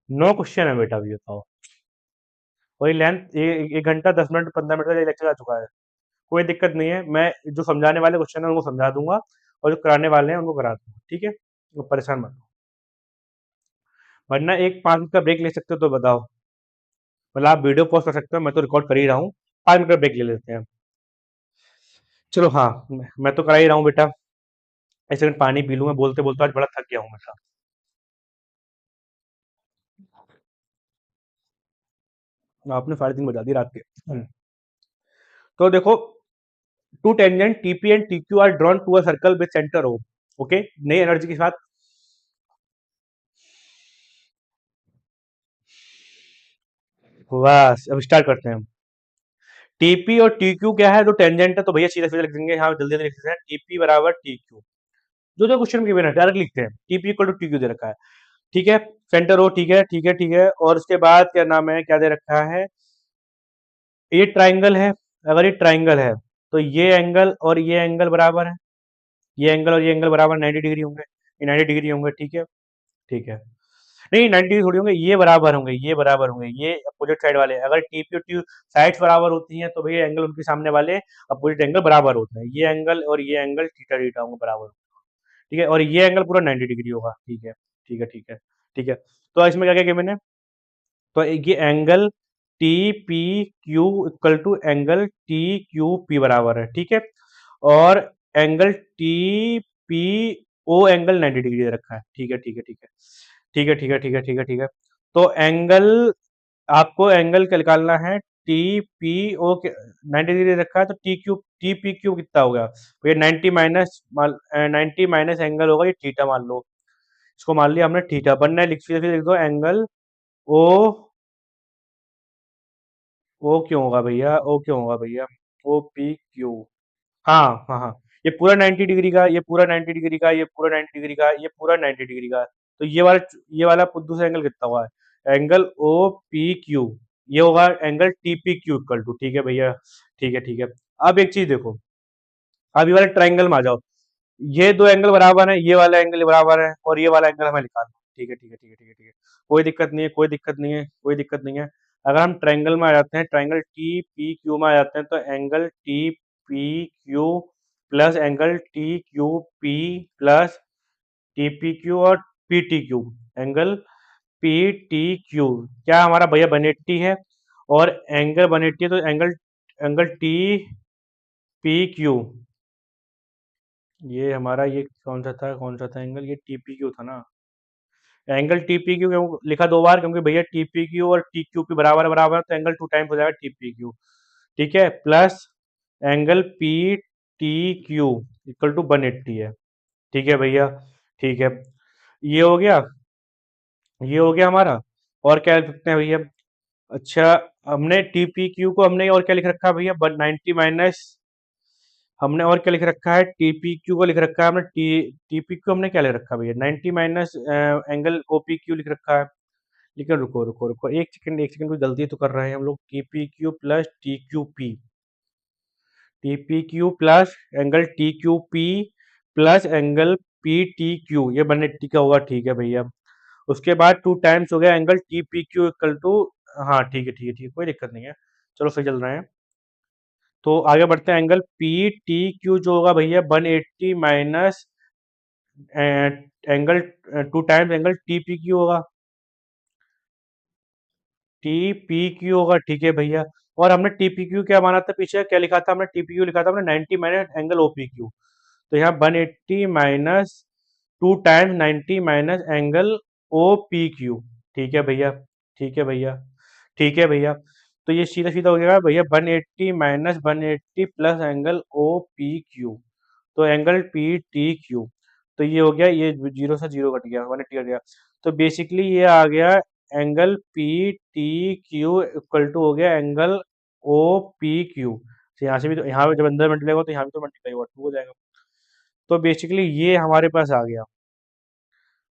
नौ क्वेश्चन है बेटा। अभी बताओ, वही लेंथ एक घंटा 10 मिनट 15 मिनट का लेक्चर आ चुका है। कोई दिक्कत नहीं है, मैं जो समझाने वाले क्वेश्चन है उनको समझा दूंगा और जो कराने वाले हैं उनको करा दूंगा। ठीक है, तो परेशान मत हो। वरना एक 5 मिनट का ब्रेक ले सकते हो तो बताओ। मतलब आप वीडियो पॉज कर सकते हो, मैं तो रिकॉर्ड कर ही रहा हूँ। 5 मिनट का ब्रेक ले लेते हैं। चलो हाँ, मैं तो करा ही रहा हूँ बेटा। एक सेकंड पानी पी लूँ, मैं बोलते बोलते आज बड़ा थक गया हूँ मैं साहब। आपने 3:30 बजा दी रात के। तो देखो, two tangent TP and TQ are drawn to a circle with centre O. Okay, नई एनर्जी के साथ। बस अब स्टार्ट करते हैं। टीपी और टीक्यू क्या है, जो टेंजेंट है तो भैया सीधा सीधा लिख देंगे, हाँ जल्दी जल्दी लिख देते हैं, टीपी बराबर टीक्यू। जो जो क्वेश्चन गिवन है डायरेक्ट लिखते हैं, टीपी इक्वल टू टीक्यू दे रखा है। ठीक है, सेंटर ओ, ठीक है ठीक है ठीक है। और उसके बाद क्या नाम है, क्या दे रखा है, ये ट्राइंगल है। अगर ये ट्राइंगल है तो ये एंगल और ये एंगल बराबर है, ये एंगल और ये एंगल बराबर 90 डिग्री होंगे, ये 90 डिग्री होंगे। ठीक है, ठीक है। नहीं 90 डिग्री थोड़ी होंगे, ये बराबर होंगे, ये बराबर होंगे, ये अपोजिट साइड वाले। अगर टीपी और ट्यू साइड्स बराबर होती हैं तो भैया एंगल उनके सामने वाले अपोजिट एंगल बराबर होते हैं। ये एंगल और ये एंगल थीटा थीटा होंगे बराबर। ठीक है, और ये एंगल पूरा 90 डिग्री होगा। ठीक है ठीक है ठीक है ठीक है। तो इसमें क्या क्या किया मैंने, तो ये angle T P Q equal to angle T Q P बराबर है। ठीक है, और angle T P O angle 90 degree दे रखा है। ठीक है ठीक है ठीक है ठीक है ठीक है ठीक है ठीक है ठीक है। तो एंगल, आपको एंगल क्या निकालना है, टी पी ओ के 90 डिग्री रखा है तो टी पी क्यू कितना होगा, तो ये 90 माइनस 90 माइनस एंगल होगा, ये थीटा मान लो। इसको मान लिया हमने थीटा। बनना है, लिख सीधे लिख दो एंगल ओ। ओ क्यों होगा भैया, ओ क्यों होगा भैया, ओ पी क्यू। हाँ हाँ हाँ, ये पूरा 90 डिग्री का, ये पूरा 90 डिग्री का, ये पूरा 90 डिग्री का, ये पूरा 90 डिग्री का। तो ये वाला दूसरा एंगल कितना हुआ है, एंगल ओ पी क्यू। ये होगा angle T P Q equal to. ठीक है भैया, ठीक है ठीक है। अब एक चीज देखो, अब ये वाले ट्राइंगल में आ जाओ। ये दो एंगल बराबर है, ये वाला एंगल बराबर है, और ये वाला एंगल हमें निकालना है। ठीक है ठीक है ठीक है ठीक है ठीक है। कोई दिक्कत नहीं है, कोई दिक्कत नहीं है, कोई दिक्कत नहीं है। अगर हम ट्राइंगल में आ जाते हैं, ट्राइंगल टी पी क्यू में आ जाते हैं, तो angle T P Q plus angle T Q P plus T P Q और P T Q, angle P T Q क्या हमारा भैया 180 है, और एंगल 180 है तो angle angle T P Q, ये हमारा ये कौन सा था, कौन सा था एंगल, ये टी पी क्यू था ना। एंगल टी पी क्यू क्यों लिखा दो बार, क्योंकि भैया टी पी क्यू और टी क्यू पी बराबर बराबर है, तो एंगल टू टाइम्स हो जाएगा टी पी क्यू। ठीक है, plus angle P T Q equal to 180 है। ठीक है भैया, ठीक है। ये हो गया, ये हो गया हमारा। और क्या लिख सकते हैं भैया, अच्छा, हमने टी पी क्यू को हमने और क्या लिख रखा है भैया, 90 माइनस, हमने और क्या लिख रखा है, टी पी क्यू को लिख रखा है हमने, टी पी क्यू हमने क्या लिख रखा है भैया, 90 minus angle O P Q लिख रखा है। लेकिन रुको रुको रुको, एक सेकंड, कोई गलती तो कर रहे हैं हम लोग, T P Q plus T Q P, T P Q plus angle T Q P plus angle P T Q, ये बनने टी का होगा। ठीक है भैया, उसके बाद टू टाइम्स हो गया angle T P Q equal to, हाँ ठीक है ठीक है ठीक है, कोई दिक्कत नहीं है। चलो सही चल रहे हैं। तो आगे बढ़ते हैं, एंगल पी टी क्यू जो होगा भैया 180 minus angle two times angle T P Q होगा, टी पी क्यू होगा। ठीक है भैया, और हमने टी पी क्यू क्या माना था, पीछे क्या लिखा था हमने, टी पी क्यू लिखा था हमने 90 minus angle O P Q. तो यहाँ 180 minus two times 90 minus angle O P Q. ठीक है भैया, ठीक है भैया, ठीक है भैया। तो ये सीधा सीधा हो गया भैया 180 minus 180 plus angle O P Q, तो एंगल पी टी क्यू। तो ये हो गया, ये जीरो से जीरो कट गया, 180 कट गया। तो बेसिकली ये आ गया angle P T Q equal to हो गया एंगल ओ पी क्यू। तो यहाँ से भी, तो यहाँ पे जब अंदर मल्टीप्लाई होगा तो यहाँ भी तो मल्टीप्लाई होगा, टू हो जाएगा। तो बेसिकली ये हमारे पास आ गया,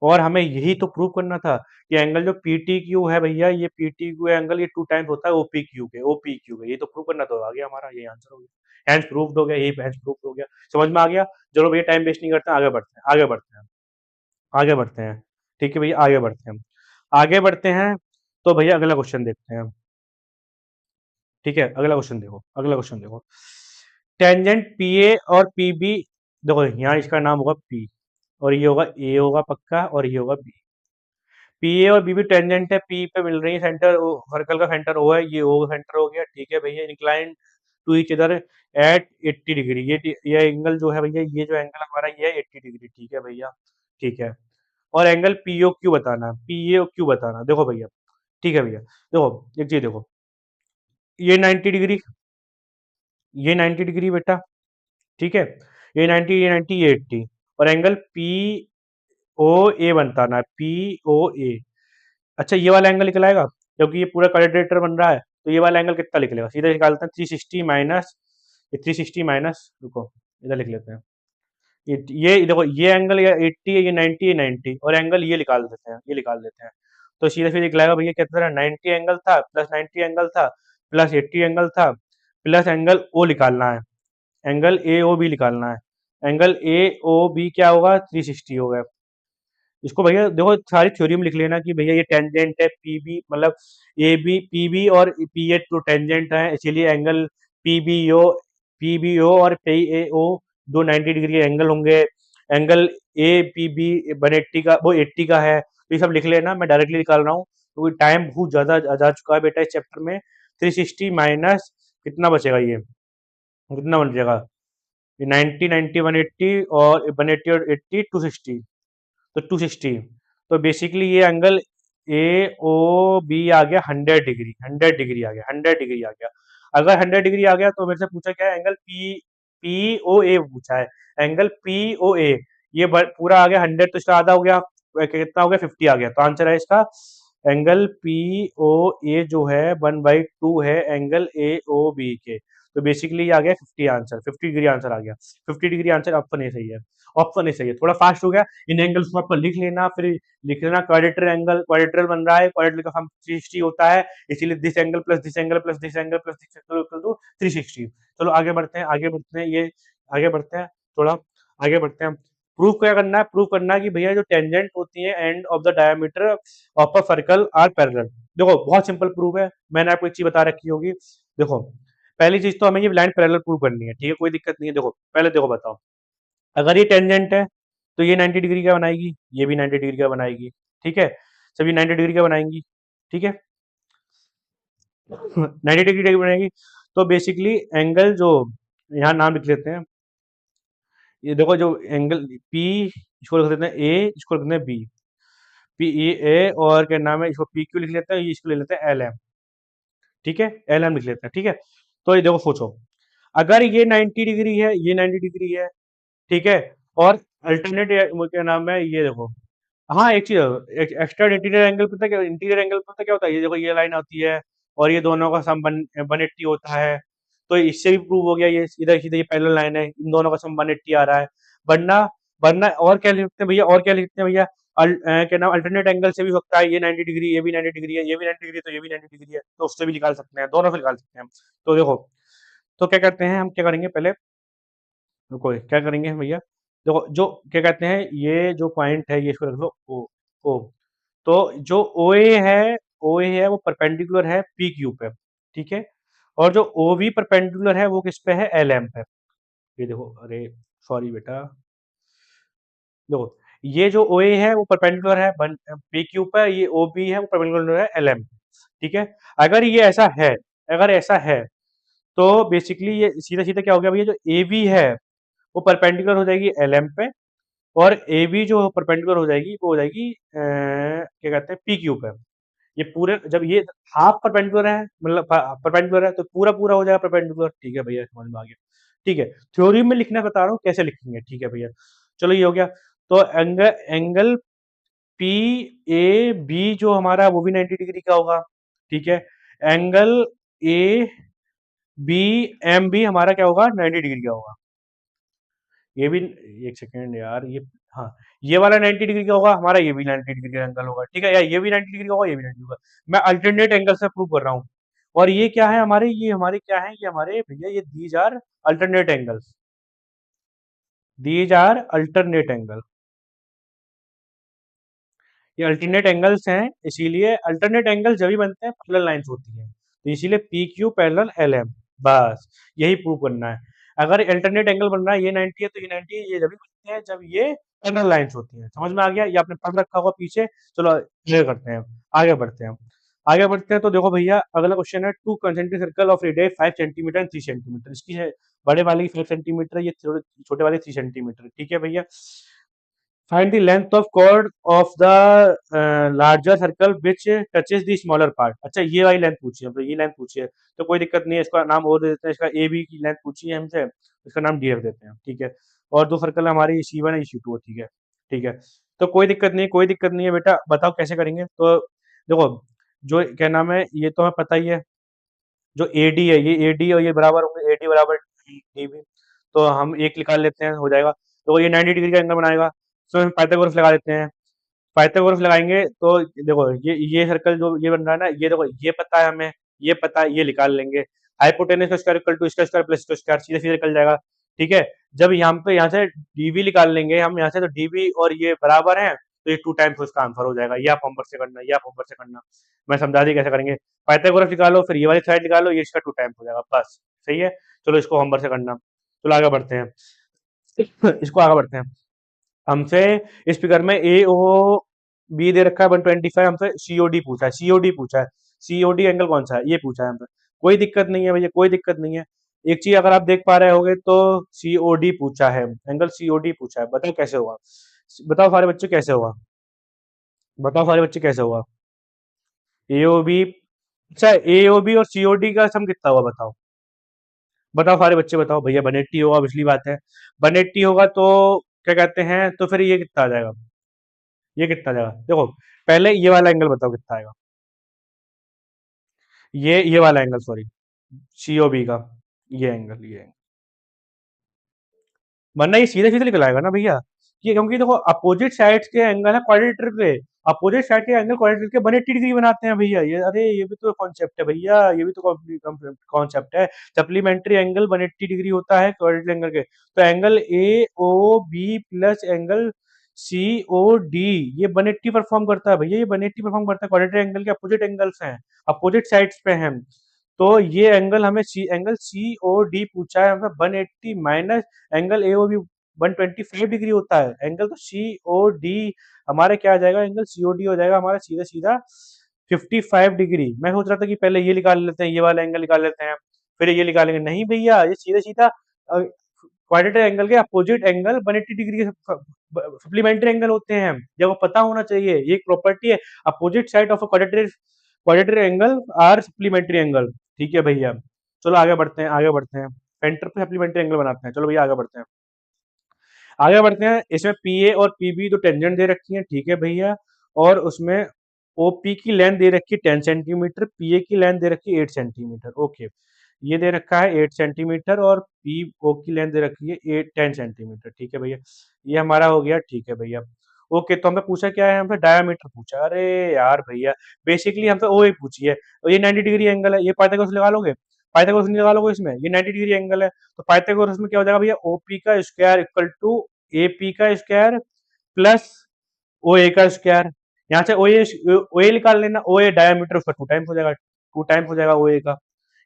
और हमें यही तो प्रूव करना था कि एंगल जो पी टी क्यू है भैया, ये पी टी क्यू एंगल ये टू टाइम्स होता है ओपी क्यू के, ओपी क्यू के, ये तो प्रूव करना, तो आ गया हमारा ये आंसर हो गया, हैंस प्रूव्ड हो गया, यही हैंस प्रूव्ड हो गया। समझ में आ गया। चलो भैया टाइम वेस्ट नहीं करते, आगे बढ़ते हैं, आगे बढ़ते हैं, आगे बढ़ते हैं। ठीक है भैया, आगे बढ़ते हैं, आगे बढ़ते हैं। तो भैया अगला क्वेश्चन देखते हैं। ठीक है, अगला क्वेश्चन देखो, अगला क्वेश्चन देखो, टेंजेंट पी ए और पी बी, देखो यहाँ इसका नाम होगा पी, और ये होगा ए होगा पक्का, और ये होगा बी। पी ए और बी भी टेंजेंट है, पी पे मिल रही है, सेंटर सर्कल का सेंटर ओ है, ये ओ सेंटर हो गया, ठीक है भैया। Incline to each other at 80 degree, ये एंगल जो है भैया, ये जो एंगल हमारा ये है 80 डिग्री, ठीक है भैया, ठीक है। और एंगल पी ओ क्यू बताना, पी ए क्यू बताना, देखो भैया, ठीक है भैया। देखो एक चीज देखो, ये 90 डिग्री, ये 90 डिग्री बेटा, ठीक है। ये 90, ये 90, ये 80, और एंगल पी ओ ए बनता ना, पी ओ ए। अच्छा ये वाला एंगल निकल आएगा, क्योंकि ये पूरा क्वाड्रेटर बन रहा है, तो ये वाला एंगल कितना निकलेगा, सीधा निकालते हैं 360 माइनस, ये 360 माइनस, रुको इधर लिख लेते हैं, ये देखो, ये एंगल ये 80 है, ये 90, ये 90, और एंगल ये निकाल देते हैं, ये निकाल देते हैं। तो सीधा सीधा निकलेगा भैया कितना, 90 एंगल था प्लस 90 एंगल था प्लस 80 एंगल था, प्लस एंगल ओ निकालना है, एंगल ए ओ बी निकालना है, एंगल ए ओ बी क्या होगा, 360 होगा। इसको भैया देखो सारी थ्योरी में लिख लेना कि भैया ये टेंजेंट है, पीबी मतलब ए बी, पीबी और पी ए तो टेंजेंट है, इसीलिए एंगल पीबीओ, पीबीओ और पी ए ओ दो 90 डिग्री के एंगल होंगे। एंगल ए पी बी 180 का, वो 80 का है, तो ये सब लिख लेना, मैं डायरेक्टली निकाल रहा हूँ क्योंकि टाइम बहुत ज्यादा जा चुका है बेटा इस चैप्टर में। 360 माइनस कितना बचेगा, ये कितना बचेगा, ये 90, 90, 180 और 180 और 80, 260, तो 260, तो बेसिकली ये एंगल ए ओ बी आ गया 100 डिग्री, 100 डिग्री आ गया, 100 डिग्री आ गया। अगर 100 डिग्री आ गया तो मेरे से पूछा क्या है, एंगल पी पी ओ ए पूछा है, एंगल पी ओ ए, ये पूरा आ गया 100, तो इसका आधा हो गया, कितना हो गया, 50 आ गया, तो आंसर है इसका एंगल पी ओ ए जो है 1/2 है एंगल ए ओ बी के। तो बेसिकली ये आ गया 50 आंसर, 50 डिग्री आंसर आ गया, 50 डिग्री आंसर ऑप्शन ए सही है, ऑप्शन ए सही है। थोड़ा फास्ट हो गया, इन एंगल्स को आपको लिख लेना, फिर लिख लेना क्वाड्रेटर एंगल, क्वाड्रेटर बन रहा है, क्वाड्रेटर का फॉर्म 360 होता है, इसीलिए this angle plus this angle plus this angle plus this angle equal to 360। चलो आगे बढ़ते हैं, आगे बढ़ते हैं, ये आगे बढ़ते हैं, थोड़ा आगे बढ़ते हैं। प्रूव क्या करना है, प्रूव करना है कि भैया जो टेंजेंट होती है end of the diameter of a circle are parallel. देखो बहुत सिंपल प्रूफ है, मैंने आपको एक चीज बता रखी होगी। देखो पहली चीज तो हमें ये लाइन पैरेलल प्रूव करनी है, ठीक है, कोई दिक्कत नहीं है। देखो पहले देखो बताओ, अगर ये टेंजेंट है तो ये 90 डिग्री का बनाएगी, ये भी 90 डिग्री का बनाएगी, ठीक है, सभी 90 डिग्री का बनाएंगी, ठीक है। 90 डिग्री का बनाएगी, तो बेसिकली एंगल जो यहाँ नाम लिख लेते हैं, ये देखो जो एंगल पी, इसको लिख देते हैं ए, इसको लिख देते हैं बी, पी ई ए, और क्या नाम है, इसको पी क्यू लिख लेते हैं, इसको ले लेते हैं एल एम, ठीक है, एल एम लिख लेते हैं, ठीक है। तो ये देखो सोचो, अगर ये 90 डिग्री है, ये 90 डिग्री है, ठीक है, और अल्टरनेट क्या नाम है, ये देखो, हाँ एक चीज, एक्स्ट्रा इंटीरियर एंगल पता क्या, इंटीरियर एंगल पता क्या होता है, ये देखो ये लाइन होती है और ये दोनों का सम 180 होता है, तो इससे भी प्रूव हो गया, ये इधर सीधे ये पैरेलल लाइन है, इन दोनों का सम 180 आ रहा है। वरना वरना और क्या लिखते हैं भैया, और क्या लिखते हैं भैया, क्या नाम, अल्टरनेट एंगल से भी हो सकता है, ये 90 डिग्री, ये भी 90 डिग्री है, ये भी 90 डिग्री, तो ये भी 90 डिग्री है, तो उससे भी निकाल सकते हैं, दोनों से निकाल सकते हैं। तो देखो, तो क्या करते हैं हम, क्या करेंगे पहले, रुको क्या करेंगे भैया, देखो जो क्या कहते हैं, ये जो पॉइंट है ये इसको रख लो ओ, ओ, तो जो ओ ए है, ओ ए है वो परपेंडिकुलर है पी क्यू पे, ठीक है, और जो ओ बी परपेंडिकुलर है वो किस पे है, एल एम पे। ये देखो, अरे सॉरी बेटा, देखो ये जो ओ ए है वो परपेंडिकुलर है पी क्यू पे, ये ओ बी है वो परपेंडिकुलर है एल एम, ठीक है। अगर ये ऐसा है, अगर ऐसा है, तो बेसिकली ये सीधा सीधा क्या हो गया भैया, जो ए बी है वो परपेंडिकुलर हो जाएगी एल एम पे, और ए बी जो परपेंडिकुलर हो जाएगी वो हो जाएगी क्या कहते हैं, पी क्यू पे। ये पूरे जब ये हाफ परपेंडिकुलर है, मतलब परपेंडिकुलर है, तो पूरा पूरा हो जाएगा परपेंडिकुलर, ठीक है भैया, समझ में आ गया, ठीक है। थ्योरी में लिखना बता रहा हूँ कैसे लिखेंगे, ठीक है भैया। चलो ये हो गया, तो angle angle P A B जो हमारा वो भी 90 डिग्री का होगा, ठीक है। एंगल ए बी एम भी हमारा क्या होगा, 90 डिग्री का होगा। ये भी, एक सेकेंड यार, ये, हाँ, ये वाला 90 डिग्री का होगा हमारा, ये भी 90 डिग्री का एंगल होगा, ठीक है, या ये भी 90 डिग्री का होगा, ये भी 90 होगा। मैं अल्टरनेट एंगल से प्रूव कर रहा हूँ। और ये क्या है हमारे, ये हमारे क्या है, ये हमारे भैया ये these are alternate angles, these are alternate angle, ये अल्टरनेट एंगल्स हैं, इसीलिए अल्टरनेट एंगल जब भी बनते हैं पैरेलल लाइंस होती हैं, तो इसीलिए P Q parallel L M, बस यही प्रूव करना है। अगर अल्टरनेट एंगल बन रहा है, ये 90 है तो ये 90 है, ये जब भी बनते हैं जब ये पैरेलल लाइन्स होती हैं। समझ में आ गया? ये आपने पढ़ रखा होगा पीछे। चलो क्लियर करते हैं, आगे बढ़ते हैं। आगे बढ़ते हैं तो देखो भैया अगला क्वेश्चन है, two concentric circle of radius 5 centimetre and 3 centimetre. इसकी है बड़े वाले की 5 सेंटीमीटर, ये छोटे वाले 3 सेंटीमीटर। ठीक है भैया। Find the length of chord of the larger circle which touches the smaller part. अच्छा ये वाली लेंथ पूछी है, तो ये लेंथ पूछी है तो कोई दिक्कत नहीं है, इसका नाम और दे देते हैं। इसका ए बी की लेंथ पूछी है हमसे, इसका नाम डी रख देते हैं। ठीक है। और दो सर्कल हमारी C1 है, C2 है। ठीक है। ठीक है। तो कोई दिक्कत नहीं है, कोई दिक्कत नहीं है बेटा। बताओ कैसे करेंगे? तो देखो, जो क्या नाम है, ये तो हमें पता ही है, जो ए डी है, ये ए डी और ये बराबर होंगे, ए डी बराबर डी बी। तो हम एक निकाल लेते हैं, हो जाएगा। तो ये 90 डिग्री का एंगल बनाएगा, तो हम पाइथागोरस लगा देते हैं। पाइथागोरस लगाएंगे तो देखो, ये सर्कल जो ये बन रहा है ना, ये देखो, ये पता है हमें, ये पता है, ये निकाल लेंगे। हाइपोटेनस का स्क्वायर इक्वल टू इसका स्क्वायर प्लस इसका स्क्वायर, सीधे सीधे निकल जाएगा। ठीक है। जब यहाँ पे, यहाँ से डीवी निकाल लेंगे हम, यहाँ से तो डीवी और ये बराबर है, तो ये 2 टाइम्स उसका आंसर हो जाएगा। ये आप होमवर्क से करना, ये आप होमवर्क से करना, मैं समझा दी कैसे करेंगे। पाइथागोरस निकालो, फिर ये वाली साइड निकालो, ये इसका 2 टाइम्स हो जाएगा, बस। सही है। चलो इसको होमवर्क से करना। चलो आगे बढ़ते हैं। इसको आगे बढ़ते हैं। हमसे इस फिगर में ए ओ बी दे रखा है 125, हमसे सीओडी पूछा है, सीओडी पूछा है। सीओडी एंगल कौन सा है, ये पूछा है हमसे। कोई दिक्कत नहीं है भैया, कोई दिक्कत नहीं है। एक चीज अगर आप देख पा रहे होगे तो सीओडी पूछा है, एंगल सीओडी पूछा है। बताओ कैसे होगा? बताओ सारे बच्चे कैसे होगा? बताओ सारे बच्चे कैसे होगा? एओबी। अच्छा, एओबी और सीओडी का सम कितना हुआ बताओ? बताओ सारे बच्चे बताओ भैया। 180 होगा, पिछली बात है। 180 होगा तो क्या कहते हैं, तो फिर ये कितना आ जाएगा? ये कितना आ जाएगा देखो, पहले ये वाला एंगल बताओ कितना आएगा। ये वाला एंगल, सॉरी, सीओबी का ये एंगल, ये एंगल, वरना ये सीधे सीधे निकल आएगा ना भैया। ये क्योंकि देखो अपोजिट साइड्स के एंगल है क्वाड्रेटर के, अपोजिट साइड के एंगल क्वाड्रेटर के 180 डिग्री बनाते हैं भैया। ये अरे ये भी तो कॉन्सेप्ट है भैया, ये भी तो कॉन्सेप्ट है। सप्लीमेंट्री एंगल 180 डिग्री होता है क्वाड्रेटर एंगल के। तो angle A O B plus angle C O D, ये 180 परफॉर्म करता है भैया, ये 180 परफॉर्म करता है। क्वाड्रेटर एंगल के अपोजिट एंगल्स हैं, अपोजिट साइड्स पे हैं। तो ये एंगल हमें एंगल सी ओ डी पूछा है हमें 180 minus angle A O B 125 degree होता है। एंगल तो सी ओ डी हमारे क्या आ जाएगा, एंगल सी ओ डी हो जाएगा हमारा सीधा सीधा 55 डिग्री। मैं सोच रहा था कि पहले ये निकाल लेते हैं, ये वाला एंगल निकाल लेते हैं, फिर ये निकालेंगे। नहीं भैया, ये सीधा सीधा क्वाड्रेटर एंगल के अपोजिट एंगल 180 डिग्री के सप्लीमेंट्री एंगल होते हैं, जब वो पता होना चाहिए। ये एक प्रॉपर्टी है, opposite side of quadrilateral quadrilateral angle are supplementary angle. ठीक है भैया। चलो आगे बढ़ते हैं, आगे बढ़ते हैं। सेंटर पे सप्लीमेंट्री एंगल बनाते हैं। चलो भैया आगे बढ़ते हैं, आगे बढ़ते हैं। इसमें पी ए और पी बी तो टेंजेंट दे रखी है, ठीक है भैया। और उसमें ओ पी की लेंथ दे रखी है 10 सेंटीमीटर, पी ए की लेंथ दे रखी है 8 सेंटीमीटर। ओके, ये दे रखा है 8 सेंटीमीटर और पी ओ की लेंथ दे रखी है 10 सेंटीमीटर। ठीक है भैया, ये हमारा हो गया। ठीक है भैया। ओके, तो हमें पूछा क्या है, हमसे डायमीटर पूछा। अरे यार भैया, बेसिकली हमसे ओ ए पूछी है, और ये 90 डिग्री एंगल है। ये पाइथागोरस लगा लोगे, पाइथागोरस नहीं लगा लोगे इसमें, ये 90 डिग्री एंगल है। तो पाइथागोरस में क्या हो जाएगा भैया, ओपी का स्क्वायर इक्वल टू एपी का स्क्वायर प्लस ओ ए का स्क्वायर। यहाँ से ओ ए निकाल लेना, ओ ए डायमीटर उसका 2 टाइम्स हो जाएगा, 2 टाइम्स हो जाएगा ओ ए का।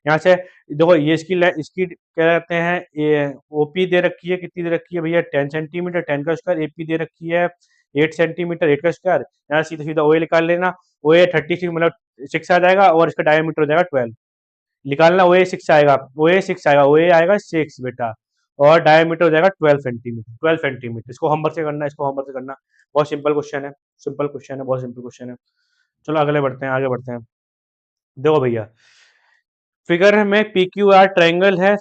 यहाँ से देखो, ये इसकी क्या कहते हैं, ये ओपी दे रखी है, कितनी दे रखी है भैया, 10 सेंटीमीटर, 10 का स्क्वायर। एपी दे रखी है 8 सेंटीमीटर, 8 का स्क्वायर। यहाँ सीधा सीधा ओ ए निकाल लेना, ओ ए 36 मतलब 6 आ जाएगा, और इसका डायमीटर हो जाएगा 12। निकालना, ओ ए 6 आएगा, ओ ए 6 आएगा, ओ ए आएगा 6 बेटा, और डायमीटर हो जाएगा 12 सेंटीमीटर, 12 सेंटीमीटर। इसको होमवर्क से करना, इसको होमवर्क से करना। बहुत सिंपल क्वेश्चन है, सिंपल क्वेश्चन है, बहुत सिंपल क्वेश्चन है। चलो अगले बढ़ते हैं, आगे बढ़ते हैं। देखो भैया, फिगर में पी क्यू आर ट्राइंगल है,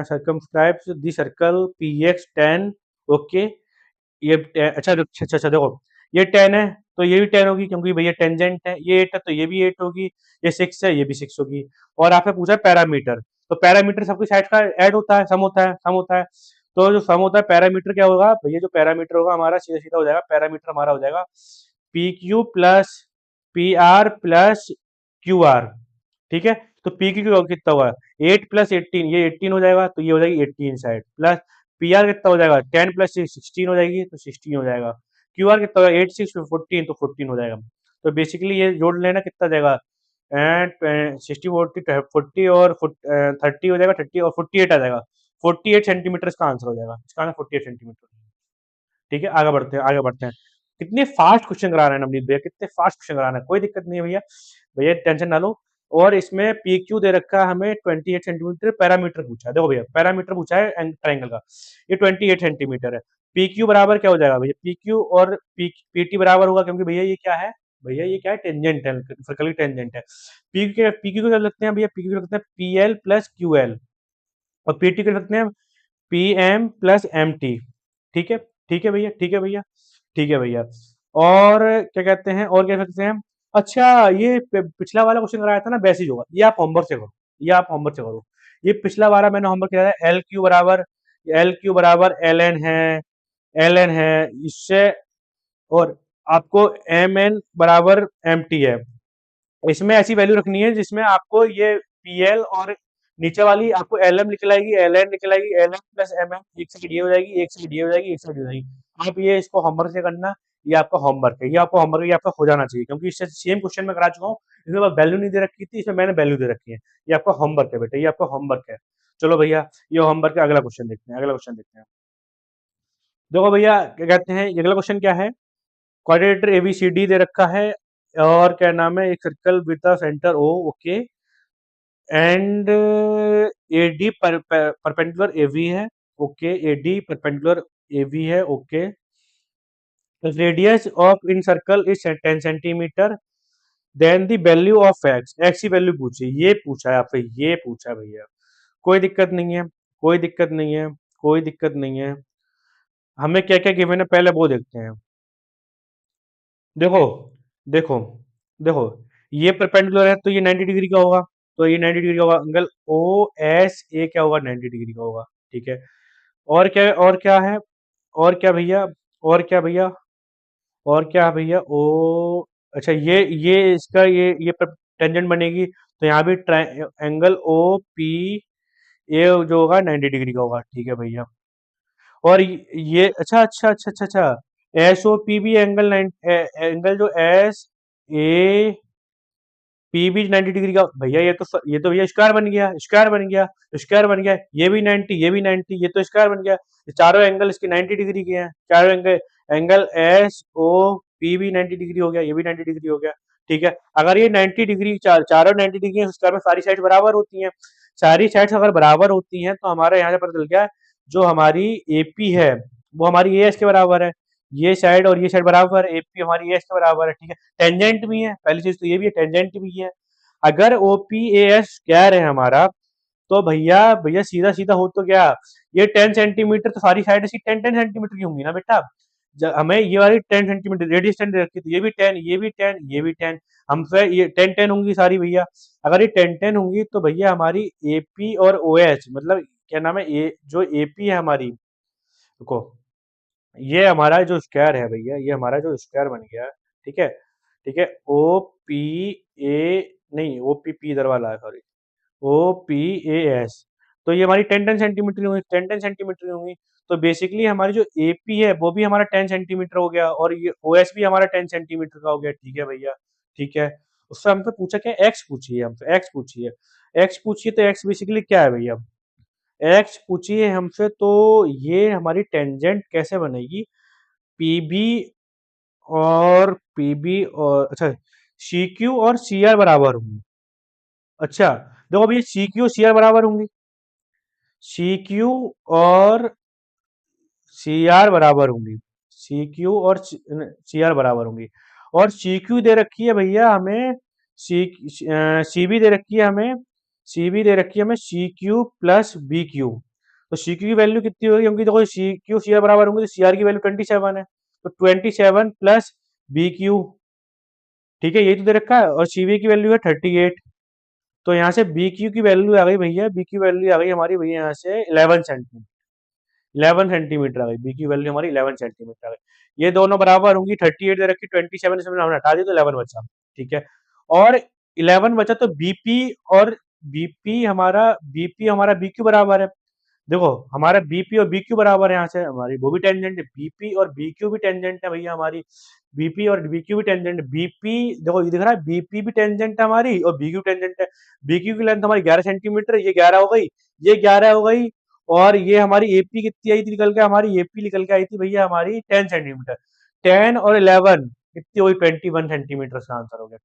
circumscribes the circle P X 10। Okay, ये अच्छा अच्छा अच्छा अच्छा, देखो, ये 10 है तो ये भी 10 होगी, क्योंकि भैया टेंजेंट है। ये 8 है तो ये भी 8 होगी। ये 6 है, ये भी 6 होगी। और आपने पूछा पैरामीटर, तो पैरामीटर सबकी साइड का ऐड होता है, सम होता है, सम होता है। तो जो सम होता है पैरामीटर क्या होगा भैया, जो पैरामीटर होगा हमारा सीधा सीधा हो जाएगा, पैरामीटर हमारा हो जाएगा P Q plus P R plus Q R. ठीक है। तो पी क्यू कितना हुआ, 8 प्लस 18, ये 18 हो जाएगा, तो ये हो जाएगी 18 साइड, प्लस पी आर कितना हो जाएगा, 10 प्लस 16 हो जाएगी, तो 16 हो जाएगा। क्यू आर कितना होगा, 8 6 14, तो 14 हो जाएगा। तो बेसिकली ये जोड़ लेना कितना जाएगा, एंड 60 40 40 और 30 हो जाएगा, 30 और 48 आ जाएगा। 48 सेंटीमीटर इसका आंसर हो जाएगा, इसका आंसर 48 सेंटीमीटर। ठीक है, आगे बढ़ते हैं, आगे बढ़ते हैं। कितने फास्ट क्वेश्चन करा रहे हैं नवनीत भैया, कितने फास्ट क्वेश्चन करा रहे हैं, कोई दिक्कत नहीं है भैया, भैया टेंशन ना लो। और इसमें पी क्यू दे रखा है हमें 28 सेंटीमीटर, पैरामीटर पूछा है, देखो भैया पैरामीटर पूछा है ट्राइंगल का, ये 28 सेंटीमीटर है। पी क्यू बराबर क्या हो जाएगा भैया, पी क्यू और पी टी बराबर होगा, क्योंकि भैया ये क्या है, भैया ये क्या है, टेंजेंट है, सर्कल की टेंजेंट है। पी क्यू को कर सकते हैं भैया, पी क्यू कर सकते हैं P L plus Q L, और पी टी कर सकते हैं P M plus M T. ठीक है, ठीक है भैया, ठीक है भैया, ठीक है भैया। और क्या कहते हैं, और क्या कर सकते हैं, अच्छा ये पिछला वाला क्वेश्चन कराया था ना, बेसिस होगा, ये आप होमवर्क से करो, ये आप होमवर्क से करो। ये पिछला वाला मैंने होमवर्क किया था, एल क्यू बराबर एल एन है इससे, और आपको एम एन बराबर एम टी है। इसमें ऐसी वैल्यू रखनी है जिसमें आपको ये पी एल और नीचे वाली आपको एल एम निकल आएगी, एल एन निकल आएगी, L M plus M M, एक से डी हो जाएगी, एक से डी हो जाएगी, एक से डी हो जाएगी। आप ये इसको होमवर्क से करना, ये आपका होमवर्क है, ये आपको होमवर्क, ये आपका हो जाना चाहिए, क्योंकि इससे सेम क्वेश्चन में करा चुका हूँ, इसमें वैल्यू नहीं दे रखी थी, इसमें मैंने वैल्यू दे रखी है। ये आपका होमवर्क है बेटा, ये आपका होमवर्क है। चलो भैया, ये होमवर्क है, अगला क्वेश्चन देखते हैं, अगला क्वेश्चन देखते हैं। देखो भैया क्या कहते हैं, ये अगला क्वेश्चन क्या है, क्वाड्रेटर एबीसीडी दे रखा है, और क्या नाम है, एक circle with the centre O, okay, and AD perpendicular AV है, ओके, एडी परपेंडिकुलर एवी है, okay, radius of in circle is 10 centimetre, then the value of X, X की वैल्यू पूछी, ये पूछा है आपसे, ये पूछा है भैया, कोई दिक्कत नहीं है, कोई दिक्कत नहीं है, कोई दिक्कत नहीं है। हमें क्या क्या गिवन है पहले वो देखते हैं। देखो, देखो, देखो, ये परपेंडिकुलर है तो ये 90 डिग्री का होगा, तो ये 90 डिग्री का होगा, एंगल ओ एस ए क्या होगा, 90 डिग्री का होगा। ठीक है, और क्या, और क्या है, और क्या भैया, और क्या भैया, और क्या भैया, ओ अच्छा, ये इसका ये टेंजेंट बनेगी, तो यहाँ भी एंगल ओ पी ए जो होगा 90 डिग्री का होगा। ठीक है भैया, और ये अच्छा अच्छा अच्छा अच्छा अच्छा, एस ओ पी भी एंगल एंगल जो एस ए पी भी 90 डिग्री का भैया, ये तो भैया स्क्वायर बन गया, स्क्वायर बन गया, स्क्वायर बन गया, ये भी 90, ये भी 90, ये तो स्क्वायर बन गया, ये चारों एंगल इसके 90 डिग्री के हैं, चारों angle, angle S O P भी 90 डिग्री हो गया, ये भी 90 डिग्री हो गया। ठीक है, अगर ये 90 डिग्री चारों 90 डिग्री है, स्क्वायर में सारी साइड बराबर होती हैं, सारी साइड्स अगर बराबर होती हैं तो हमारा यहाँ से पता चल गया, जो हमारी एपी है वो हमारी ए एस के बराबर है, ये साइड और ये साइड बराबर है, एपी हमारी ए एस के बराबर है। ठीक है, टेंजेंट भी है, पहली चीज तो ये भी है, टेंजेंट भी है। अगर ओपीएस स्क्वायर है हमारा, तो भैया भैया सीधा सीधा हो तो क्या, ये 10 सेंटीमीटर, तो सारी साइड इसकी 10 सेंटीमीटर की होंगी ना बेटा। हमें ये वाली 10 सेंटीमीटर रेडियस 10 दे रखी, तो ये भी 10, ये भी 10, ये भी 10, हमसे ये 10 10 होंगी सारी भैया। अगर ये 10 10 होंगी तो भैया हमारी एपी और ओएच, मतलब क्या नाम है, ए जो एपी है हमारी, रुको, ये हमारा जो स्क्वायर है भैया, ये हमारा जो स्क्वायर बन गया, ठीक है, ठीक है, ओ पी ए, नहीं ओ पी पी इधर वाला है, sorry, O P A S, तो ये हमारी 10 10 सेंटीमीटर होंगी, 10 10 सेंटीमीटर होंगी। तो बेसिकली हमारी जो ए पी है वो भी हमारा 10 सेंटीमीटर हो गया, और ये ओ एस भी हमारा 10 सेंटीमीटर का हो गया। ठीक है भैया, ठीक है, उससे हमसे पूछा क्या, एक्स पूछी है हमसे, एक्स पूछी है, एक्स पूछी है, तो एक्स बेसिकली क्या है भैया, एक्स पूछी है हमसे, तो ये हमारी टेंजेंट कैसे बनेगी, पीबी और पीबी और अच्छा, सी क्यू और सी आर बराबर होंगी। अच्छा, देखो अभी सी क्यू सी आर बराबर होंगी, सी क्यू और सी आर बराबर होंगी, सी क्यू और सी आर बराबर होंगी, और सी क्यू दे रखी है भैया हमें, सी सी भी दे रखी है हमें, सी भी दे रखी है हमें, C Q plus B Q. तो सी क्यू की वैल्यू कितनी होगी, क्योंकि देखो सी क्यू सी आर बराबर होंगे, तो सी आर की वैल्यू 27 है, तो 27 प्लस बी क्यू, ठीक है, यही तो दे रखा है, और सी वी की वैल्यू है 38। तो यहाँ से बी क्यू की वैल्यू आ गई भैया, बी की वैल्यू आ गई हमारी भैया यहाँ से 11 सेंटीमीटर, 11 सेंटीमीटर आ गई, बी की वैल्यू हमारी 11 सेंटीमीटर आ गई। ये दोनों बराबर होंगी, 38 दे रखी, 27 इसमें हमने हटा दी, तो 11 बचा। ठीक है, और 11 बचा, तो बीपी और बीपी हमारा बीक्यू बराबर है। देखो हमारा बीपी और बीक्यू बराबर है, यहाँ से हमारी वो भी टेंजेंट है, बीपी और बीक्यू भी टेंजेंट है भैया हमारी, बीपी और बीक्यू भी टेंजेंट, बीपी देखो ये दिख रहा है, बीपी भी टेंजेंट है हमारी और बीक्यू टेंजेंट है। बीक्यू की लेंथ हमारी 11 सेंटीमीटर, ये 11 हो गई, ये 11 हो गई, और ये हमारी एपी कितनी आई थी निकल के, हमारी एपी निकल के आई थी भैया हमारी 10 सेंटीमीटर। 10 और 11 कितनी हुई, 21 सेंटीमीटर का आंसर हो गया।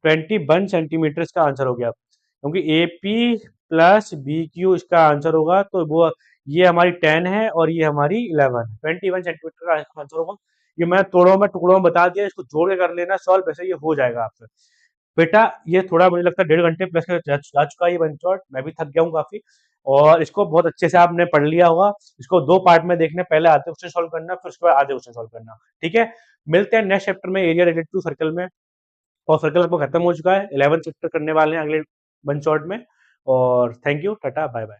21 सेंटीमीटर का आंसर हो गया, क्योंकि एपी प्लस बी क्यू इसका आंसर होगा। तो वो ये हमारी 10 है और ये हमारी 11, 21 सेंटीमीटर का आंसर होगा। ये मैं तोड़ों में टुकड़ों में बता दिया, इसको जोड़ के कर लेना सॉल्व, वैसे ये हो जाएगा आपसे। बेटा ये थोड़ा मुझे लगता है 1.5 घंटे प्लस का जा चुका है ये वन शॉट, मैं भी थक गया हूँ काफी। और इसको बहुत अच्छे से आपने पढ़ लिया होगा। इसको 2 पार्ट में देखने, पहले आधे क्वेश्चन सॉल्व करना, फिर उसके बाद आधे क्वेश्चन सॉल्व करना। ठीक है, मिलते हैं नेक्स्ट चैप्टर में, एरिया रिलेटेड टू सर्कल में। और सर्कल आपको खत्म हो चुका है, 11 चैप्टर करने वाले हैं अगले वन शॉट में। और thank you, tata bye bye.